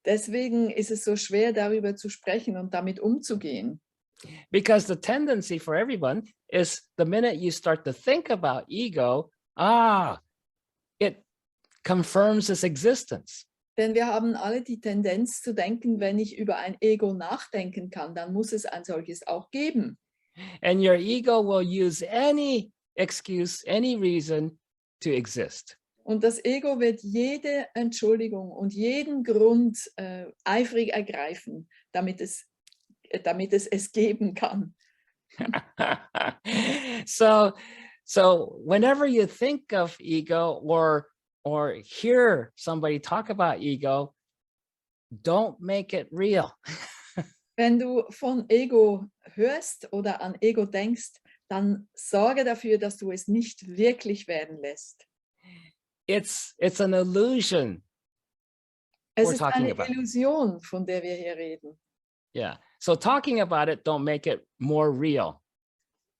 Deswegen ist es so schwer, darüber zu sprechen und damit umzugehen. Because the tendency for everyone is the minute you start to think about ego, it confirms its existence. Denn wir haben alle die Tendenz zu denken, wenn ich über ein Ego nachdenken kann, dann muss es ein solches auch geben. And your ego will use any excuse, any reason to exist. Und das Ego wird jede Entschuldigung und jeden Grund eifrig ergreifen, damit es geben kann. So whenever you think of ego or hear somebody talk about ego, don't make it real. Wenn du von Ego hörst oder an Ego denkst, dann sorge dafür, dass du es nicht wirklich werden lässt. It's an illusion. Es We're ist talking eine about. Illusion, von der wir hier reden. Yeah. So talking about it don't make it more real.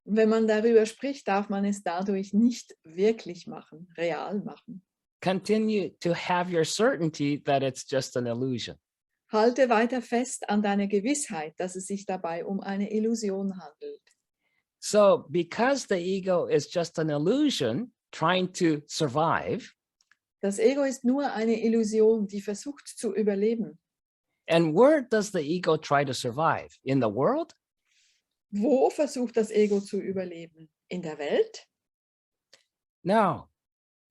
Und wenn man darüber spricht, darf man es dadurch nicht wirklich machen, real machen. Continue to have your certainty that it's just an illusion. Halte weiter fest an deiner Gewissheit, dass es sich dabei um eine Illusion handelt. So because the ego is just an illusion trying to survive, Das Ego ist nur eine Illusion, die versucht zu überleben. and where does the ego try to survive? In the world? Wo versucht das Ego zu überleben? In der Welt? No.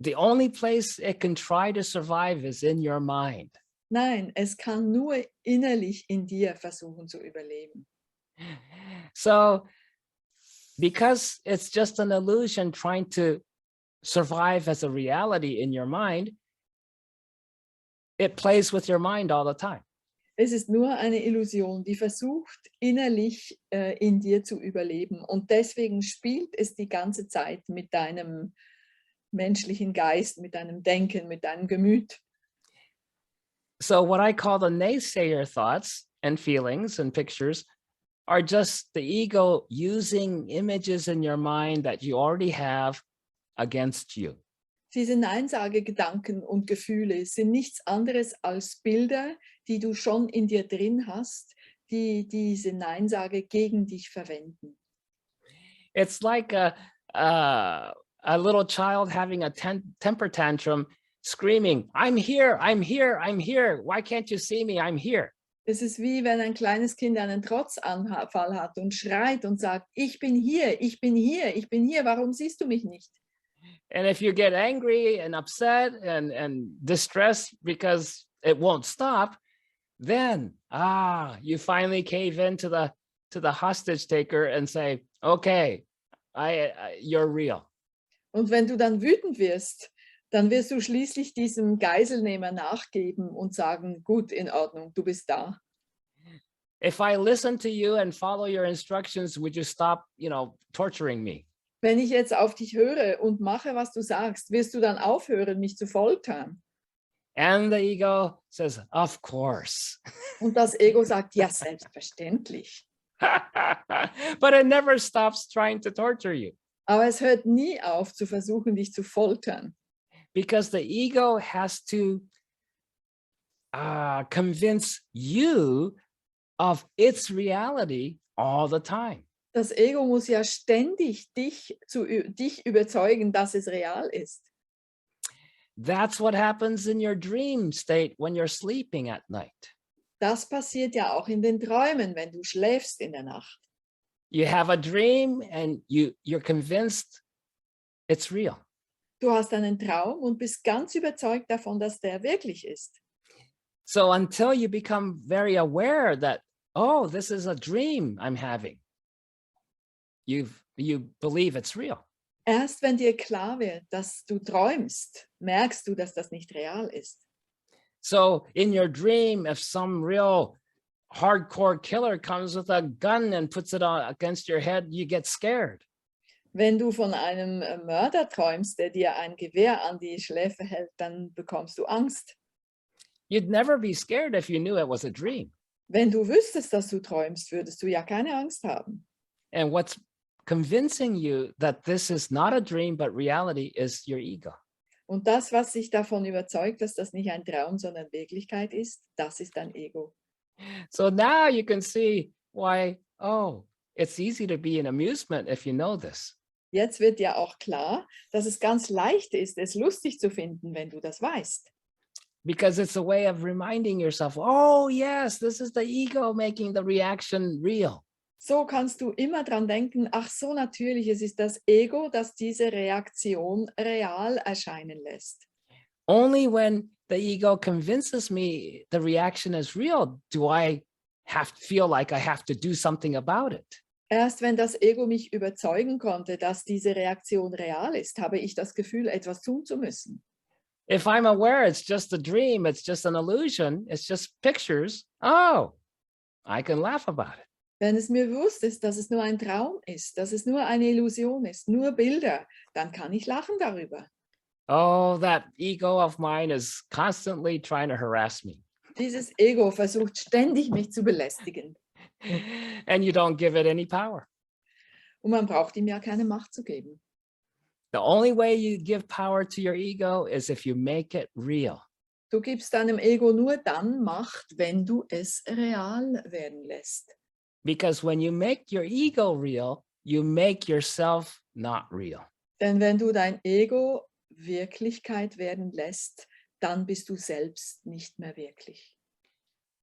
The only place it can try to survive is in your mind. Nein, es kann nur innerlich in dir versuchen zu überleben. So because it's just an illusion trying to survive as a reality in your mind, it plays with your mind all the time. Es ist nur eine Illusion, die versucht, innerlich in dir zu überleben. Und deswegen spielt es die ganze Zeit mit deinem menschlichen Geist, mit deinem Denken, mit deinem Gemüt. So what I call the naysayer thoughts and feelings and pictures are just the ego using images in your mind that you already have against you. Diese Neinsagegedanken und Gefühle sind nichts anderes als Bilder, die du schon in dir drin hast, die diese Neinsage gegen dich verwenden. It's like a little child having a temper tantrum, screaming, I'm here, I'm here, I'm here. Why can't you see me? I'm here. Es ist wie wenn ein kleines Kind einen Trotzanfall hat und schreit und sagt, ich bin hier, ich bin hier, ich bin hier, warum siehst du mich nicht? And if you get angry and upset and distressed because it won't stop, then you finally cave in to the hostage taker and say, okay, you're real. Und wenn du dann wütend wirst, dann wirst du schließlich diesem Geiselnehmer nachgeben und sagen, gut, in Ordnung, du bist da. If I listen to you and follow your instructions, would you stop, torturing me? Wenn ich jetzt auf dich höre und mache, was du sagst, wirst du dann aufhören, mich zu foltern? And the ego says, of course. Und das Ego sagt, ja, selbstverständlich. But it never stops trying to torture you. Aber es hört nie auf, zu versuchen, dich zu foltern. Because the ego has to convince you of its reality all the time. Das Ego muss ja ständig dich überzeugen, dass es real ist. That's what happens in your dream state when you're sleeping at night. Das passiert ja auch in den Träumen, wenn du schläfst in der Nacht. You have a dream and you're convinced it's real. Du hast einen Traum und bist ganz überzeugt davon, dass der wirklich ist. So until you become very aware that, oh, this is a dream I'm having, you believe it's real. Erst wenn dir klar wird, dass du träumst, merkst du, dass das nicht real ist. So in your dream, if some real hardcore killer comes with a gun and puts it against your head, you get scared. Wenn du von einem Mörder träumst, der dir ein Gewehr an die Schläfe hält, dann bekommst du Angst. You'd never be scared if you knew it was a dream. Wenn du wüsstest, dass du träumst, würdest du ja keine Angst haben. And what's convincing you that this is not a dream, but reality is your ego. Und das, was dich davon überzeugt, dass das nicht ein Traum, sondern Wirklichkeit ist, das ist dein Ego. So now you can see why, it's easy to be in amusement if you know this. Jetzt wird dir auch klar, dass es ganz leicht ist, es lustig zu finden, wenn du das weißt. Because it's a way of reminding yourself, oh yes, this is the ego making the reaction real. So kannst du immer dran denken, ach so, natürlich, es ist das Ego, das diese Reaktion real erscheinen lässt. Only when the ego convinces me the reaction is real do I feel like I have to do something about it. Erst wenn das Ego mich überzeugen konnte, dass diese Reaktion real ist, habe ich das Gefühl, etwas tun zu müssen. If I'm aware it's just a dream, it's just an illusion, it's just pictures, oh, I can laugh about it. Wenn es mir bewusst ist, dass es nur ein Traum ist, dass es nur eine Illusion ist, nur Bilder, dann kann ich lachen darüber. Oh, that ego of mine is constantly trying to harass me. Dieses Ego versucht ständig, mich zu belästigen. And you don't give it any power. Und man braucht ihm ja keine Macht zu geben. The only way you give power to your ego is if you make it real. Du gibst deinem Ego nur dann Macht, wenn du es real werden lässt. Because when you make your ego real, you make yourself not real. Denn wenn du dein Ego Wirklichkeit werden lässt, dann bist du selbst nicht mehr wirklich.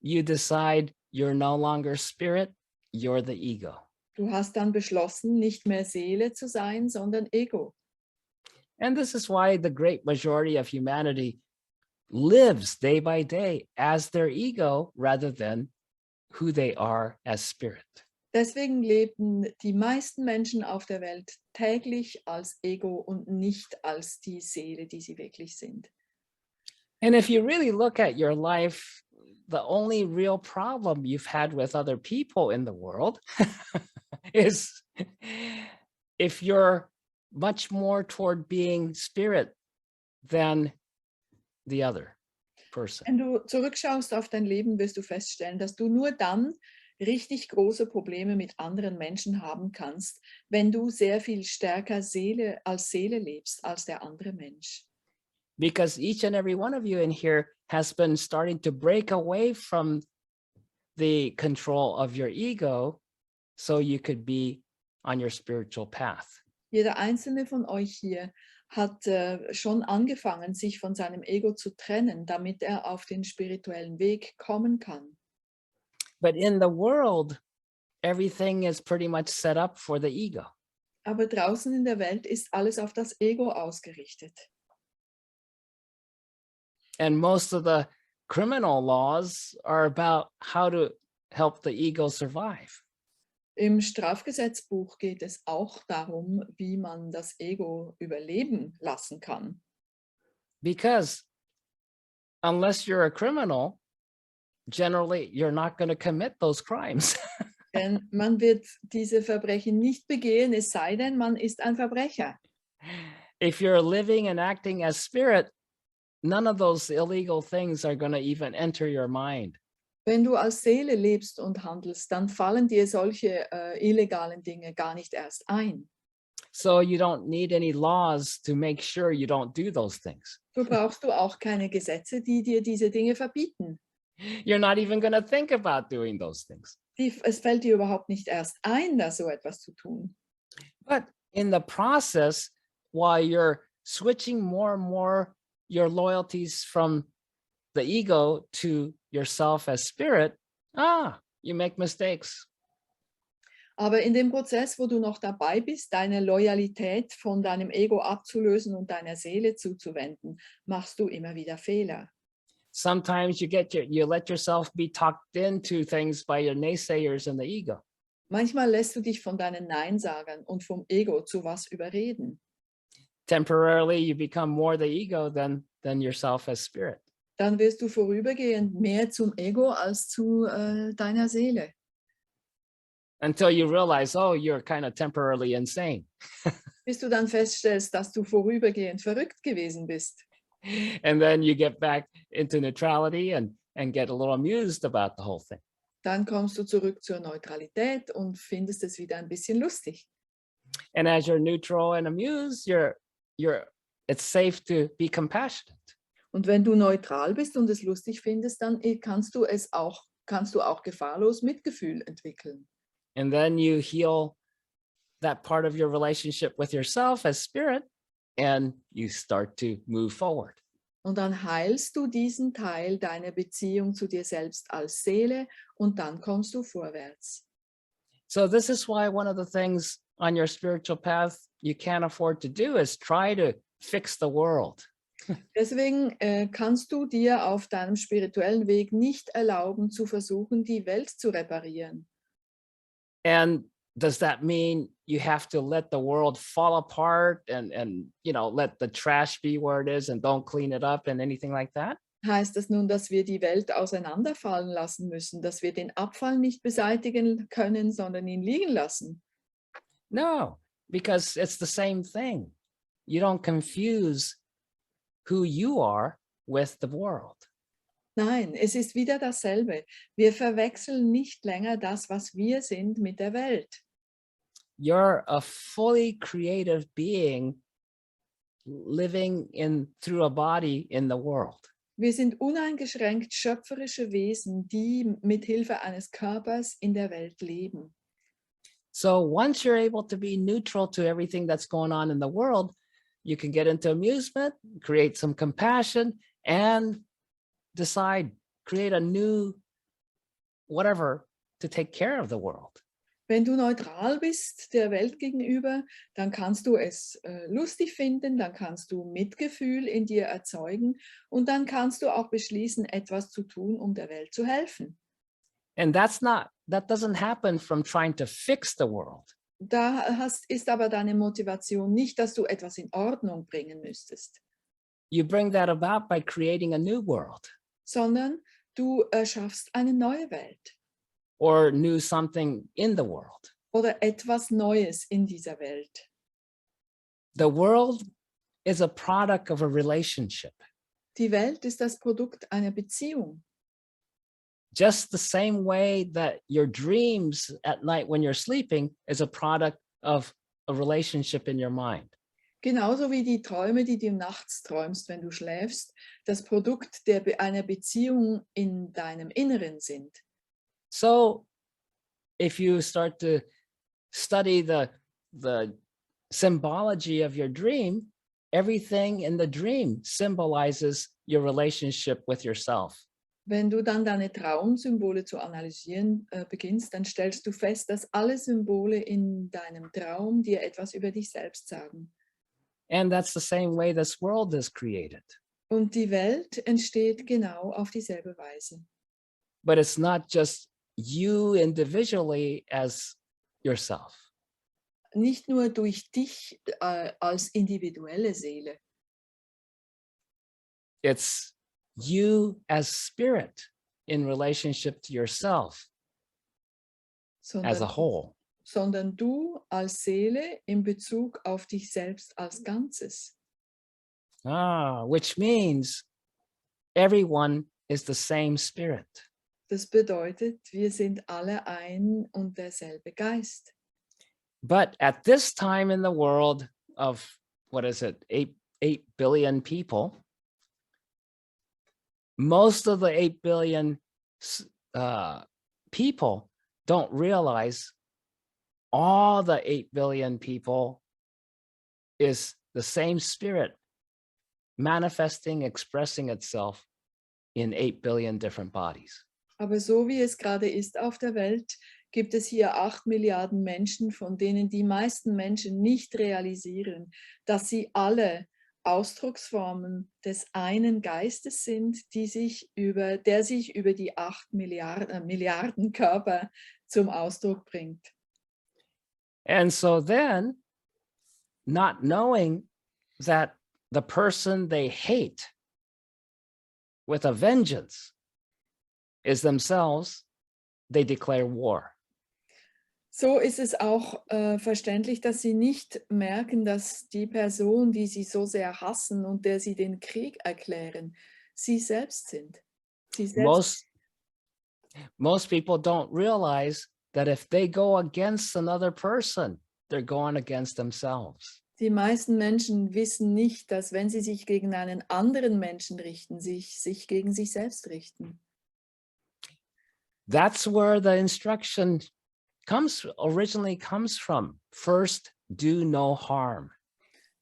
You decide you're no longer spirit, you're the ego. Du hast dann beschlossen, nicht mehr Seele zu sein, sondern Ego. And this is why the great majority of humanity lives day by day as their ego rather than who they are as spirit. Deswegen leben die meisten Menschen auf der Welt täglich als Ego und nicht als die Seele, die sie wirklich sind. And if you really look at your life, the only real problem you've had with other people in the world is if you're much more toward being spirit than the other person. Wenn du zurückschaust auf dein Leben, wirst du feststellen, dass du nur dann richtig große Probleme mit anderen Menschen haben kannst, wenn du sehr viel stärker Seele lebst als der andere Mensch. Because each and every one of you in here has been starting to break away from the control of your ego so you could be on your spiritual path. Jeder einzelne von euch hier hat schon angefangen, sich von seinem Ego zu trennen, damit er auf den spirituellen Weg kommen kann. But in the world, everything is pretty much set up for the ego. Aber draußen in der Welt ist alles auf das Ego ausgerichtet. And most of the criminal laws are about how to help the ego survive. Im Strafgesetzbuch geht es auch darum, wie man das Ego überleben lassen kann. Because unless you're a criminal, generally you're not going to commit those crimes. Denn man wird diese Verbrechen nicht begehen, es sei denn, man ist ein Verbrecher. If you're living and acting as spirit, none of those illegal things are going to even enter your mind. Wenn du als Seele lebst und handelst, dann fallen dir solche illegalen Dinge gar nicht erst ein. So you don't need any laws to make sure you don't do those things. So brauchst du auch keine Gesetze, die dir diese Dinge verbieten. You're not even going to think about doing those things. Es fällt dir überhaupt nicht erst ein, da so etwas zu tun. But in the process, while you're switching more and more your loyalties from the ego to yourself as spirit, you make mistakes. Aber in dem Prozess, wo du noch dabei bist, deine Loyalität von deinem Ego abzulösen und deiner Seele zuzuwenden, machst du immer wieder Fehler. Sometimes you let yourself be talked into things by your naysayers and the ego. Manchmal lässt du dich von deinen Neinsagern und vom Ego zu was überreden. Temporarily, you become more the ego than yourself as spirit. Dann wirst du vorübergehend mehr zum Ego als zu deiner Seele. Until you realize, oh, you're kind of temporarily insane. Bis du dann feststellst, dass du vorübergehend verrückt gewesen bist. And then you get back into neutrality and get a little amused about the whole thing. Dann kommst du zurück zur Neutralität und findest es wieder ein bisschen lustig. And as you're neutral and amused, it's safe to be compassionate. Und wenn du neutral bist und es lustig findest, dann kannst du auch gefahrlos Mitgefühl entwickeln. And then you heal that part of your relationship with yourself as spirit, and you start to move forward. Und dann heilst du diesen Teil deiner Beziehung zu dir selbst als Seele und dann kommst du vorwärts. So this is why one of the things on your spiritual path you can't afford to do is try to fix the world. Deswegen kannst du dir auf deinem spirituellen Weg nicht erlauben, zu versuchen, die Welt zu reparieren. And does that mean you have to let the world fall apart and let the trash be where it is and don't clean it up and anything like that? Heißt das nun, dass wir die Welt auseinanderfallen lassen müssen, dass wir den Abfall nicht beseitigen können, sondern ihn liegen lassen? No, because it's the same thing. You don't confuse who you are with the world. Nein, es ist wieder dasselbe. Wir verwechseln nicht länger das, was wir sind, mit der Welt. You're a fully creative being living through a body in the world. Wir sind uneingeschränkt schöpferische Wesen, die mit Hilfe eines Körpers in der Welt leben. So once you're able to be neutral to everything that's going on in the world, you can get into amusement, create some compassion, and decide, create a new whatever to take care of the world. Wenn du neutral bist der Welt gegenüber, dann kannst du es lustig finden, dann kannst du Mitgefühl in dir erzeugen und dann kannst du auch beschließen, etwas zu tun, um der Welt zu helfen. And that doesn't happen from trying to fix the world. Ist aber deine Motivation nicht, dass du etwas in Ordnung bringen müsstest, You bring that about by creating a new world sondern du erschaffst eine neue Welt or new something in the world. oder etwas Neues in dieser Welt. The world is a product of a relationship. Die Welt ist das Produkt einer Beziehung. Just the same way that your dreams at night when you're sleeping is a product of a relationship in your mind. Genauso wie die Träume, die du nachts träumst, wenn du schläfst, das Produkt einer Beziehung in deinem Inneren sind. So if you start to study the symbology of your dream, everything in the dream symbolizes your relationship with yourself. Wenn du dann deine Traumsymbole zu analysieren beginnst, dann stellst du fest, dass alle Symbole in deinem Traum dir etwas über dich selbst sagen. And that's the same way this world is created. Und die Welt entsteht genau auf dieselbe Weise. But it's not just you individually as yourself. Nicht nur durch dich als individuelle Seele. It's you as spirit in relationship to yourself as a whole. Sondern du als Seele in Bezug auf dich selbst als Ganzes. Which means everyone is the same spirit. Das bedeutet, wir sind alle ein und derselbe Geist. But at this time in the world of, 8 billion people, most of the 8 billion people don't realize all the 8 billion people is the same spirit manifesting, expressing itself in 8 billion different bodies. Aber so wie es gerade ist auf der Welt, gibt es hier 8 Milliarden Menschen, von denen die meisten Menschen nicht realisieren, dass sie alle Ausdrucksformen des einen Geistes sind, der sich über die 8 Milliarden Körper zum Ausdruck bringt. And so then, not knowing that the person they hate with a vengeance is themselves, they declare war. So ist es auch verständlich, dass sie nicht merken, dass die Person, die sie so sehr hassen und der sie den Krieg erklären, sie selbst sind. Most people don't realize that if they go against another person, they're going against themselves. Die meisten Menschen wissen nicht, dass wenn sie sich gegen einen anderen Menschen richten, sich gegen sich selbst richten. That's where the instruction originally comes from. First, do no harm.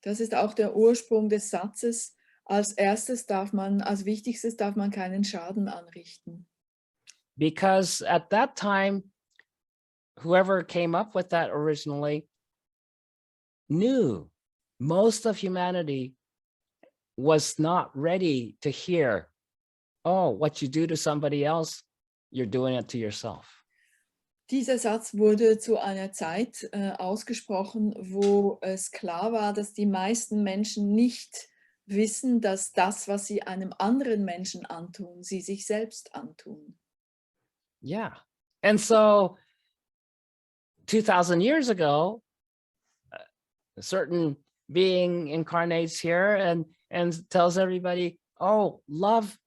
Das ist auch der Ursprung des Satzes. Als wichtigstes darf man keinen Schaden anrichten. Because at that time, whoever came up with that originally knew most of humanity was not ready to hear, oh, what you do to somebody else, you're doing it to yourself. Dieser Satz wurde zu einer Zeit ausgesprochen, wo es klar war, dass die meisten Menschen nicht wissen, dass das, was sie einem anderen Menschen antun, sie sich selbst antun. Yeah. And so 2,000 years ago, a certain being incarnates here and tells everybody, oh, love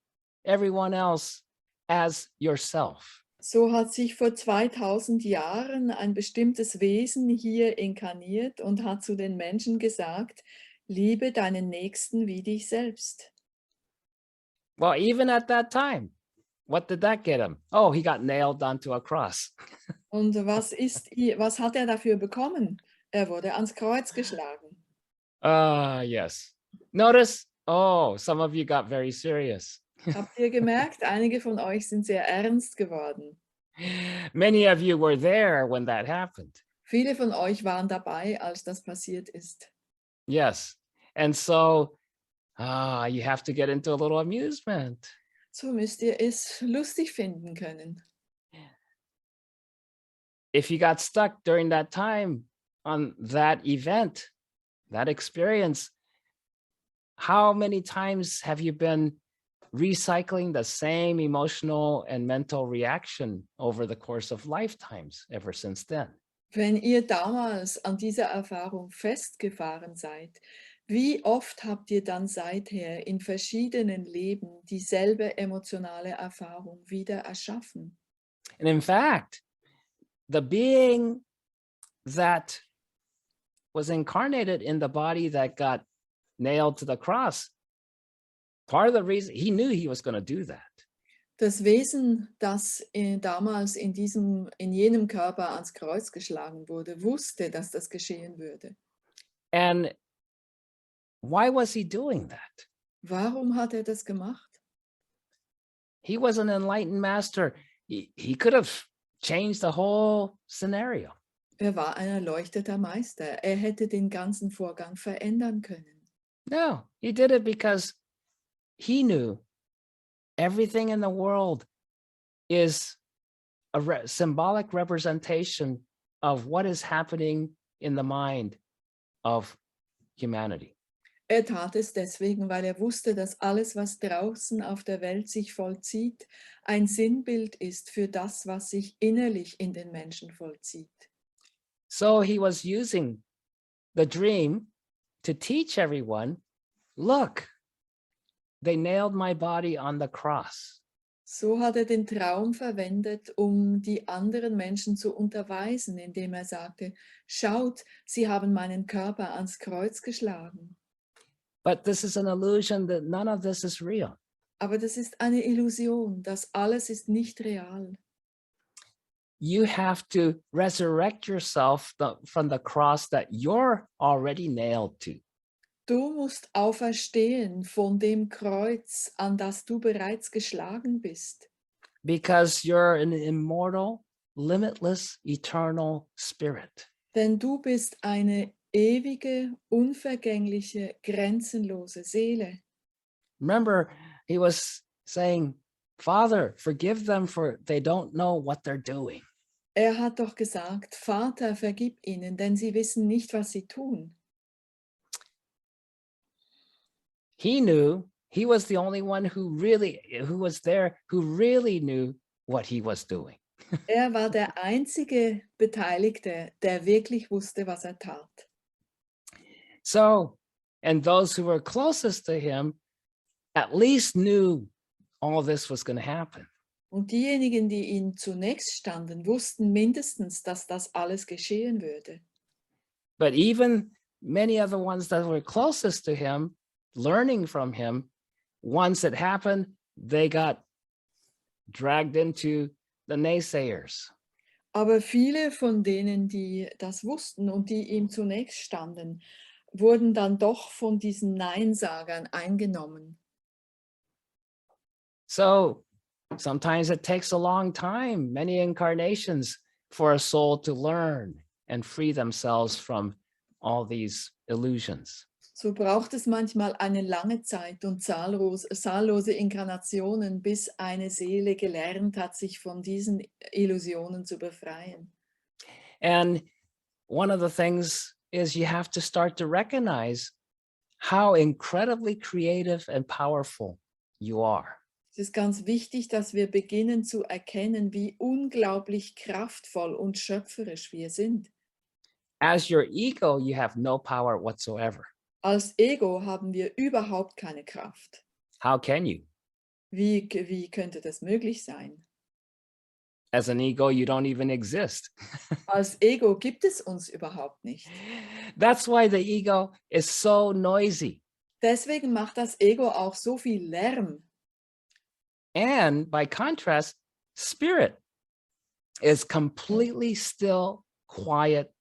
everyone else as yourself. So hat sich vor 2000 Jahren ein bestimmtes Wesen hier inkarniert und hat zu den Menschen gesagt, liebe deinen Nächsten wie dich selbst. Well, even at that time, what did that get him? Oh, he got nailed onto a cross. Und was hat er dafür bekommen? Er wurde ans Kreuz geschlagen. Yes. Notice, oh, some of you got very serious. Habt ihr gemerkt, einige von euch sind sehr ernst geworden. Many of you were there when that happened. Viele von euch waren dabei, als das passiert ist. Yes. And so you have to get into a little amusement. So müsst ihr es lustig finden können. If you got stuck during that time on that event, that experience, how many times have you been recycling the same emotional and mental reaction over the course of lifetimes ever since then? Wenn ihr damals an dieser Erfahrung festgefahren seid, wie oft habt ihr dann seither in verschiedenen Leben dieselbe emotionale Erfahrung wieder erschaffen? And in fact, the being that was incarnated in the body that got nailed to the cross, part of the reason he knew he was going to do that. Das Wesen, das damals in jenem Körper ans Kreuz geschlagen wurde, wusste, dass das geschehen würde. And why was he doing that? Warum hat er das gemacht? He was an enlightened master. He could have changed the whole scenario. Er war ein erleuchteter Meister. Er hätte den ganzen Vorgang verändern können. No, he did it because he knew everything in the world is a symbolic representation of what is happening in the mind of humanity. Er tat es deswegen, weil er wusste, dass alles, was draußen auf der Welt sich vollzieht, ein Sinnbild ist für das, was sich innerlich in den Menschen vollzieht. So he was using the dream to teach everyone, look, they nailed my body on the cross. So hat er den Traum verwendet, um die anderen Menschen zu unterweisen, indem er sagte, schaut, sie haben meinen Körper ans Kreuz geschlagen. But this is an illusion that none of this is real. Aber das ist eine Illusion, das alles ist nicht real. You have to resurrect yourself from the cross that you're already nailed to. Du musst auferstehen von dem Kreuz, an das du bereits geschlagen bist. Because you're an immortal, limitless, eternal spirit. Denn du bist eine ewige, unvergängliche, grenzenlose Seele. Remember, he was saying, Father, forgive them for they don't know what they're doing. Er hat doch gesagt, Vater, vergib ihnen, denn sie wissen nicht, was sie tun. He knew he was the only one who was there, who really knew what he was doing. Er war der einzige Beteiligte, der wirklich wusste, was er tat. So, and those who were closest to him at least knew all this was going to happen. Und diejenigen, die ihm zunächst standen, wussten mindestens, dass das alles geschehen würde. But even many of the ones that were closest to him, learning from him, once it happened, they got dragged into the naysayers. Aber viele von denen, die das wussten und die ihm zunächst standen, wurden dann doch von diesen Neinsagern eingenommen. So sometimes it takes a long time, many incarnations, for a soul to learn and free themselves from all these illusions. So braucht es manchmal eine lange Zeit und zahllose Inkarnationen, bis eine Seele gelernt hat, sich von diesen Illusionen zu befreien. And one of the things is you have to start to recognize how incredibly creative and powerful you are. Es ist ganz wichtig, dass wir beginnen zu erkennen, wie unglaublich kraftvoll und schöpferisch wir sind. As your ego, you have no power whatsoever. Als Ego haben wir überhaupt keine Kraft. How can you? Wie könnte das möglich sein? As an ego, you don't even exist. Als Ego gibt es uns überhaupt nicht. That's why the ego is so noisy. Deswegen macht das Ego auch so viel Lärm. And by contrast, spirit is completely still, quiet,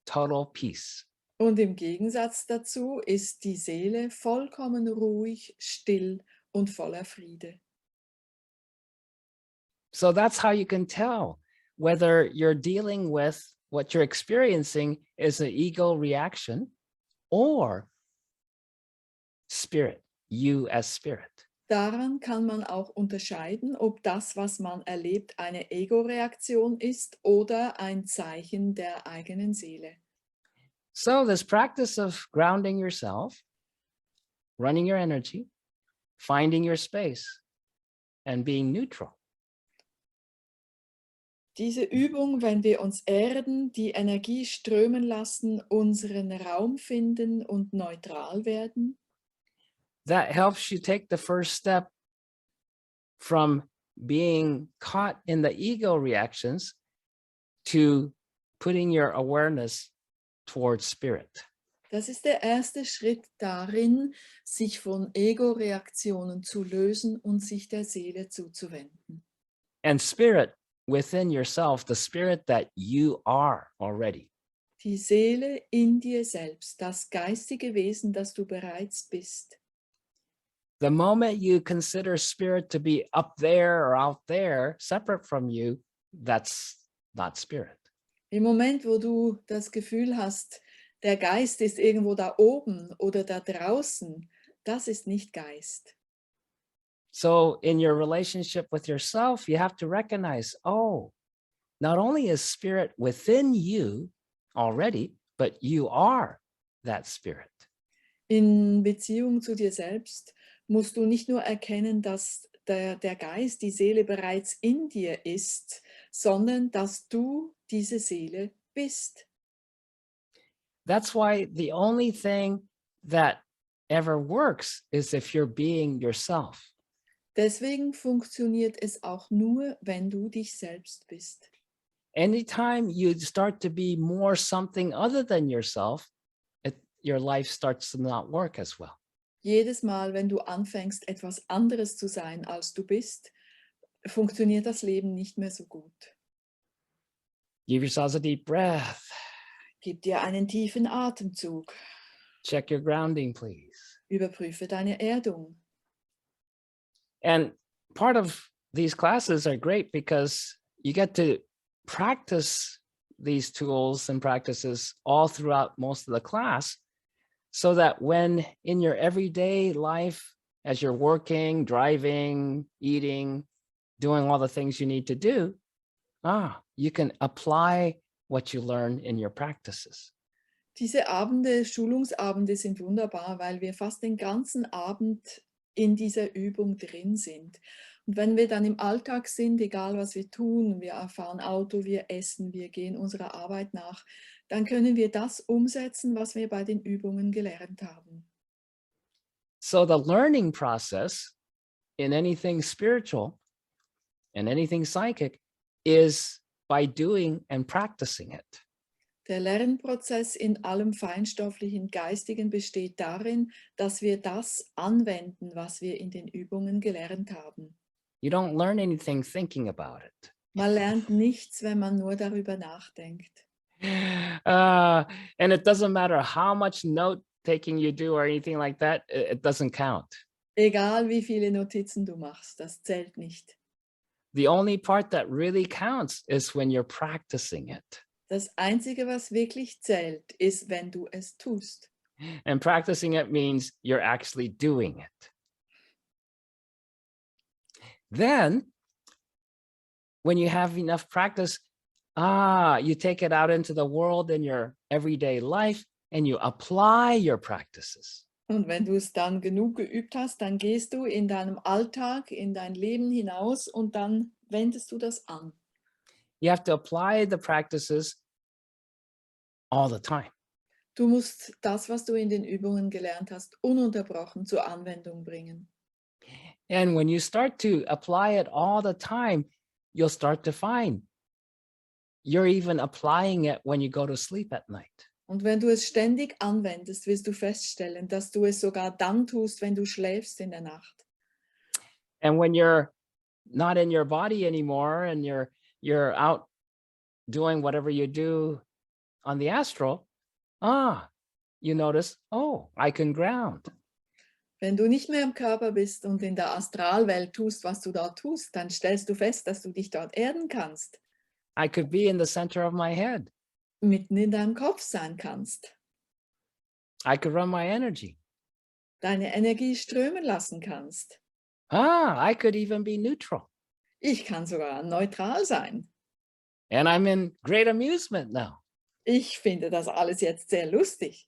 total peace. Und im Gegensatz dazu ist die Seele vollkommen ruhig, still und voller Friede. So that's how you can tell whether you're dealing with what you're experiencing is an ego reaction or spirit, you as spirit. Daran kann man auch unterscheiden, ob das, was man erlebt, eine Ego-Reaktion ist oder ein Zeichen der eigenen Seele. So this practice of grounding yourself, running your energy, finding your space, and being neutral. Diese Übung, wenn wir uns erden, die Energie strömen lassen, unseren Raum finden und neutral werden, That helps you take the first step from being caught in the ego reactions to putting your awareness towards spirit. das ist der erste Schritt darin, sich von Ego-Reaktionen zu lösen und sich der Seele zuzuwenden. And spirit within yourself, the spirit that you are already. Die Seele in dir selbst, das geistige Wesen, das du bereits bist. The moment you consider spirit to be up there or out there, separate from you, that's not spirit. Im Moment, wo du das Gefühl hast, der Geist ist irgendwo da oben oder da draußen, das ist nicht Geist. So in your relationship with yourself, you have to recognize, oh, not only is spirit within you already, but you are that spirit. In Beziehung zu dir selbst musst du nicht nur erkennen, dass der Geist, die Seele bereits in dir ist, sondern dass du diese Seele bist. That's why the only thing that ever works is if you're being yourself. Deswegen funktioniert es auch nur, wenn du dich selbst bist. Anytime you start to be more something other than yourself, your life starts to not work as well. Jedes Mal, wenn du anfängst, etwas anderes zu sein, als du bist, funktioniert das Leben nicht mehr so gut. Give yourselves a deep breath. Gib dir einen tiefen Atemzug. Check your grounding, please. Überprüfe deine Erdung. And part of these classes are great because you get to practice these tools and practices all throughout most of the class, so that when in your everyday life, as you're working, driving, eating, doing all the things you need to do, you can apply what you learn in your practices. Diese Abende, Schulungsabende sind wunderbar, weil wir fast den ganzen Abend in dieser Übung drin sind. Und wenn wir dann im Alltag sind, egal was wir tun, wir fahren Auto, wir essen, wir gehen unserer Arbeit nach, dann können wir das umsetzen, was wir bei den Übungen gelernt haben. So the learning process in anything spiritual and anything psychic is by doing and practicing it. Der Lernprozess in allem Feinstofflichen, Geistigen besteht darin, dass wir das anwenden, was wir in den Übungen gelernt haben. You don't learn anything thinking about it. Man lernt nichts, wenn man nur darüber nachdenkt. And it doesn't matter how much note taking you do or anything like that, it doesn't count. Egal wie viele Notizen du machst, das zählt nicht. The only part that really counts is when you're practicing it. Das Einzige, was wirklich zählt, ist, wenn du es tust. And practicing it means you're actually doing it. Then, when you have enough practice, you take it out into the world in your everyday life and you apply your practices. Und wenn du es dann genug geübt hast, dann gehst du in deinem Alltag, in dein Leben hinaus und dann wendest du das an. You have to apply the practices all the time. Du musst das, was du in den Übungen gelernt hast, ununterbrochen zur Anwendung bringen. And when you start to apply it all the time, you'll start to find you're even applying it when you go to sleep at night. Und wenn du es ständig anwendest, wirst du feststellen, dass du es sogar dann tust, wenn du schläfst in der Nacht. And when you're not in your body anymore and you're out doing whatever you do on the astral, you notice, oh, I can ground. Wenn du nicht mehr im Körper bist und in der Astralwelt tust, was du dort tust, dann stellst du fest, dass du dich dort erden kannst, I could be in the center of my head. mitten in deinem Kopf sein kannst, I could run my energy. deine Energie strömen lassen kannst. I could even be neutral. Ich kann sogar neutral sein. And I'm in great amusement now. Ich finde das alles jetzt sehr lustig.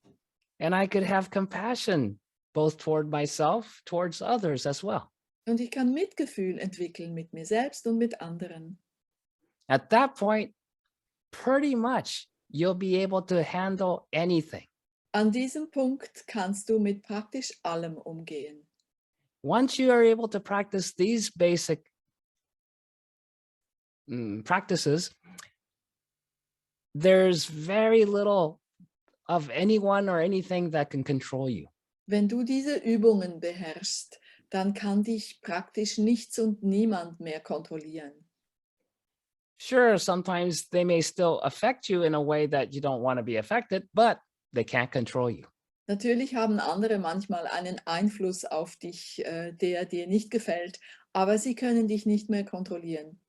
And I could have compassion, both toward myself, towards others as well. Und ich kann Mitgefühl entwickeln mit mir selbst und mit anderen. At that point, pretty much you'll be able to handle anything. An diesem Punkt kannst du mit praktisch allem umgehen. Once you are able to practice these basic practices, there's very little of anyone or anything that can control you. Wenn du diese Übungen beherrschst, dann kann dich praktisch nichts und niemand mehr kontrollieren. Sure, sometimes they may still affect you in a way that you don't want to be affected, but they can't control you. Natürlich haben andere manchmal einen Einfluss auf dich, der dir nicht gefällt, aber sie können dich nicht mehr kontrollieren.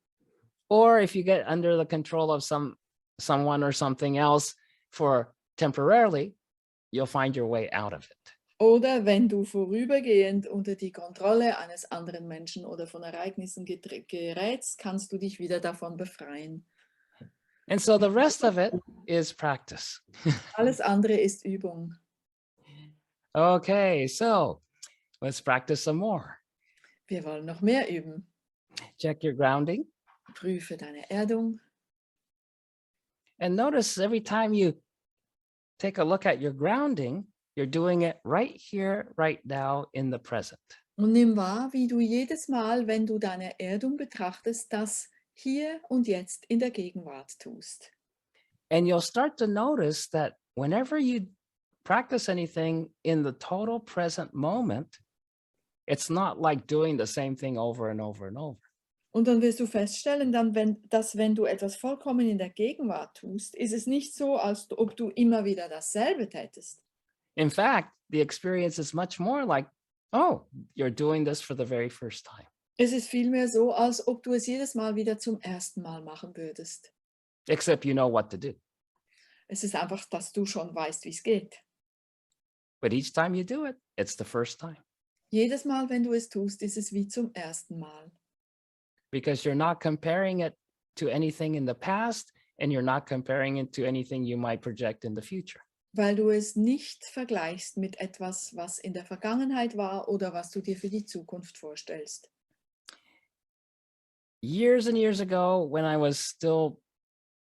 Or if you get under the control of someone or something else for temporarily, you'll find your way out of it. Oder wenn du vorübergehend unter die Kontrolle eines anderen Menschen oder von Ereignissen gerätst, kannst du dich wieder davon befreien. And so the rest of it is practice. Alles andere ist Übung. Okay, so let's practice some more. Wir wollen noch mehr üben. Check your grounding. Prüfe deine Erdung. And notice every time you take a look at your grounding, you're doing it right here, right now in the present. Und nimm wahr, wie du jedes Mal, wenn du deine Erdung betrachtest, das hier und jetzt in der Gegenwart tust. And you'll start to notice that whenever you practice anything in the total present moment, it's not like doing the same thing over and over and over. Und dann wirst du feststellen, dass wenn du etwas vollkommen in der Gegenwart tust, ist es nicht so, als ob du immer wieder dasselbe tätest. In fact, the experience is much more like, oh, you're doing this for the very first time. Es ist vielmehr so, als ob du es jedes Mal wieder zum ersten Mal machen würdest. Except you know what to do. Es ist einfach, dass du schon weißt, wie es geht. But each time you do it, it's the first time. Jedes Mal, wenn du es tust, ist es wie zum ersten Mal. Because you're not comparing it to anything in the past and you're not comparing it to anything you might project in the future. Weil du es nicht vergleichst mit etwas, was in der Vergangenheit war oder was du dir für die Zukunft vorstellst. Years and years ago, when I was still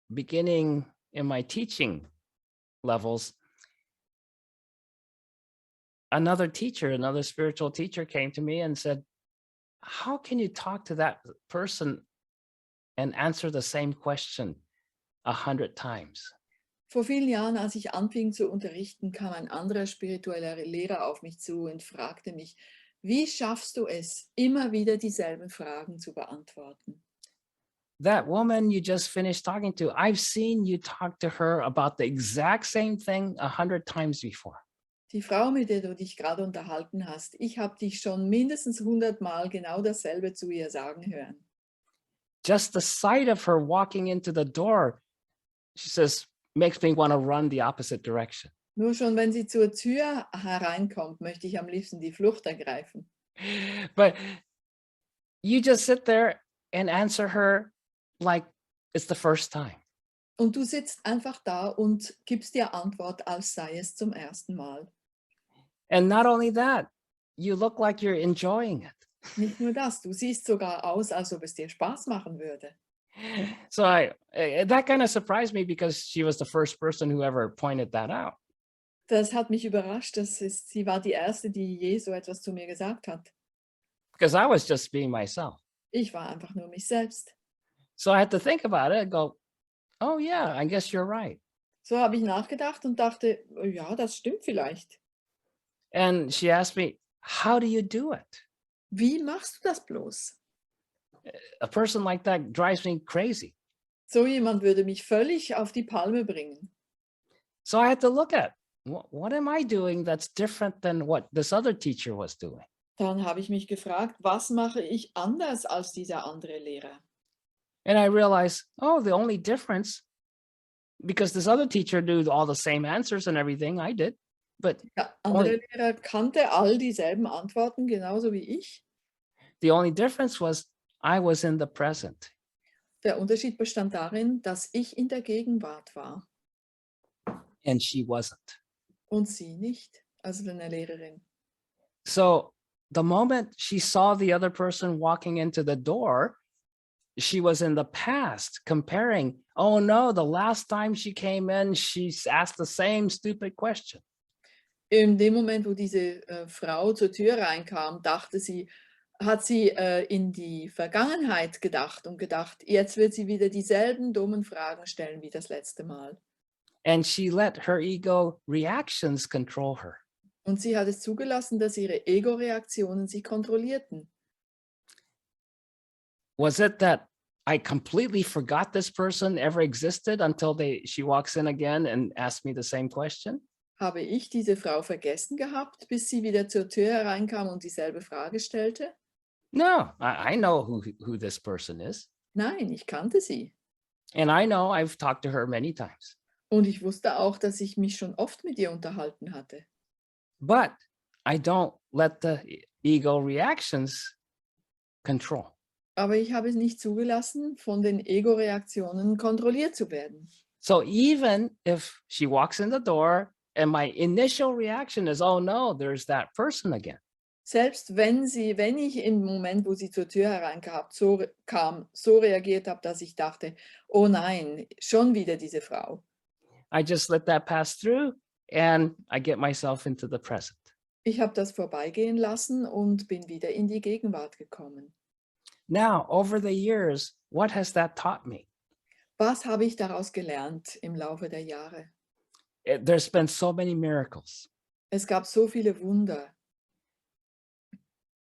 beginning in my teaching levels, another spiritual teacher came to me and said, how can you talk to that person and answer the same question 100 times? Vor vielen Jahren, als ich anfing zu unterrichten, kam ein anderer spiritueller Lehrer auf mich zu und fragte mich, wie schaffst du es, immer wieder dieselben Fragen zu beantworten? That woman you just finished talking to, I've seen you talk to her about the exact same thing 100 times before. Die Frau, mit der du dich gerade unterhalten hast, ich habe dich schon mindestens 100 Mal genau dasselbe zu ihr sagen hören. Just the sight of her walking into the door, she says, makes me want to run the opposite direction. Nur schon, wenn sie zur Tür hereinkommt, möchte ich am liebsten die Flucht ergreifen. But you just sit there and answer her like it's the first time. Und du sitzt einfach da und gibst dir Antwort, als sei es zum ersten Mal. And not only that, you look like you're enjoying it. Nicht nur das, du siehst sogar aus, als ob es dir Spaß machen würde. So that kind of surprised me because she was the first person who ever pointed that out. Das hat mich überrascht. Sie war die Erste, die je so etwas zu mir gesagt hat. Because I was just being myself. Ich war einfach nur mich selbst. So I had to think about it and go, oh yeah, I guess you're right. So habe ich nachgedacht und dachte, ja, das stimmt vielleicht. And she asked me, how do you do it? Wie machst du das bloß? A person like that drives me crazy. So jemand würde mich völlig auf die Palme bringen. So I had to look at what am I doing that's different than what this other teacher was doing? Dann habe ich mich gefragt, was mache ich anders als dieser andere Lehrer? And I realized, oh, the only difference, because this other teacher knew all the same answers and everything I did, but Der andere Lehrer kannte all dieselben Antworten, genauso wie ich. the only difference was I was in the present. Der Unterschied bestand darin, dass ich in der Gegenwart war And she wasn't. und sie nicht, also deine Lehrerin. So the moment she saw the other person walking into the door, she was in the past comparing, oh no, the last time she came in, she asked the same stupid question. In dem Moment, wo diese Frau zur Tür reinkam, hat sie in die Vergangenheit gedacht und gedacht, jetzt wird sie wieder dieselben dummen Fragen stellen wie das letzte Mal. And she let her ego reactions control her. Und sie hat es zugelassen, dass ihre Ego-Reaktionen sie kontrollierten. Was it that I completely forgot this person ever existed until she walks in again and asks me the same question? Habe ich diese Frau vergessen gehabt, bis sie wieder zur Tür hereinkam und dieselbe Frage stellte? No, I know who this person is. Nein, ich kannte sie. And I know I've talked to her many times. Und ich wusste auch, dass ich mich schon oft mit ihr unterhalten hatte. But I don't let the ego reactions control. Aber ich habe es nicht zugelassen, von den Ego-Reaktionen kontrolliert zu werden. So even if she walks in the door and my initial reaction is, oh no, there's that person again. Selbst wenn ich im Moment, wo sie zur Tür hereinkam, so reagiert habe, dass ich dachte, oh nein, schon wieder diese Frau. I just let that pass through and I get myself into the present. Ich habe das vorbeigehen lassen und bin wieder in die Gegenwart gekommen. Now, over the years, what has that taught me? Was habe ich daraus gelernt im Laufe der Jahre? There's been so many miracles. Es gab so viele Wunder.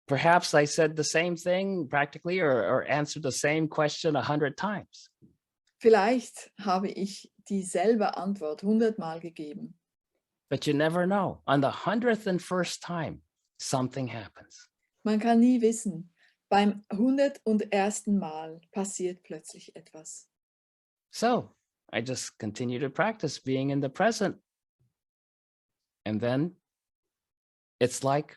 Perhaps I said the same thing practically or answered the same question 100 times. Vielleicht habe ich dieselbe Antwort 100-mal gegeben. But you never know. On the 101st time, something happens. Man kann nie wissen. Beim 101. Mal passiert plötzlich etwas. So I just continue to practice being in the present. And then it's like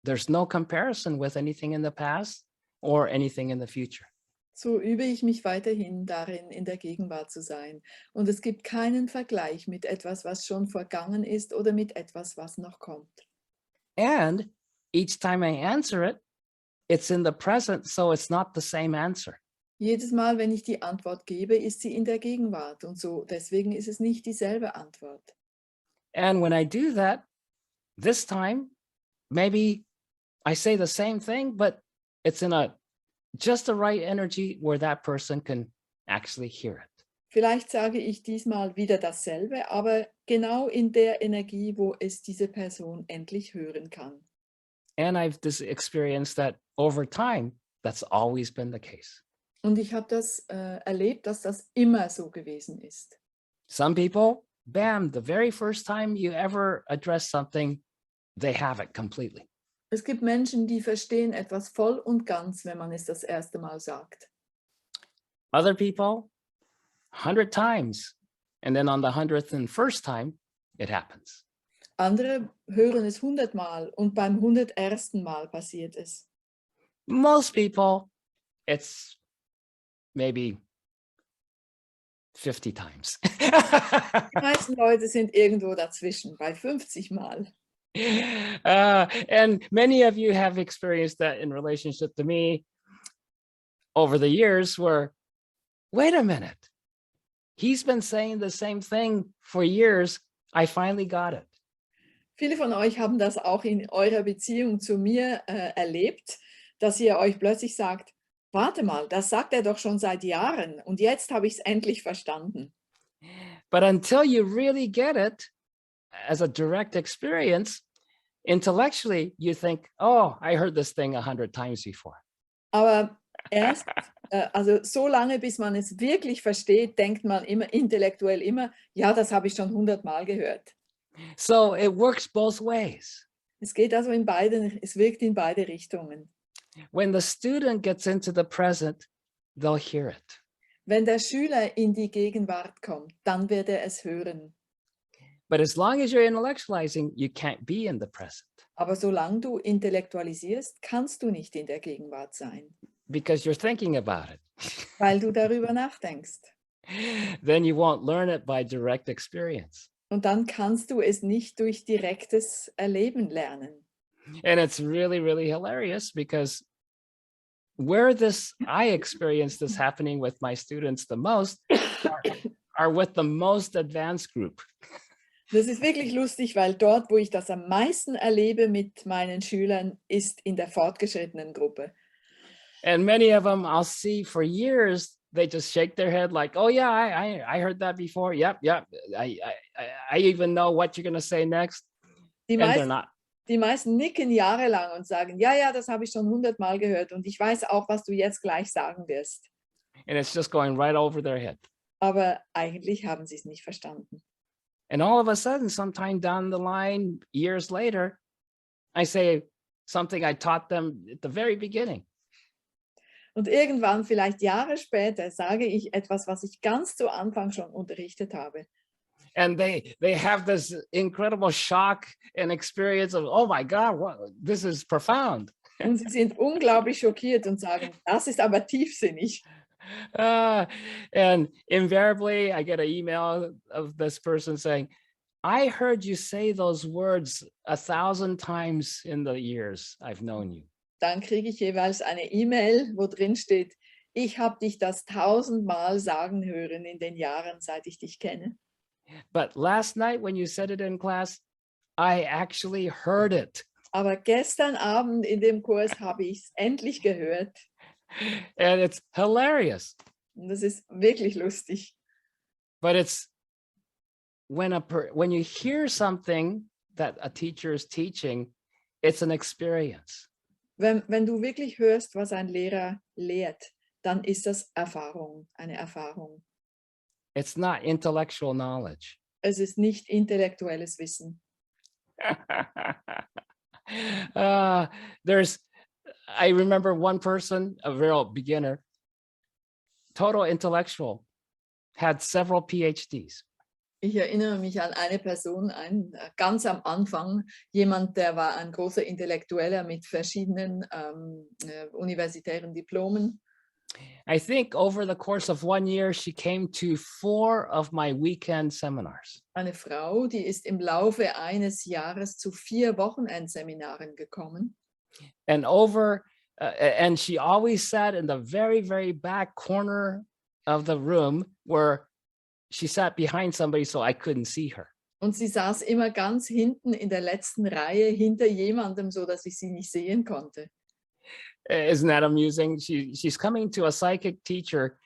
there's no comparison with anything in the past or anything in the future. So übe ich mich weiterhin darin, in der Gegenwart zu sein. Und es gibt keinen Vergleich mit etwas, was schon vergangen ist oder mit etwas, was noch kommt. And each time I answer it, it's in the present, so it's not the same answer. Jedes Mal, wenn ich die Antwort gebe, ist sie in der Gegenwart. Und so, deswegen ist es nicht dieselbe Antwort. And when I do that, this time, maybe I say the same thing, but it's in just the right energy where that person can actually hear it. Vielleicht sage ich diesmal wieder dasselbe, aber genau in der Energie, wo es diese Person endlich hören kann. And I've experienced that over time, that's always been the case. Und ich habe das erlebt, dass das immer so gewesen ist. Some people, bam, the very first time you ever address something, they have it completely. Es gibt Menschen, die verstehen etwas voll und ganz, wenn man es das erste Mal sagt. Other people, 100 times. And then on the 101st time, it happens. Andere hören es 100-mal und beim 101. Mal passiert es. Most people, it's maybe 50 times. Die meisten Leute sind irgendwo dazwischen, bei 50 Mal. And many of you have experienced that in relationship to me over the years where, wait a minute, he's been saying the same thing for years. I finally got it. Viele von euch haben das auch in eurer Beziehung zu mir erlebt, dass ihr euch plötzlich sagt, warte mal, das sagt er doch schon seit Jahren und jetzt habe ich es endlich verstanden. But until you really get it as a direct experience, intellectually, you think, oh, I heard this thing 100 times before. Aber erst, also so lange, bis man es wirklich versteht, denkt man immer intellektuell immer, ja, das habe ich schon 100-mal gehört. So it works both ways. Es geht also es wirkt in beide Richtungen. When the student gets into the present, they'll hear it. Wenn der Schüler in die Gegenwart kommt, dann wird er es hören. But as long as you're intellectualizing, you can't be in the present Aber solange du intellektualisierst, kannst du nicht in der Gegenwart sein, because you're thinking about it. weil du darüber nachdenkst. Then you won't learn it by direct experience. Und dann kannst du es nicht durch direktes Erleben lernen. And it's really, really hilarious because where I experience this happening with my students the most are with the most advanced group. Das ist wirklich lustig, weil dort, wo ich das am meisten erlebe mit meinen Schülern, ist in der fortgeschrittenen Gruppe. And many of them I'll see for years, they just shake their head like, oh yeah, I heard that before. Yep. I even know what you're going to say next. Die And they're not. meisten nicken jahrelang und sagen, ja, das habe ich schon 100-mal gehört und ich weiß auch, was du jetzt gleich sagen wirst. And it's just going right over their head. Aber eigentlich haben sie es nicht verstanden. And all of a sudden, sometime down the line, years later, I say something I taught them at the very beginning. Und irgendwann, vielleicht Jahre später, sage ich etwas, was ich ganz zu Anfang schon unterrichtet habe. And they have this incredible shock and experience of, oh my God, this is profound. Und sie sind unglaublich schockiert und sagen, das ist aber tiefsinnig. And invariably, I get an email of this person saying, I heard you say those words 1,000 times in the years I've known you. Dann kriege ich jeweils eine E-Mail, wo drin steht, ich habe dich das 1000-mal sagen hören in den Jahren, seit ich dich kenne. But last night when you said it in class, I actually heard it. Aber gestern Abend in dem Kurs habe ich es endlich gehört. And it's hilarious. Und das ist wirklich lustig. But it's when you hear something that a teacher is teaching, it's an experience. Wenn du wirklich hörst, was ein Lehrer lehrt, dann ist das Erfahrung, eine Erfahrung. It's not intellectual knowledge. Es ist nicht intellektuelles Wissen. I remember one person, a real beginner, total intellectual, had several PhDs. Ich erinnere mich an eine Person, ganz am Anfang, jemand, der war ein großer Intellektueller mit verschiedenen universitären Diplomen. I think over the course of 1 year, she came to 4 of my weekend seminars. Eine Frau, die ist im Laufe eines Jahres zu 4 Wochenendseminaren gekommen. And she always sat in the very, very back corner of the room where she sat behind somebody so I couldn't see her. Und sie saß immer ganz hinten in der letzten Reihe hinter jemandem, so dass ich sie nicht sehen konnte. Isn't that amusing? She's coming to a psychic teacher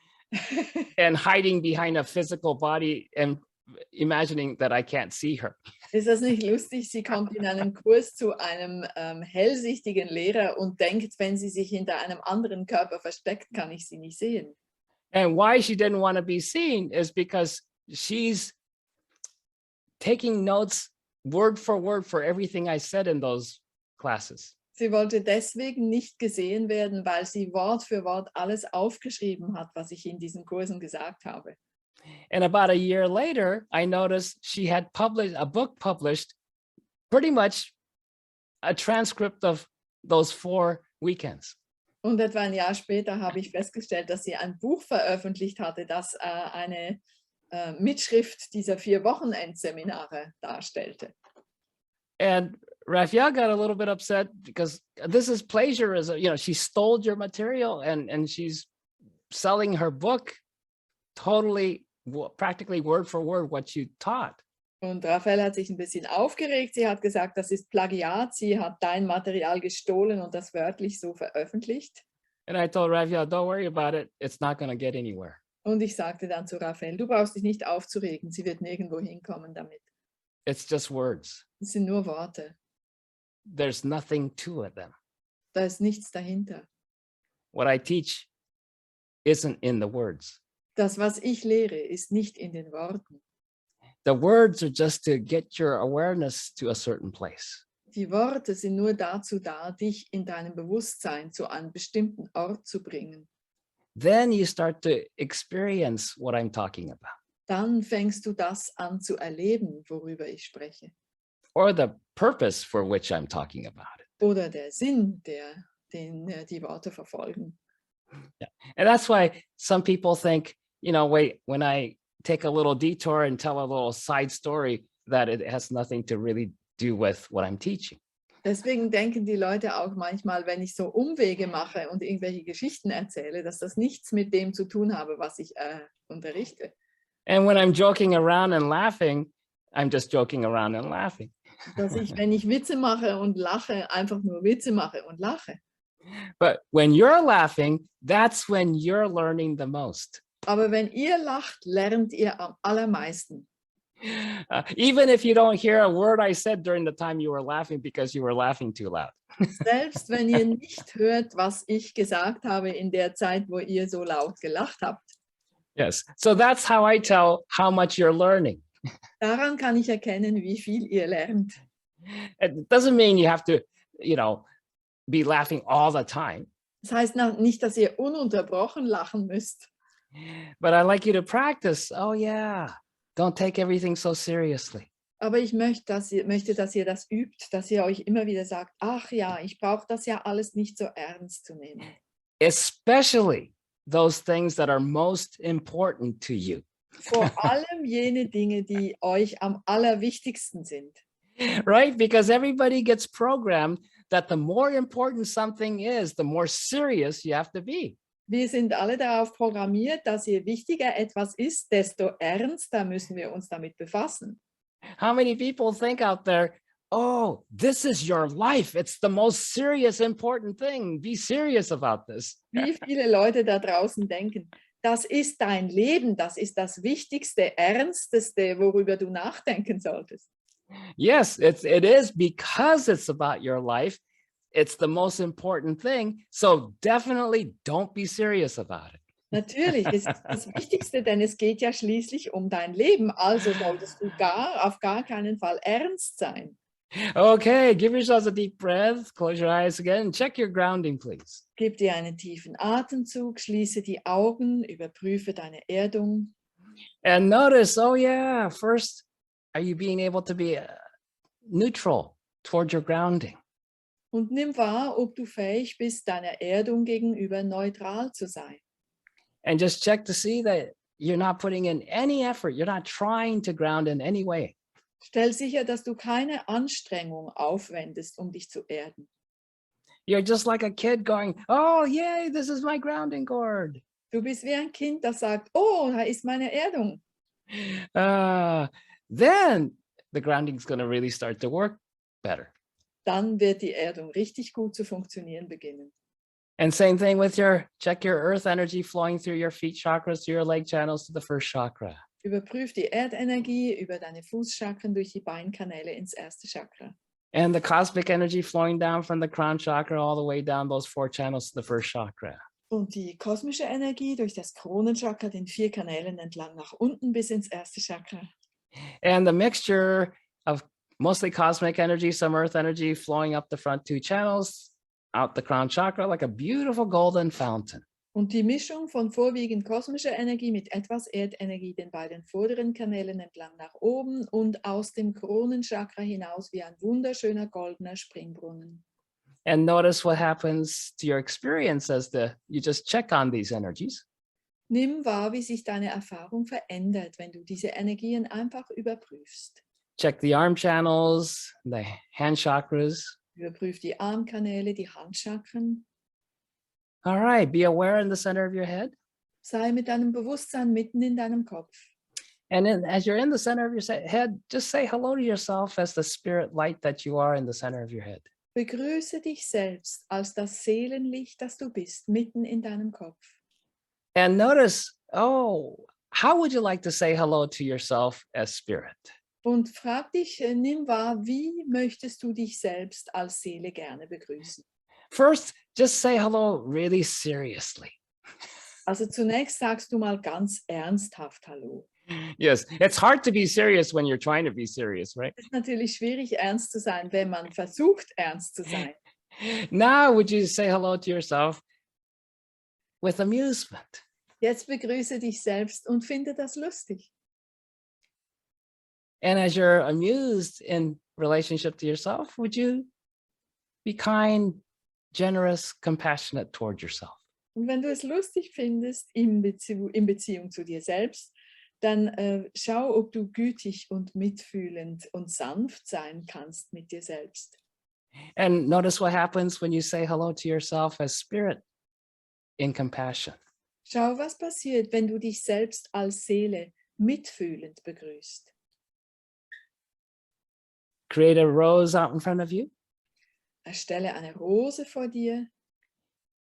and hiding behind a physical body and imagining that I can't see her. Ist das nicht lustig? Sie kommt in einem Kurs zu einem hellsichtigen Lehrer und denkt, wenn sie sich hinter einem anderen Körper versteckt, kann ich sie nicht sehen. And why she didn't want to be seen is because she's taking notes word for everything I said in those classes. Sie wollte deswegen nicht gesehen werden, weil sie Wort für Wort alles aufgeschrieben hat, was ich in diesen Kursen gesagt habe. And about a year later, I noticed she had published a book published, pretty much a transcript of those 4 weekends. Und etwa ein Jahr später habe ich festgestellt, dass sie ein Buch veröffentlicht hatte, das eine Mitschrift dieser 4 Wochenendseminare darstellte. And Raphael got a little bit upset because this is plagiarism. You know, she stole your material and she's selling her book totally, practically word for word what you taught. Und Raphael hat sich ein bisschen aufgeregt. Sie hat gesagt, das ist Plagiat. Sie hat dein Material gestohlen und das wörtlich so veröffentlicht. And I told Raphael, don't worry about it. It's not going to get anywhere. Und ich sagte dann zu Raphael, du brauchst dich nicht aufzuregen. Sie wird nirgendwo hinkommen damit. It's just words. Es sind nur Worte. There's nothing to it then. Da ist nichts dahinter. What I teach isn't in the words. Das, was ich lehre, ist nicht in den Worten. The words are just to get your awareness to a certain place. Die Worte sind nur dazu da, dich in deinem Bewusstsein zu einem bestimmten Ort zu bringen. Then you start to experience what I'm talking about. Dann fängst du das an zu erleben, worüber ich spreche. Or the purpose for which I'm talking about it. Oder der Sinn, den die Worte verfolgen. Yeah. And that's why some people think, you know, wait, when I take a little detour and tell a little side story, that it has nothing to really do with what I'm teaching. Deswegen denken die Leute auch manchmal, wenn ich so Umwege mache und irgendwelche Geschichten erzähle, dass das nichts mit dem zu tun habe, was ich unterrichte. And when I'm joking around and laughing, I'm just joking around and laughing. Dass ich, wenn ich Witze mache und lache, einfach nur Witze mache und lache. But when you're laughing, that's when you're learning the most. Aber wenn ihr lacht, lernt ihr am allermeisten. Even if you don't hear a word I said during the time you were laughing because you were laughing too loud. Selbst wenn ihr nicht hört, was ich gesagt habe in der Zeit, wo ihr so laut gelacht habt. Yes. So that's how I tell how much you're learning. Daran kann ich erkennen, wie viel ihr lernt. It doesn't mean you have to, you know, be laughing all the time. Das heißt nicht, dass ihr ununterbrochen lachen müsst. But I like you to practice. Oh yeah. Don't take everything so seriously. Aber ich möchte, dass ihr das übt, dass ihr euch immer wieder sagt, ach ja, ich brauche das ja alles nicht so ernst zu nehmen. Especially those things that are most important to you. Vor allem jene Dinge, die euch am allerwichtigsten sind. Right? Because everybody gets programmed that the more important something is, the more serious you have to be. Wir sind alle darauf programmiert, dass je wichtiger etwas ist, desto ernster müssen wir uns damit befassen. How many people think out there, oh, this is your life. It's the most serious, important thing. Be serious about this. Wie viele Leute da draußen denken, das ist dein Leben, das ist das Wichtigste, Ernsteste, worüber du nachdenken solltest. Yes, it is because it's about your life. It's the most important thing. So definitely don't be serious about it. Natürlich, es ist das Wichtigste, denn es geht ja schließlich um dein Leben. Also solltest du auf gar keinen Fall ernst sein. Okay, give yourselves a deep breath. Close your eyes again. Check your grounding, please. Gib dir einen tiefen Atemzug, schließe die Augen, überprüfe deine Erdung. And notice, oh yeah, first, are you being able to be neutral toward your grounding? Und nimm wahr, ob du fähig bist, deiner Erdung gegenüber neutral zu sein. And just check to see that you're not putting in any effort. You're not trying to ground in any way. Stell sicher, dass du keine Anstrengung aufwendest, um dich zu erden. You're just like a kid going, oh, yay, this is my grounding cord. Du bist wie ein Kind, das sagt, oh, da ist meine Erdung. Then the grounding is going to really start to work better. Dann wird die Erdung richtig gut zu funktionieren beginnen. And same thing with check your earth energy flowing through your feet chakras, through your leg channels to the first chakra. Überprüf die Erdenergie über deine Fußchakren durch die Beinkanäle ins erste Chakra. And the cosmic energy flowing down from the crown chakra all the way down those 4 channels to the first chakra. Und die kosmische Energie durch das Kronenchakra, den 4 Kanälen entlang nach unten bis ins erste Chakra. And the mixture of mostly cosmic energy, some earth energy flowing up the front 2 channels, out the crown chakra like a beautiful golden fountain. Und die Mischung von vorwiegend kosmischer Energie mit etwas Erdenergie den beiden vorderen Kanälen entlang nach oben und aus dem Kronenchakra hinaus wie ein wunderschöner goldener Springbrunnen. And notice what happens to your experience as you just check on these energies. Nimm wahr, wie sich deine Erfahrung verändert, wenn du diese Energien einfach überprüfst. Check the arm channels, the hand chakras. Überprüf die Armkanäle, die Handchakren. All right, be aware in the center of your head. Sei mit deinem Bewusstsein mitten in deinem Kopf. And then as you're in the center of your head, just say hello to yourself as the spirit light that you are in the center of your head. Begrüße dich selbst als das Seelenlicht, das du bist, mitten in deinem Kopf. And notice, how would you like to say hello to yourself as spirit? Und frag dich, nimm wahr, wie möchtest du dich selbst als Seele gerne begrüßen? First, just say hello really seriously. Also zunächst sagst du mal ganz ernsthaft Hallo. Yes, it's hard to be serious when you're trying to be serious, right? Es ist natürlich schwierig, ernst zu sein, wenn man versucht, ernst zu sein. Now, would you say hello to yourself with amusement? Jetzt begrüße dich selbst und finde das lustig. And as you're amused in relationship to yourself, would you be kind, generous, compassionate toward yourself? Und wenn du es lustig findest in Beziehung zu dir selbst, dann schau, ob du gütig und mitfühlend und sanft sein kannst mit dir selbst. And notice what happens when you say hello to yourself as spirit in compassion. Schau, was passiert, wenn du dich selbst als Seele mitfühlend begrüßt. Create a rose out in front of you Erstelle eine Rose vor dir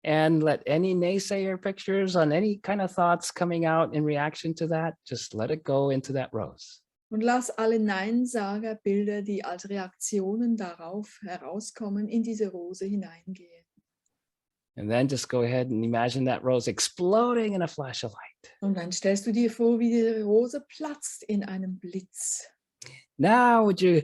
and let any naysayer pictures on any kind of thoughts coming out in reaction to that, just let it go into that rose. und lass alle Neinsagerbilder, die als Reaktionen darauf herauskommen, in diese Rose hineingehen. And then just go ahead and imagine that rose exploding in a flash of light. Und dann stellst du dir vor, wie die Rose platzt in einem Blitz. Now would you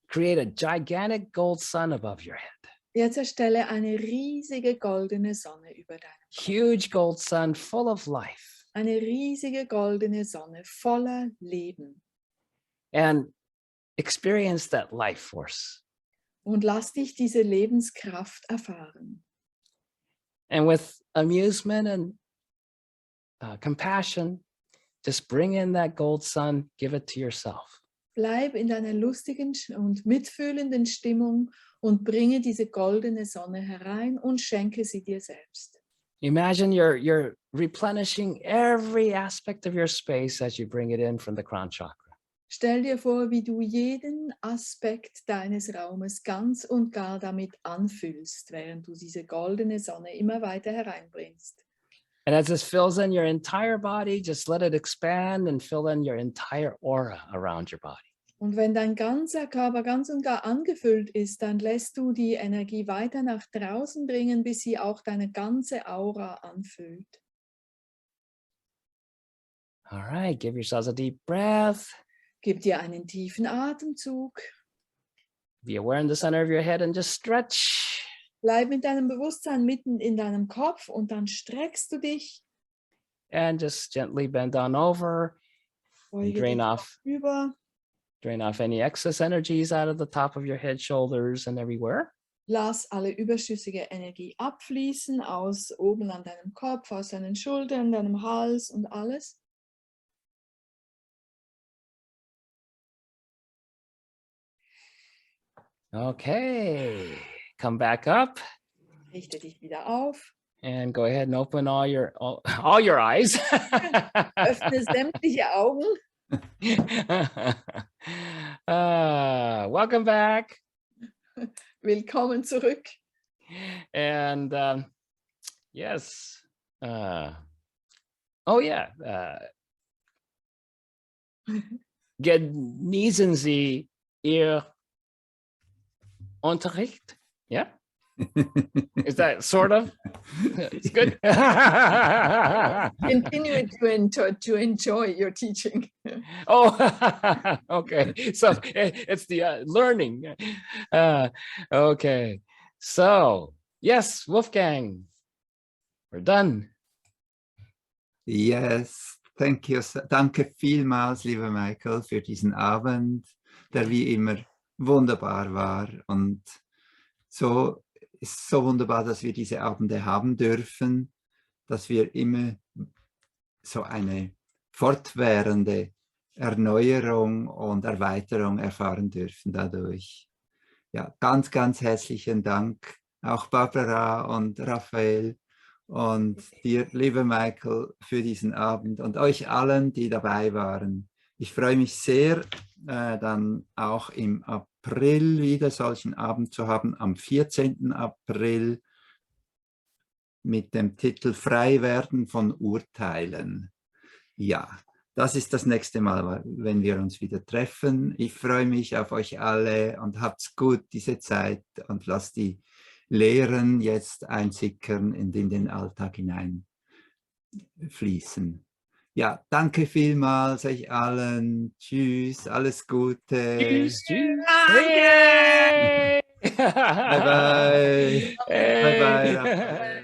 create a gigantic gold sun above your head? Jetzt erstelle eine riesige goldene Sonne über deinem Kopf. Huge gold sun full of life. Eine riesige goldene Sonne voller Leben. And experience that life force. Und lass dich diese Lebenskraft erfahren. And with amusement and compassion, just bring in that gold sun, give it to yourself. Bleib in deiner lustigen und mitfühlenden Stimmung und bringe diese goldene Sonne herein und schenke sie dir selbst. Imagine you're replenishing every aspect of your space as you bring it in from the crown chakra. Stell dir vor, wie du jeden Aspekt deines Raumes ganz und gar damit anfüllst, während du diese goldene Sonne immer weiter hereinbringst. And as this fills in your entire body, just let it expand and fill in your entire aura around your body. Und wenn dein ganzer Körper ganz und gar angefüllt ist, dann lässt du die Energie weiter nach draußen bringen, bis sie auch deine ganze Aura anfüllt. All right, give yourselves a deep breath. Gib dir einen tiefen Atemzug. Be aware in the center of your head and just stretch. Bleib mit deinem Bewusstsein mitten in deinem Kopf und dann streckst du dich. And just gently bend on over. And drain off any excess energies out of the top of your head, shoulders, and everywhere. Lass alle überschüssige Energie abfließen aus oben an deinem Kopf, aus deinen Schultern, deinem Hals und alles. Okay, come back up Richte dich wieder auf. and go ahead and open all your eyes. Öffne sämtliche Augen. Welcome back. Willkommen zurück. And yes. Genießen Sie Ihr Unterricht? Yeah? Is that sort of? It's good. Continue to enjoy your teaching. Oh, okay. So it's the learning. Okay. So, yes, Wolfgang. We're done. Yes, thank you. Danke vielmals, lieber Michael, für diesen Abend, der wie immer wunderbar war. Und so ist so wunderbar, dass wir diese Abende haben dürfen, dass wir immer so eine fortwährende Erneuerung und Erweiterung erfahren dürfen dadurch. Ja, ganz, ganz herzlichen Dank auch Barbara und Raphael und dir, lieber Michael, für diesen Abend und euch allen, die dabei waren. Ich freue mich sehr, dann auch im April wieder solchen Abend zu haben, am 14. April mit dem Titel Frei werden von Urteilen. Ja, das ist das nächste Mal, wenn wir uns wieder treffen. Ich freue mich auf euch alle und habt's gut diese Zeit und lasst die Lehren jetzt einsickern und in den Alltag hinein fließen. Ja, danke vielmals euch allen. Tschüss, alles Gute. Tschüss, tschüss. Danke. Hey! Bye bye. Hey. Bye bye, Raphael.